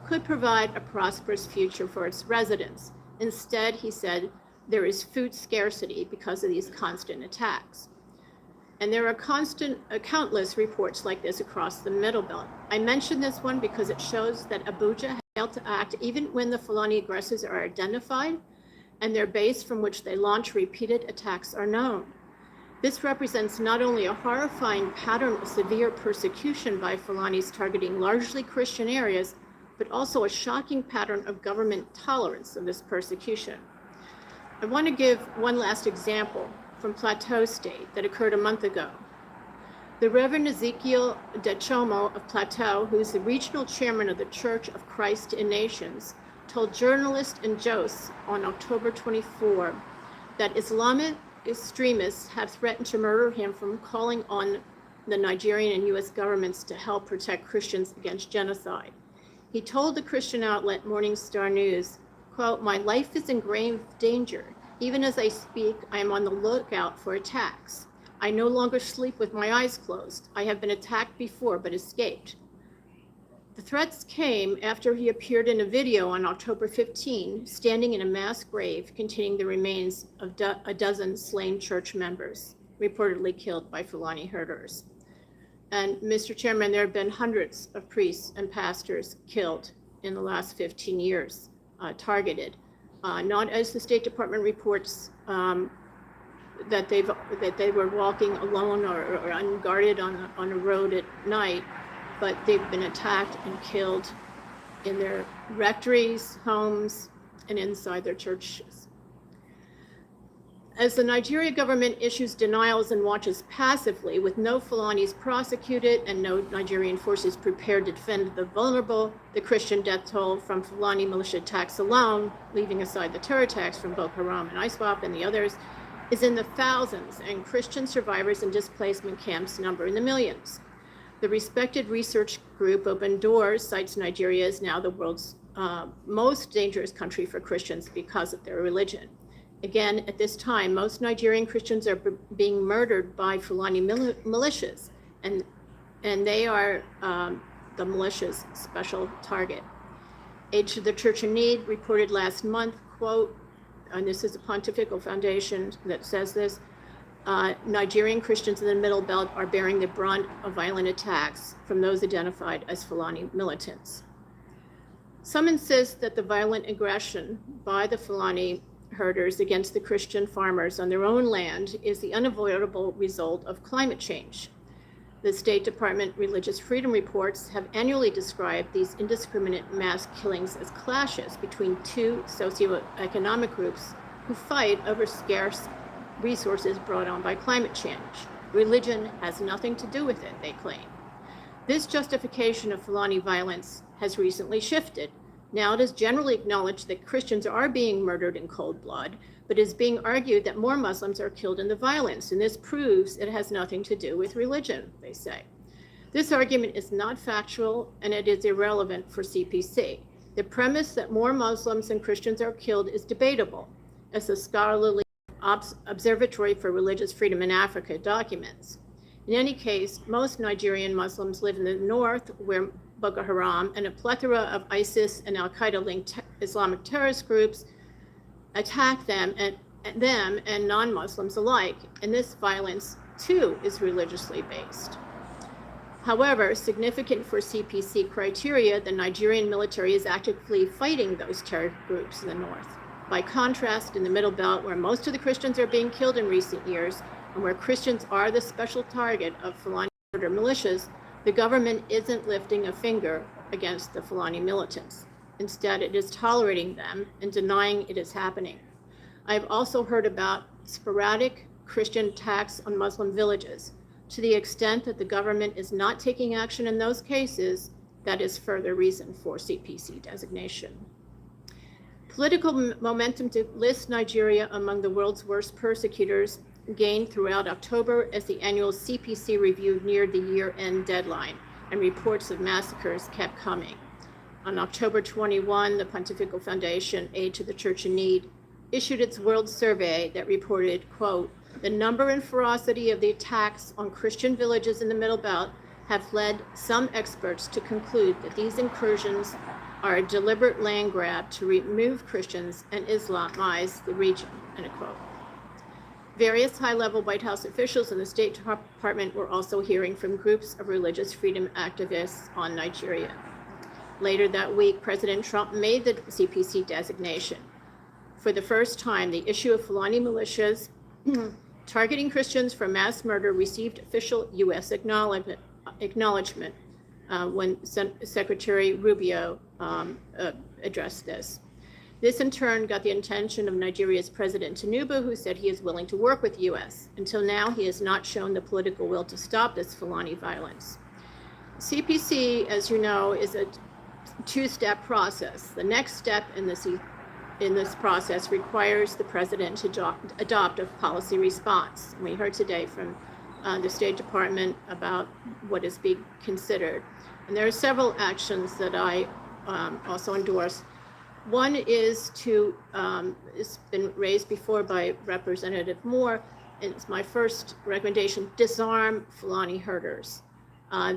could provide a prosperous future for its residents. Instead," he said, "there is food scarcity because of these constant attacks." And there are countless reports like this across the Middle Belt. I mention this one because it shows that Abuja failed to act even when the Fulani aggressors are identified and their base from which they launch repeated attacks are known. This represents not only a horrifying pattern of severe persecution by Fulanis targeting largely Christian areas, but also a shocking pattern of government tolerance of this persecution. I want to give one last example from Plateau State that occurred a month ago. The Reverend Ezekiel Dechomo of Plateau, who is the regional chairman of the Church of Christ in Nations, told journalist in Jos on October 24 that Islamic extremists have threatened to murder him from calling on the Nigerian and US governments to help protect Christians against genocide. He told the Christian outlet Morning Star News, quote, "My life is in grave danger. Even as I speak, I am on the lookout for attacks. I no longer sleep with my eyes closed. I have been attacked before but escaped." The threats came after he appeared in a video on October 15, standing in a mass grave containing the remains of a dozen slain church members, reportedly killed by Fulani herders. And Mr. Chairman, there have been hundreds of priests and pastors killed in the last 15 years, targeted, not as the State Department reports that they were walking alone or unguarded on a road at night, but they've been attacked and killed in their rectories, homes, and inside their churches. As the Nigeria government issues denials and watches passively with no Fulanis prosecuted and no Nigerian forces prepared to defend the vulnerable, the Christian death toll from Fulani militia attacks alone, leaving aside the terror attacks from Boko Haram and ISWAP and the others, is in the thousands, and Christian survivors in displacement camps number in the millions. The respected research group Open Doors cites Nigeria as now the world's most dangerous country for Christians because of their religion. Again, at this time, most Nigerian Christians are being murdered by Fulani militias, and they are the militia's special target. Aid to the Church in Need reported last month, quote, and this is a pontifical foundation that says this, Nigerian Christians in the Middle Belt are bearing the brunt of violent attacks from those identified as Fulani militants. Some insist that the violent aggression by the Fulani herders against the Christian farmers on their own land is the unavoidable result of climate change. The State Department Religious Freedom Reports have annually described these indiscriminate mass killings as clashes between two socioeconomic groups who fight over scarce resources brought on by climate change. Religion has nothing to do with it, they claim. This justification of Fulani violence has recently shifted. Now it is generally acknowledged that Christians are being murdered in cold blood, but it is being argued that more Muslims are killed in the violence, and this proves it has nothing to do with religion, they say. This argument is not factual, and it is irrelevant for CPC. The premise that more Muslims than Christians are killed is debatable, as the scholarly Observatory for Religious Freedom in Africa documents. In any case, most Nigerian Muslims live in the north, where Boko Haram and a plethora of ISIS and Al-Qaeda-linked Islamic terrorist groups attack them and non-Muslims alike, and this violence, too, is religiously based. However, significant for CPC criteria, the Nigerian military is actively fighting those terror groups in the north. By contrast, in the Middle Belt, where most of the Christians are being killed in recent years, and where Christians are the special target of Fulani murder militias, the government isn't lifting a finger against the Fulani militants. Instead, it is tolerating them and denying it is happening. I've also heard about sporadic Christian attacks on Muslim villages. To the extent that the government is not taking action in those cases, that is further reason for CPC designation. Political momentum to list Nigeria among the world's worst persecutors gained throughout October as the annual CPC review neared the year-end deadline, and reports of massacres kept coming. On October 21, the Pontifical Foundation, Aid to the Church in Need, issued its World Survey that reported, quote, "The number and ferocity of the attacks on Christian villages in the Middle Belt have led some experts to conclude that these incursions are a deliberate land grab to remove Christians and Islamize the region," end quote. Various high-level White House officials in the State Department were also hearing from groups of religious freedom activists on Nigeria. Later that week, President Trump made the CPC designation. For the first time, the issue of Fulani militias targeting Christians for mass murder received official U.S. acknowledgement when Secretary Rubio addressed this. This in turn got the attention of Nigeria's President Tinubu, who said he is willing to work with the U.S. Until now, he has not shown the political will to stop this Fulani violence. CPC, as you know, is a two-step process. The next step in this process requires the president to adopt a policy response. We heard today from the State Department about what is being considered. And there are several actions that I also endorse. One is to, it's been raised before by Representative Moore, and it's my first recommendation, disarm Fulani herders.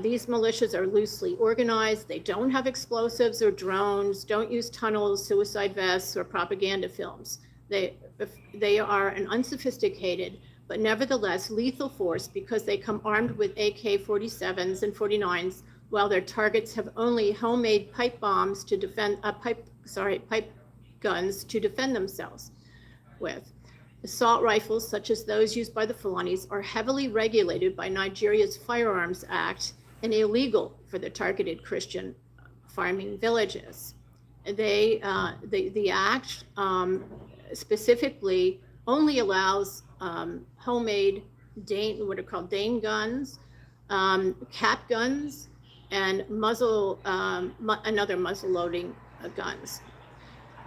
These militias are loosely organized. They don't have explosives or drones, don't use tunnels, suicide vests, or propaganda films. They are an unsophisticated, but nevertheless lethal force because they come armed with AK-47s and 49s, while their targets have only homemade pipe bombs to defend, pipe guns to defend themselves with. Assault rifles, such as those used by the Fulanis, are heavily regulated by Nigeria's Firearms Act and illegal for the targeted Christian farming villages. The act specifically only allows homemade what are called Dane guns, cap guns, and another muzzle loading guns.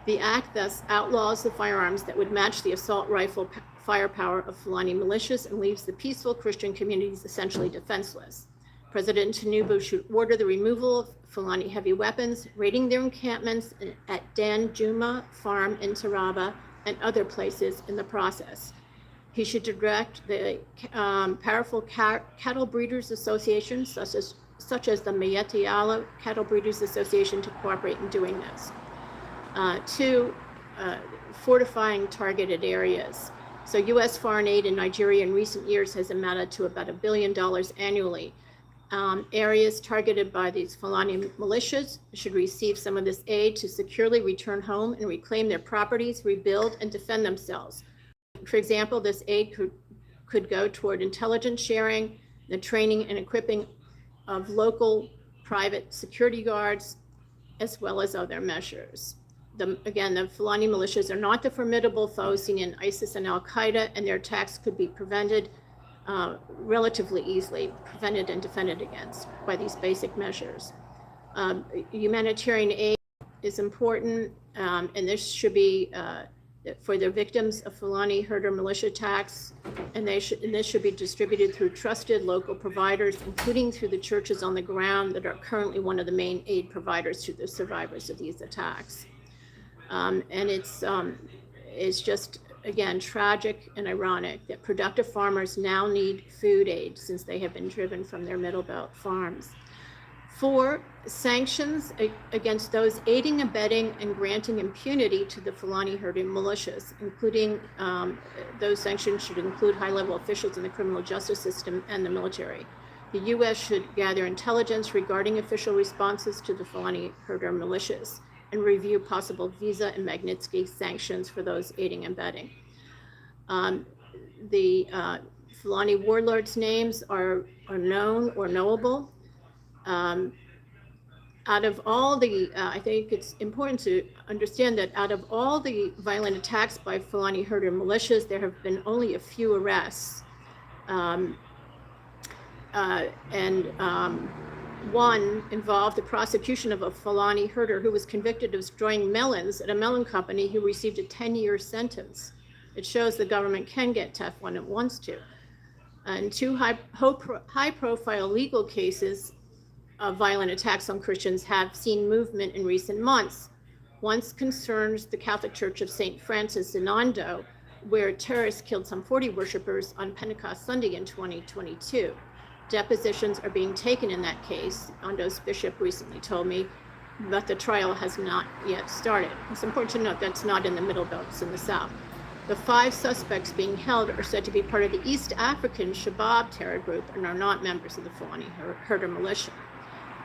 The act thus outlaws the firearms that would match the assault rifle firepower of Fulani militias and leaves the peaceful Christian communities essentially defenseless. President Tinubu should order the removal of Fulani heavy weapons, raiding their encampments at Dan Juma Farm in Taraba and other places in the process. He should direct the powerful cattle breeders associations, such as the Miyetti Allah Cattle Breeders Association, to cooperate in doing this. Two, fortifying targeted areas. So U.S. foreign aid in Nigeria in recent years has amounted to about $1 billion annually. Areas targeted by these Fulani militias should receive some of this aid to securely return home and reclaim their properties, rebuild, and defend themselves. For example, this aid could go toward intelligence sharing, the training and equipping of local private security guards, as well as other measures. Again, the Fulani militias are not the formidable foes seen in ISIS and Al-Qaeda, and their attacks could be prevented relatively easily, prevented and defended against by these basic measures. Humanitarian aid is important, and this should be for the victims of Fulani herder militia attacks, and this should be distributed through trusted local providers, including through the churches on the ground that are currently one of the main aid providers to the survivors of these attacks. And it's just, again, tragic and ironic that productive farmers now need food aid since they have been driven from their Middle Belt farms. 4, sanctions against those aiding, abetting, and granting impunity to the Fulani herding militias, including those sanctions should include high-level officials in the criminal justice system and the military. The U.S. should gather intelligence regarding official responses to the Fulani herder militias and review possible visa and Magnitsky sanctions for those aiding and abetting. The Fulani warlords' names are known or knowable. Out of all the, I think it's important to understand that out of all the violent attacks by Fulani herder militias, there have been only a few arrests. One involved the prosecution of a Fulani herder who was convicted of destroying melons at a melon company who received a 10-year sentence. It shows the government can get tough when it wants to. And 2 high-profile legal cases of violent attacks on Christians have seen movement in recent months. One concerns the Catholic Church of St. Francis in Ondo, where terrorists killed some 40 worshipers on Pentecost Sunday in 2022. Depositions are being taken in that case. Ondo's bishop recently told me, but the trial has not yet started. It's important to note that's not in the Middle Belt, it's in the South. The 5 suspects being held are said to be part of the East African Shabab terror group and are not members of the Fulani herder militia.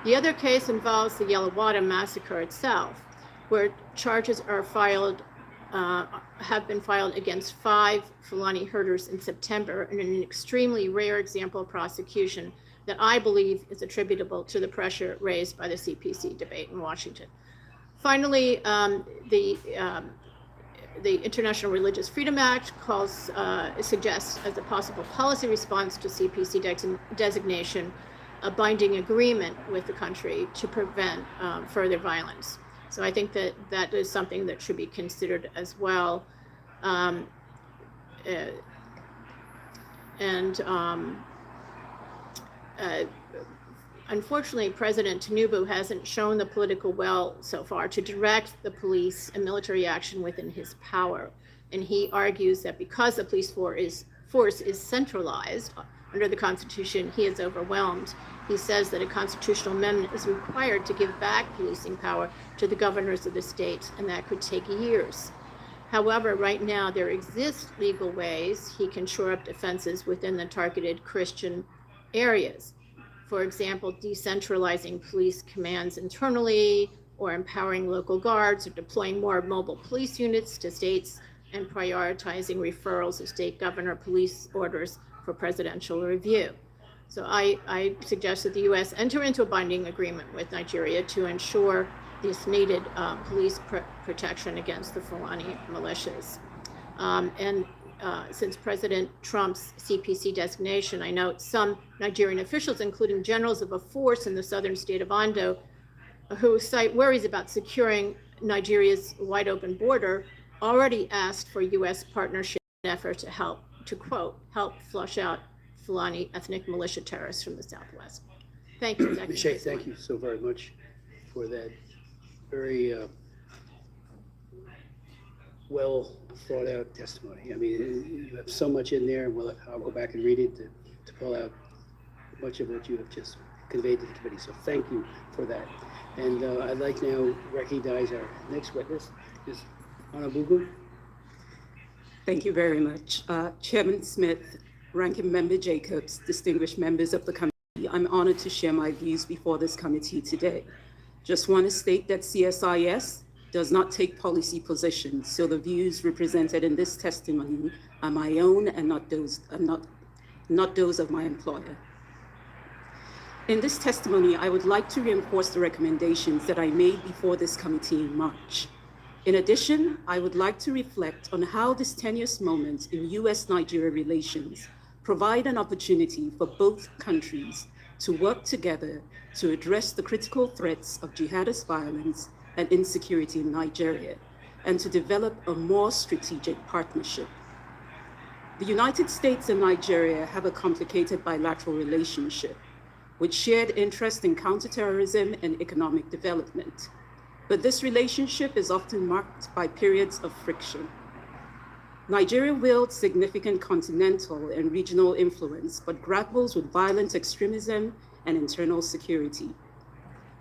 The other case involves the Yelawada massacre itself, where charges are have been filed against 5 Fulani herders in September, in an extremely rare example of prosecution that I believe is attributable to the pressure raised by the CPC debate in Washington. Finally, the International Religious Freedom Act suggests as a possible policy response to CPC designation a binding agreement with the country to prevent further violence. So I think that that is something that should be considered as well. Unfortunately, President Tinubu hasn't shown the political will so far to direct the police and military action within his power. And he argues that because the police force is centralized under the Constitution, he is overwhelmed. He says that a constitutional amendment is required to give back policing power to the governors of the states, and that could take years. However, right now there exist legal ways he can shore up defenses within the targeted Christian areas. For example, decentralizing police commands internally, or empowering local guards, or deploying more mobile police units to states, and prioritizing referrals of state governor police orders for presidential review. So I suggest that the U.S. enter into a binding agreement with Nigeria to ensure this needed police protection against the Fulani militias. Since President Trump's CPC designation, I note some Nigerian officials, including generals of a force in the southern state of Ondo, who cite worries about securing Nigeria's wide open border, already asked for U.S. partnership in an effort to help flush out Fulani ethnic militia terrorists from the Southwest. Thank you. Ms. Shea, thank you so very much for that very well thought out testimony. I mean, you have so much in there, and I'll go back and read it to pull out much of what you have just conveyed to the committee. So thank you for that. And I'd like now to recognize our next witness, Ms. Anabugu. Thank you very much. Chairman Smith, Ranking Member Jacobs, distinguished members of the committee, I'm honored to share my views before this committee today. Just want to state that CSIS does not take policy positions, so the views represented in this testimony are my own and not those of my employer. In this testimony, I would like to reinforce the recommendations that I made before this committee in March. In addition, I would like to reflect on how this tenuous moment in US-Nigeria relations provide an opportunity for both countries to work together to address the critical threats of jihadist violence and insecurity in Nigeria, and to develop a more strategic partnership. The United States and Nigeria have a complicated bilateral relationship with shared interest in counterterrorism and economic development. But this relationship is often marked by periods of friction. Nigeria wields significant continental and regional influence, but grapples with violent extremism and internal security.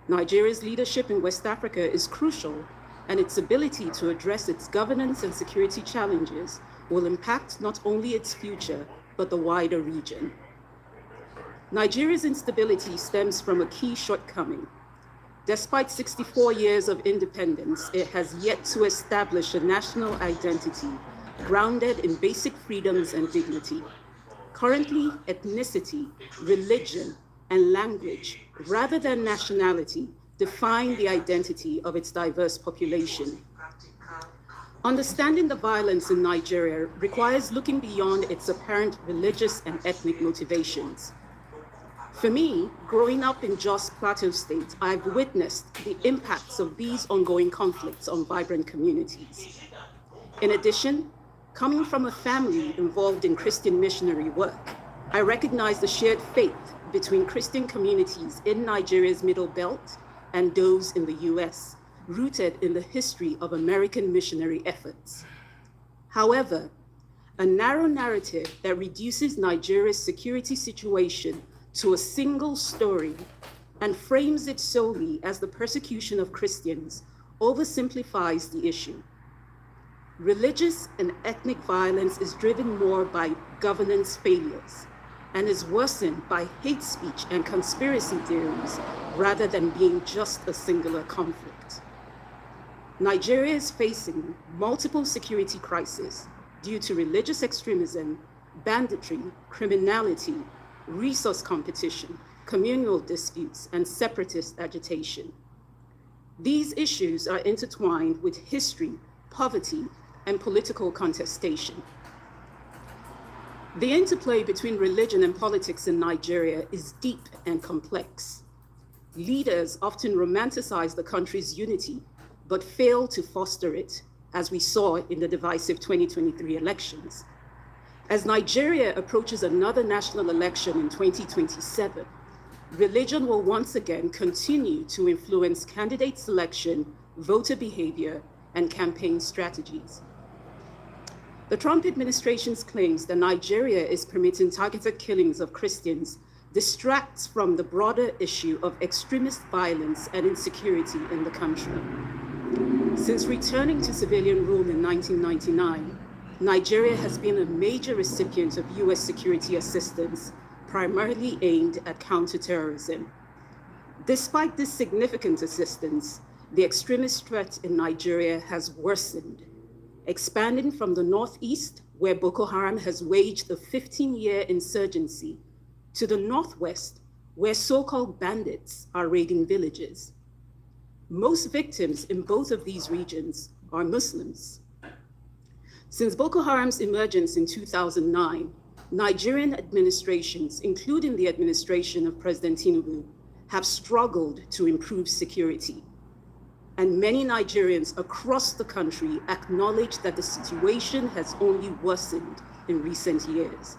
Nigeria's leadership in West Africa is crucial, and its ability to address its governance and security challenges will impact not only its future, but the wider region. Nigeria's instability stems from a key shortcoming. Despite 64 years of independence, it has yet to establish a national identity grounded in basic freedoms and dignity. Currently, ethnicity, religion, and language, rather than nationality, define the identity of its diverse population. Understanding the violence in Nigeria requires looking beyond its apparent religious and ethnic motivations. For me, growing up in Jos Plateau State, I've witnessed the impacts of these ongoing conflicts on vibrant communities. In addition, coming from a family involved in Christian missionary work, I recognize the shared faith between Christian communities in Nigeria's Middle Belt and those in the US, rooted in the history of American missionary efforts. However, a narrow narrative that reduces Nigeria's security situation to a single story and frames it solely as the persecution of Christians oversimplifies the issue. Religious and ethnic violence is driven more by governance failures and is worsened by hate speech and conspiracy theories rather than being just a singular conflict. Nigeria is facing multiple security crises due to religious extremism, banditry, criminality, resource competition, communal disputes, and separatist agitation. These issues are intertwined with history, poverty, and political contestation. The interplay between religion and politics in Nigeria is deep and complex. Leaders often romanticize the country's unity, but fail to foster it, as we saw in the divisive 2023 elections. As Nigeria approaches another national election in 2027, religion will once again continue to influence candidate selection, voter behavior, and campaign strategies. The Trump administration's claims that Nigeria is permitting targeted killings of Christians distracts from the broader issue of extremist violence and insecurity in the country. Since returning to civilian rule in 1999, Nigeria has been a major recipient of US security assistance, primarily aimed at counterterrorism. Despite this significant assistance, the extremist threat in Nigeria has worsened, expanding from the northeast, where Boko Haram has waged a 15-year insurgency, to the northwest, where so-called bandits are raiding villages. Most victims in both of these regions are Muslims. Since Boko Haram's emergence in 2009, Nigerian administrations, including the administration of President Tinubu, have struggled to improve security. And many Nigerians across the country acknowledge that the situation has only worsened in recent years.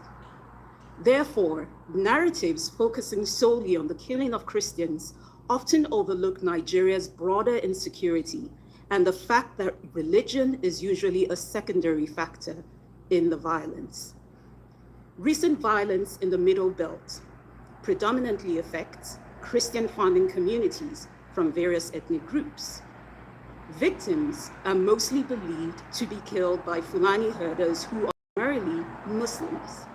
Therefore, narratives focusing solely on the killing of Christians often overlook Nigeria's broader insecurity and the fact that religion is usually a secondary factor in the violence. Recent violence in the Middle Belt predominantly affects Christian founding communities from various ethnic groups. Victims are mostly believed to be killed by Fulani herders who are primarily Muslims.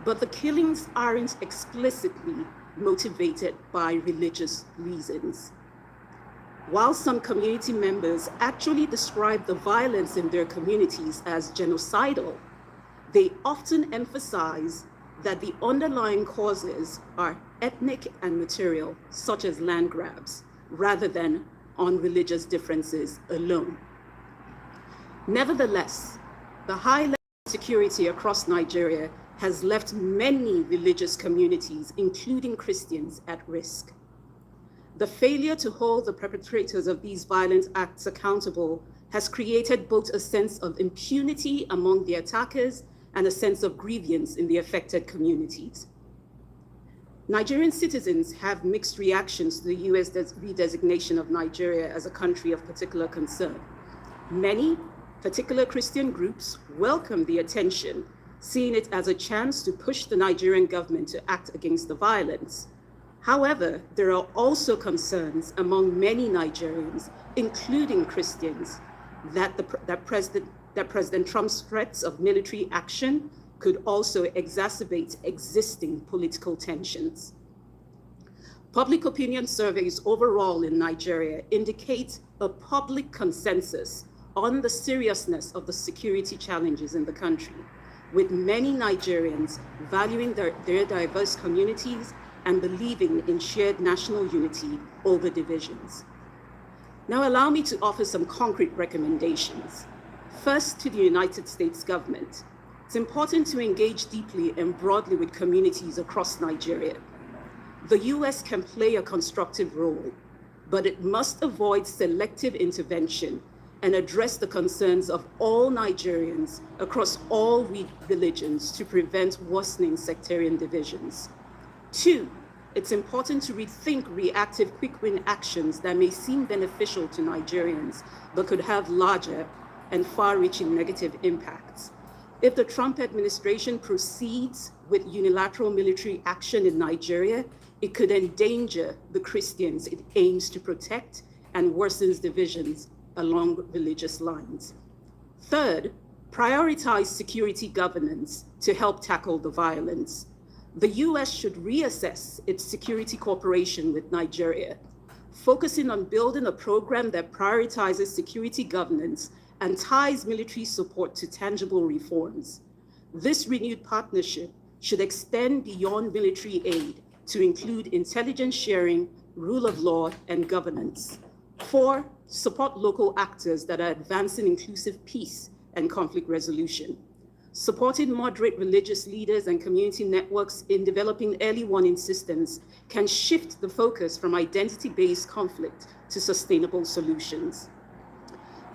But the killings aren't explicitly motivated by religious reasons. While some community members actually describe the violence in their communities as genocidal, they often emphasize that the underlying causes are ethnic and material, such as land grabs, rather than on religious differences alone. Nevertheless, the high level of security across Nigeria has left many religious communities, including Christians, at risk. The failure to hold the perpetrators of these violent acts accountable has created both a sense of impunity among the attackers and a sense of grievance in the affected communities. Nigerian citizens have mixed reactions to the US redesignation of Nigeria as a country of particular concern. Many particular Christian groups welcome the attention, seeing it as a chance to push the Nigerian government to act against the violence. However, there are also concerns among many Nigerians, including Christians, that President Trump's threats of military action could also exacerbate existing political tensions. Public opinion surveys overall in Nigeria indicate a public consensus on the seriousness of the security challenges in the country, with many Nigerians valuing their diverse communities and believing in shared national unity over divisions. Now allow me to offer some concrete recommendations. First, to the United States government. It's important to engage deeply and broadly with communities across Nigeria. The US can play a constructive role, but it must avoid selective intervention and address the concerns of all Nigerians across all religions to prevent worsening sectarian divisions. Two, it's important to rethink reactive quick-win actions that may seem beneficial to Nigerians, but could have larger and far-reaching negative impacts. If the Trump administration proceeds with unilateral military action in Nigeria, it could endanger the Christians it aims to protect and worsens divisions along religious lines. Third, prioritize security governance to help tackle the violence. The US should reassess its security cooperation with Nigeria, focusing on building a program that prioritizes security governance and ties military support to tangible reforms. This renewed partnership should extend beyond military aid to include intelligence sharing, rule of law, and governance. 4, support local actors that are advancing inclusive peace and conflict resolution. Supporting moderate religious leaders and community networks in developing early warning systems can shift the focus from identity-based conflict to sustainable solutions.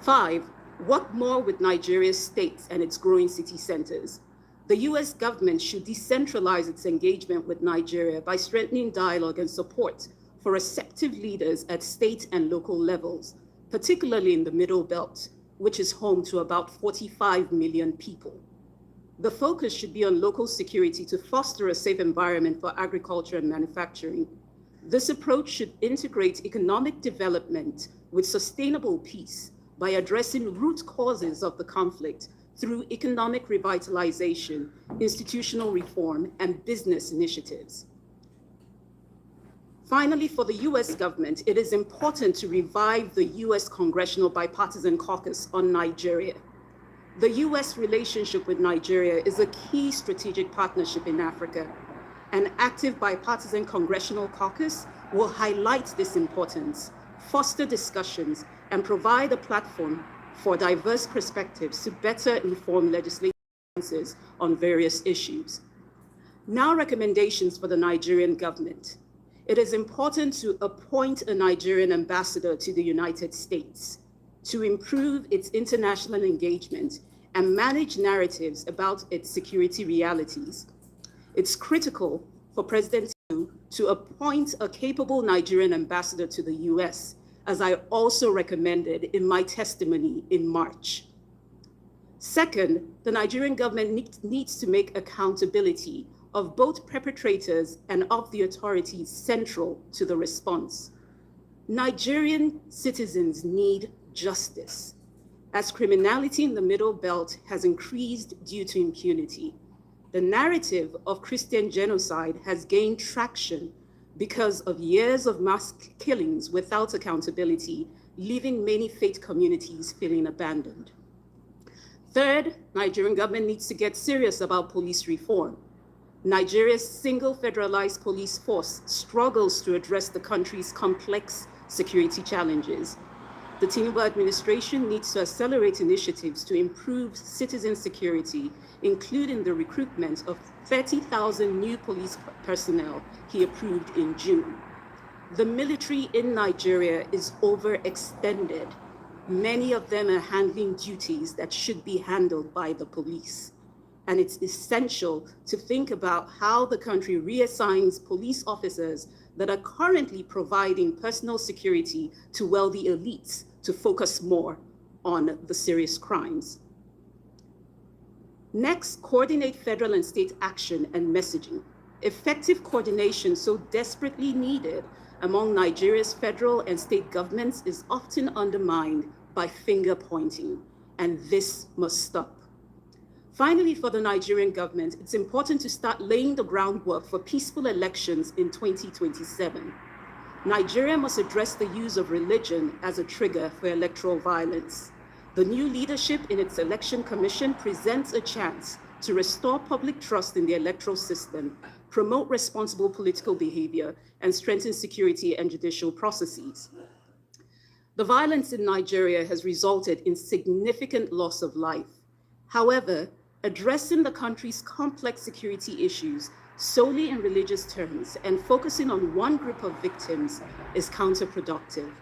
5, work more with Nigeria's states and its growing city centers. The US government should decentralize its engagement with Nigeria by strengthening dialogue and support for receptive leaders at state and local levels, particularly in the Middle Belt, which is home to about 45 million people. The focus should be on local security to foster a safe environment for agriculture and manufacturing. This approach should integrate economic development with sustainable peace by addressing root causes of the conflict through economic revitalization, institutional reform, and business initiatives. Finally, for the US government, it is important to revive the US Congressional Bipartisan Caucus on Nigeria. The US relationship with Nigeria is a key strategic partnership in Africa. An active bipartisan congressional caucus will highlight this importance, foster discussions, and provide a platform for diverse perspectives to better inform legislative answers on various issues. Now, recommendations for the Nigerian government. It is important to appoint a Nigerian ambassador to the United States to improve its international engagement and manage narratives about its security realities. It's critical for President Tinubu to appoint a capable Nigerian ambassador to the US, as I also recommended in my testimony in March. Second, the Nigerian government needs to make accountability of both perpetrators and of the authorities central to the response. Nigerian citizens need justice, as criminality in the Middle Belt has increased due to impunity. The narrative of Christian genocide has gained traction because of years of mass killings without accountability, leaving many faith communities feeling abandoned. Third, Nigerian government needs to get serious about police reform. Nigeria's single federalized police force struggles to address the country's complex security challenges. The Tinubu administration needs to accelerate initiatives to improve citizen security, including the recruitment of 30,000 new police personnel he approved in June. The military in Nigeria is overextended. Many of them are handling duties that should be handled by the police. And it's essential to think about how the country reassigns police officers that are currently providing personal security to wealthy elites to focus more on the serious crimes. Next, coordinate federal and state action and messaging. Effective coordination so desperately needed among Nigeria's federal and state governments is often undermined by finger pointing, and this must stop. Finally, for the Nigerian government, it's important to start laying the groundwork for peaceful elections in 2027. Nigeria must address the use of religion as a trigger for electoral violence. The new leadership in its election commission presents a chance to restore public trust in the electoral system, promote responsible political behavior, and strengthen security and judicial processes. The violence in Nigeria has resulted in significant loss of life. However, addressing the country's complex security issues solely in religious terms and focusing on one group of victims is counterproductive.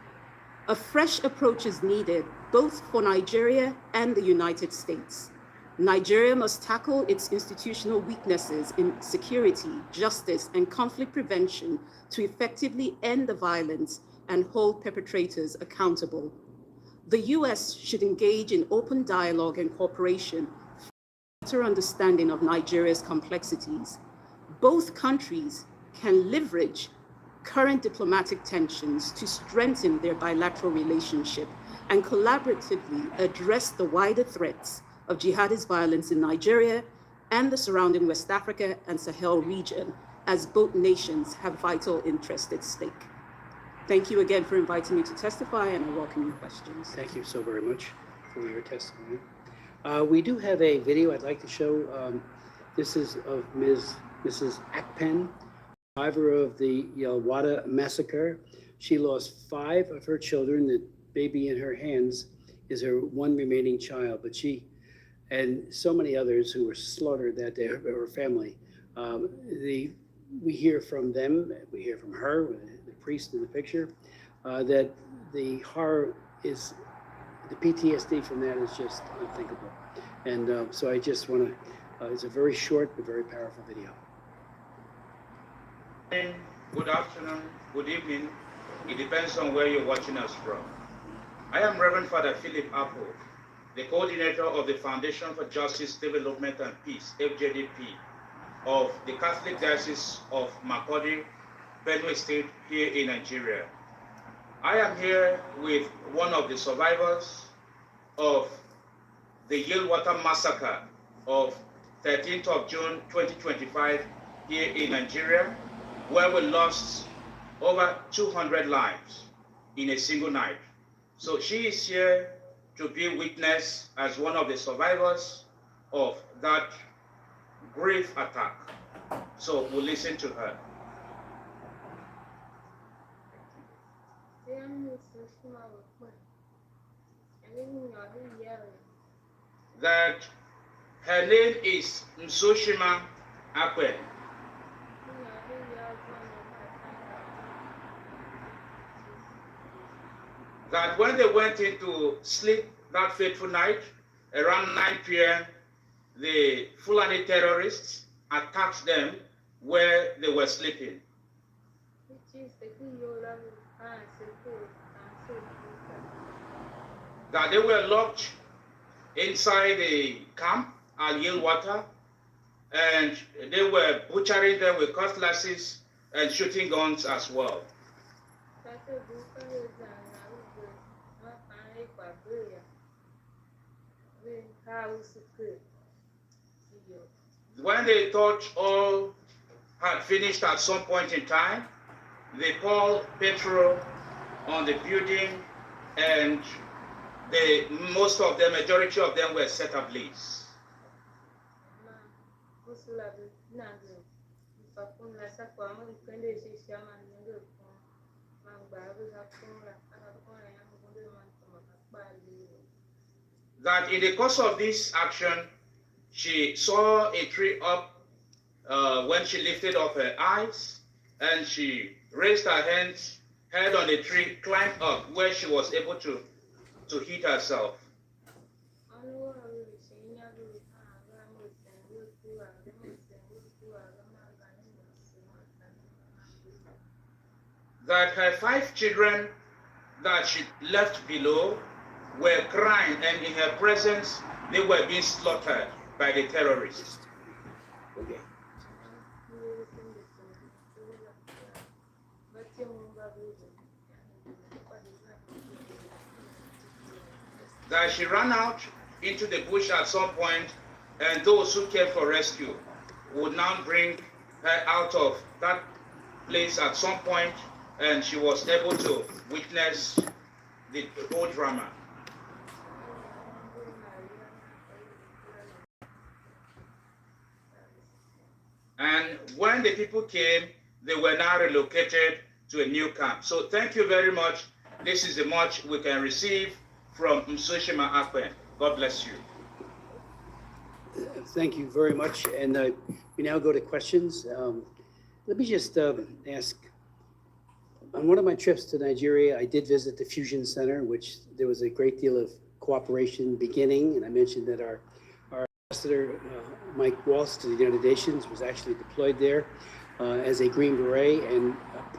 A fresh approach is needed both for Nigeria and the United States. Nigeria must tackle its institutional weaknesses in security, justice, and conflict prevention to effectively end the violence and hold perpetrators accountable. The US should engage in open dialogue and cooperation for a better understanding of Nigeria's complexities. Both countries can leverage current diplomatic tensions to strengthen their bilateral relationship and collaboratively address the wider threats of jihadist violence in Nigeria and the surrounding West Africa and Sahel region, as both nations have vital interests at stake. Thank you again for inviting me to testify, and I welcome your questions. Thank you so very much for your testimony. We do have a video I'd like to show. This is of Mrs. Akpen, survivor of the Yelwada massacre. She lost 5 of her children. The baby in her hands is her one remaining child, but she and so many others who were slaughtered that day, her family. We hear from them, we hear from her, the priest in the picture, that the horror is, the PTSD from that is just unthinkable. And so I just want to, it's a very short but very powerful video. Good afternoon, good evening. It depends on where you're watching us from. I am Reverend Father Philip Apple, the coordinator of the Foundation for Justice, Development and Peace, FJDP, of the Catholic Diocese of Makurdi, Benue State, here in Nigeria. I am here with one of the survivors of the Yelwada massacre of 13th of June 2025 here in Nigeria, where we lost over 200 lives in a single night. So she is here to be witness as one of the survivors of that grave attack. So we'll listen to her. That her name is Nsoshima Akpen. That when they went into sleep that fateful night, around 9 p.m., the Fulani terrorists attacked them where they were sleeping. That they were locked inside the camp at Yelwada, and they were butchering them with cutlasses and shooting guns as well. When they thought all had finished at some point in time, they poured petrol on the building, and majority of them were set ablaze. That in the course of this action, she saw a tree up when she lifted up her eyes, and she raised her hands, head on the tree, climbed up where she was able to hit herself. That her 5 children that she left below were crying, and in her presence, they were being slaughtered by the terrorists. Okay. That she ran out into the bush at some point, and those who came for rescue would now bring her out of that place at some point, and she was able to witness the whole drama. And when the people came, they were now relocated to a new camp. So thank you very much. This is the much we can receive from Msoshima Akpen. God bless you. Thank you very much. And we now go to questions. Let me just ask, on one of my trips to Nigeria, I did visit the Fusion Center, which there was a great deal of cooperation beginning. And I mentioned that our ambassador, Mike Walsh, to the United Nations was actually deployed there as a Green Beret and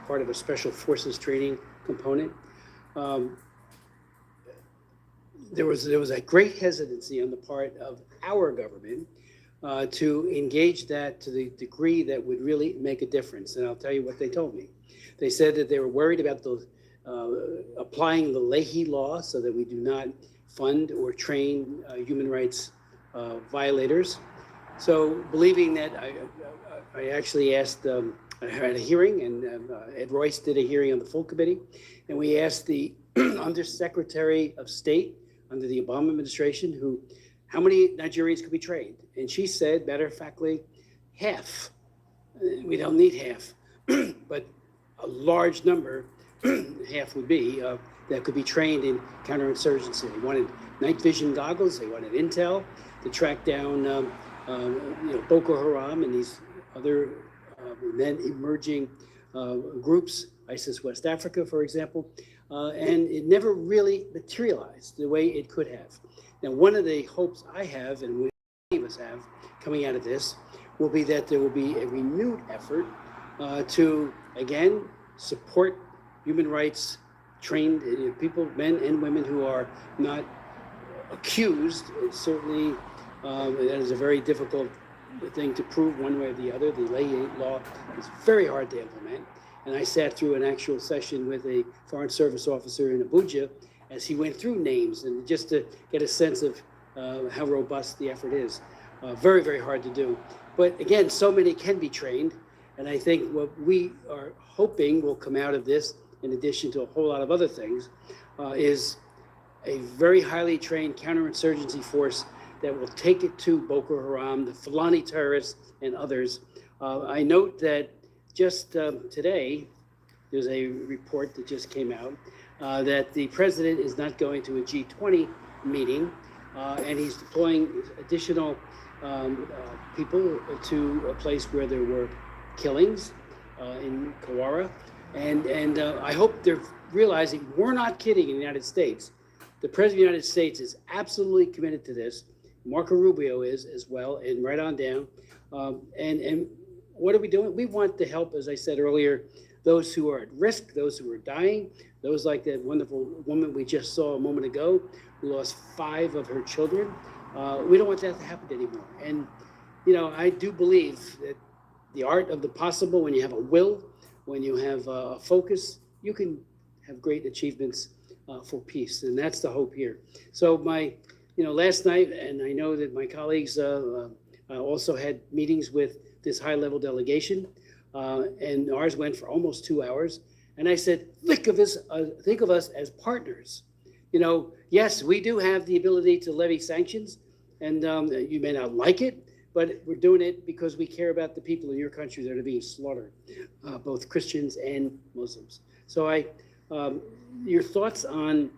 part of a special forces training component. There was a great hesitancy on the part of our government to engage that to the degree that would really make a difference. And I'll tell you what they told me. They said that they were worried about the applying the Leahy law so that we do not fund or train human rights violators. So believing that, I actually asked, I had a hearing, and Ed Royce did a hearing on the full committee, and we asked the Undersecretary of State under the Obama administration how many Nigerians could be trained? And she said, matter of factly, half. We don't need half, but a large number, half would be, that could be trained in counterinsurgency. They wanted night vision goggles, they wanted intel to track down Boko Haram and these other then emerging groups, ISIS West Africa, for example, and it never really materialized the way it could have. Now, one of the hopes I have, and many of us have, coming out of this, will be that there will be a renewed effort to, again, support human rights trained people, men and women who are not accused. Certainly, that is a very difficult thing to prove one way or the other. The Leahy law is very hard to implement. And I sat through an actual session with a Foreign Service officer in Abuja as he went through names, and just to get a sense of how robust the effort is. Very, very hard to do. But again, so many can be trained. And I think what we are hoping will come out of this, in addition to a whole lot of other things, is a very highly trained counterinsurgency force that will take it to Boko Haram, the Fulani terrorists, and others. I note that just today, there's a report that just came out that the president is not going to a G20 meeting, and he's deploying additional people to a place where there were killings in Kawara. And I hope they're realizing we're not kidding in the United States. The President of the United States is absolutely committed to this. Marco Rubio is as well, and right on down. And what are we doing? We want to help, as I said earlier, those who are at risk, those who are dying, those like that wonderful woman we just saw a moment ago who lost 5 of her children. We don't want that to happen anymore. And, you know, I do believe that the art of the possible, when you have a will, when you have a focus, you can have great achievements for peace. And that's the hope here. So last night, and I know that my colleagues also had meetings with this high-level delegation, and ours went for almost 2 hours. And I said, think of us as partners. You know, yes, we do have the ability to levy sanctions, and you may not like it, but we're doing it because we care about the people in your country that are being slaughtered, both Christians and Muslims. So your thoughts on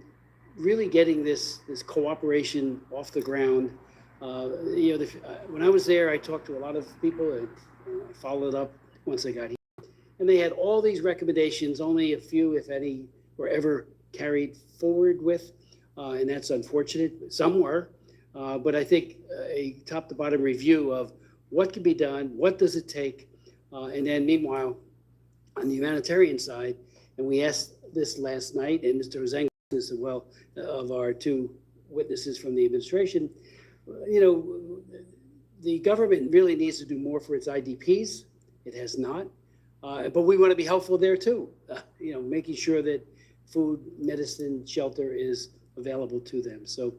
really getting this cooperation off the ground. When I was there, I talked to a lot of people and I followed up once I got here. And they had all these recommendations, only a few, if any, were ever carried forward with. And that's unfortunate. Some were. But I think a top to bottom review of what can be done, what does it take, and then meanwhile, on the humanitarian side, and we asked this last night, and Mr. Hosang as well, of our two witnesses from the administration, the government really needs to do more for its IDPs. It has not. But we want to be helpful there too, making sure that food, medicine, shelter is available to them. So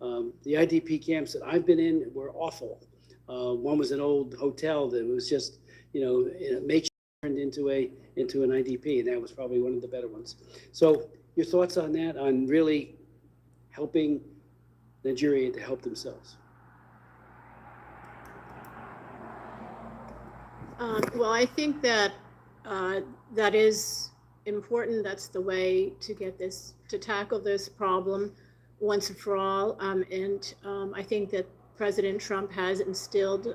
the IDP camps that I've been in were awful. One was an old hotel that was just, makeshift turned into an IDP, and that was probably one of the better ones. So your thoughts on that, on really helping Nigeria to help themselves? Well, I think that that is important. That's the way to get this, to tackle this problem once and for all. And I think that President Trump has instilled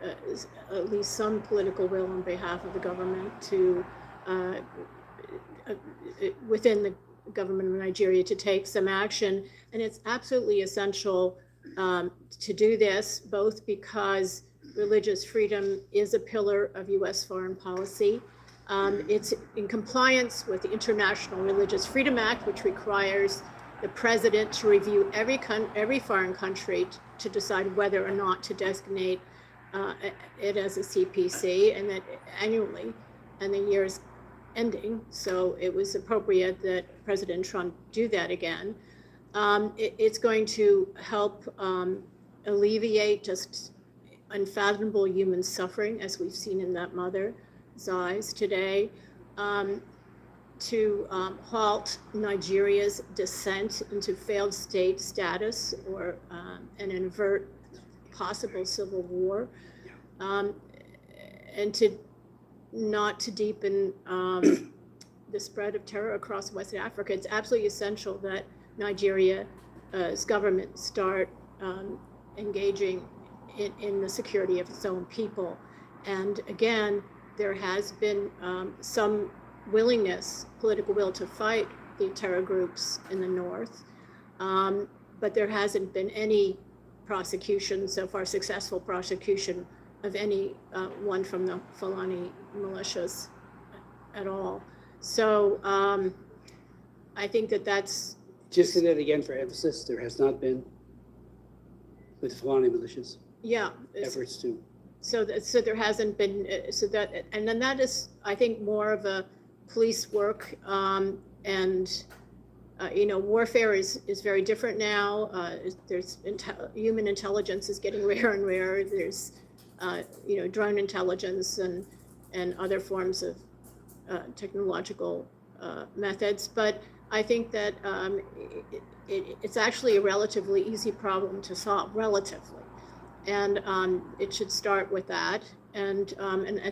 at least some political will on behalf of the government to, within the government of Nigeria, to take some action. And it's absolutely essential to do this, both because religious freedom is a pillar of U.S. foreign policy. It's in compliance with the International Religious Freedom Act, which requires the president to review every foreign country to decide whether or not to designate it as a CPC, and that annually, and the year is ending. So it was appropriate that President Trump do that again. It's going to help alleviate just unfathomable human suffering, as we've seen in that mother's eyes today, to halt Nigeria's descent into failed state status and avert possible civil war, and to not to deepen the spread of terror across West Africa. It's absolutely essential that Nigeria's government start engaging in the security of its own people. And again, there has been some willingness, political will, to fight the terror groups in the north, but there hasn't been any prosecution so far, successful prosecution of any one from the Fulani militias at all. So I think that's... Just say that again for emphasis, there has not been with the Fulani militias. Yeah. Efforts to. So there hasn't been, and then that is, I think, more of a police work, and warfare is very different now. There's human intelligence is getting rarer and rarer. There's drone intelligence and other forms of technological methods. But I think that it's actually a relatively easy problem to solve, relatively. And it should start with that, and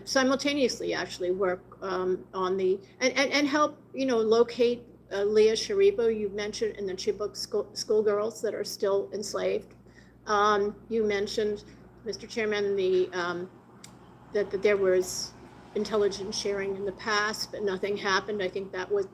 simultaneously actually work on the and help locate Leah Sharibo, you mentioned, in the Chibok schoolgirls that are still enslaved. You mentioned, Mr. Chairman, that there was intelligence sharing in the past, but nothing happened. I think that was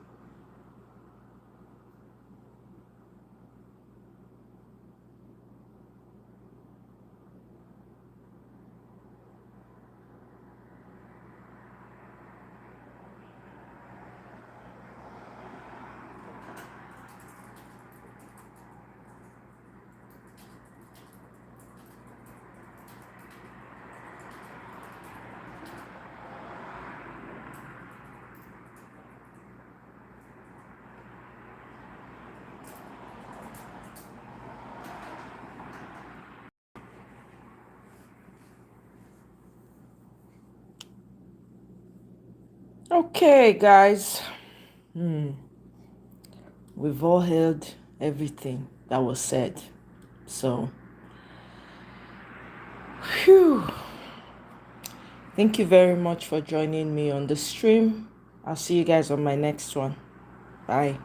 Okay, guys. We've all heard everything that was said. So, Phew. Thank you very much for joining me on the stream. I'll see you guys on my next one. Bye.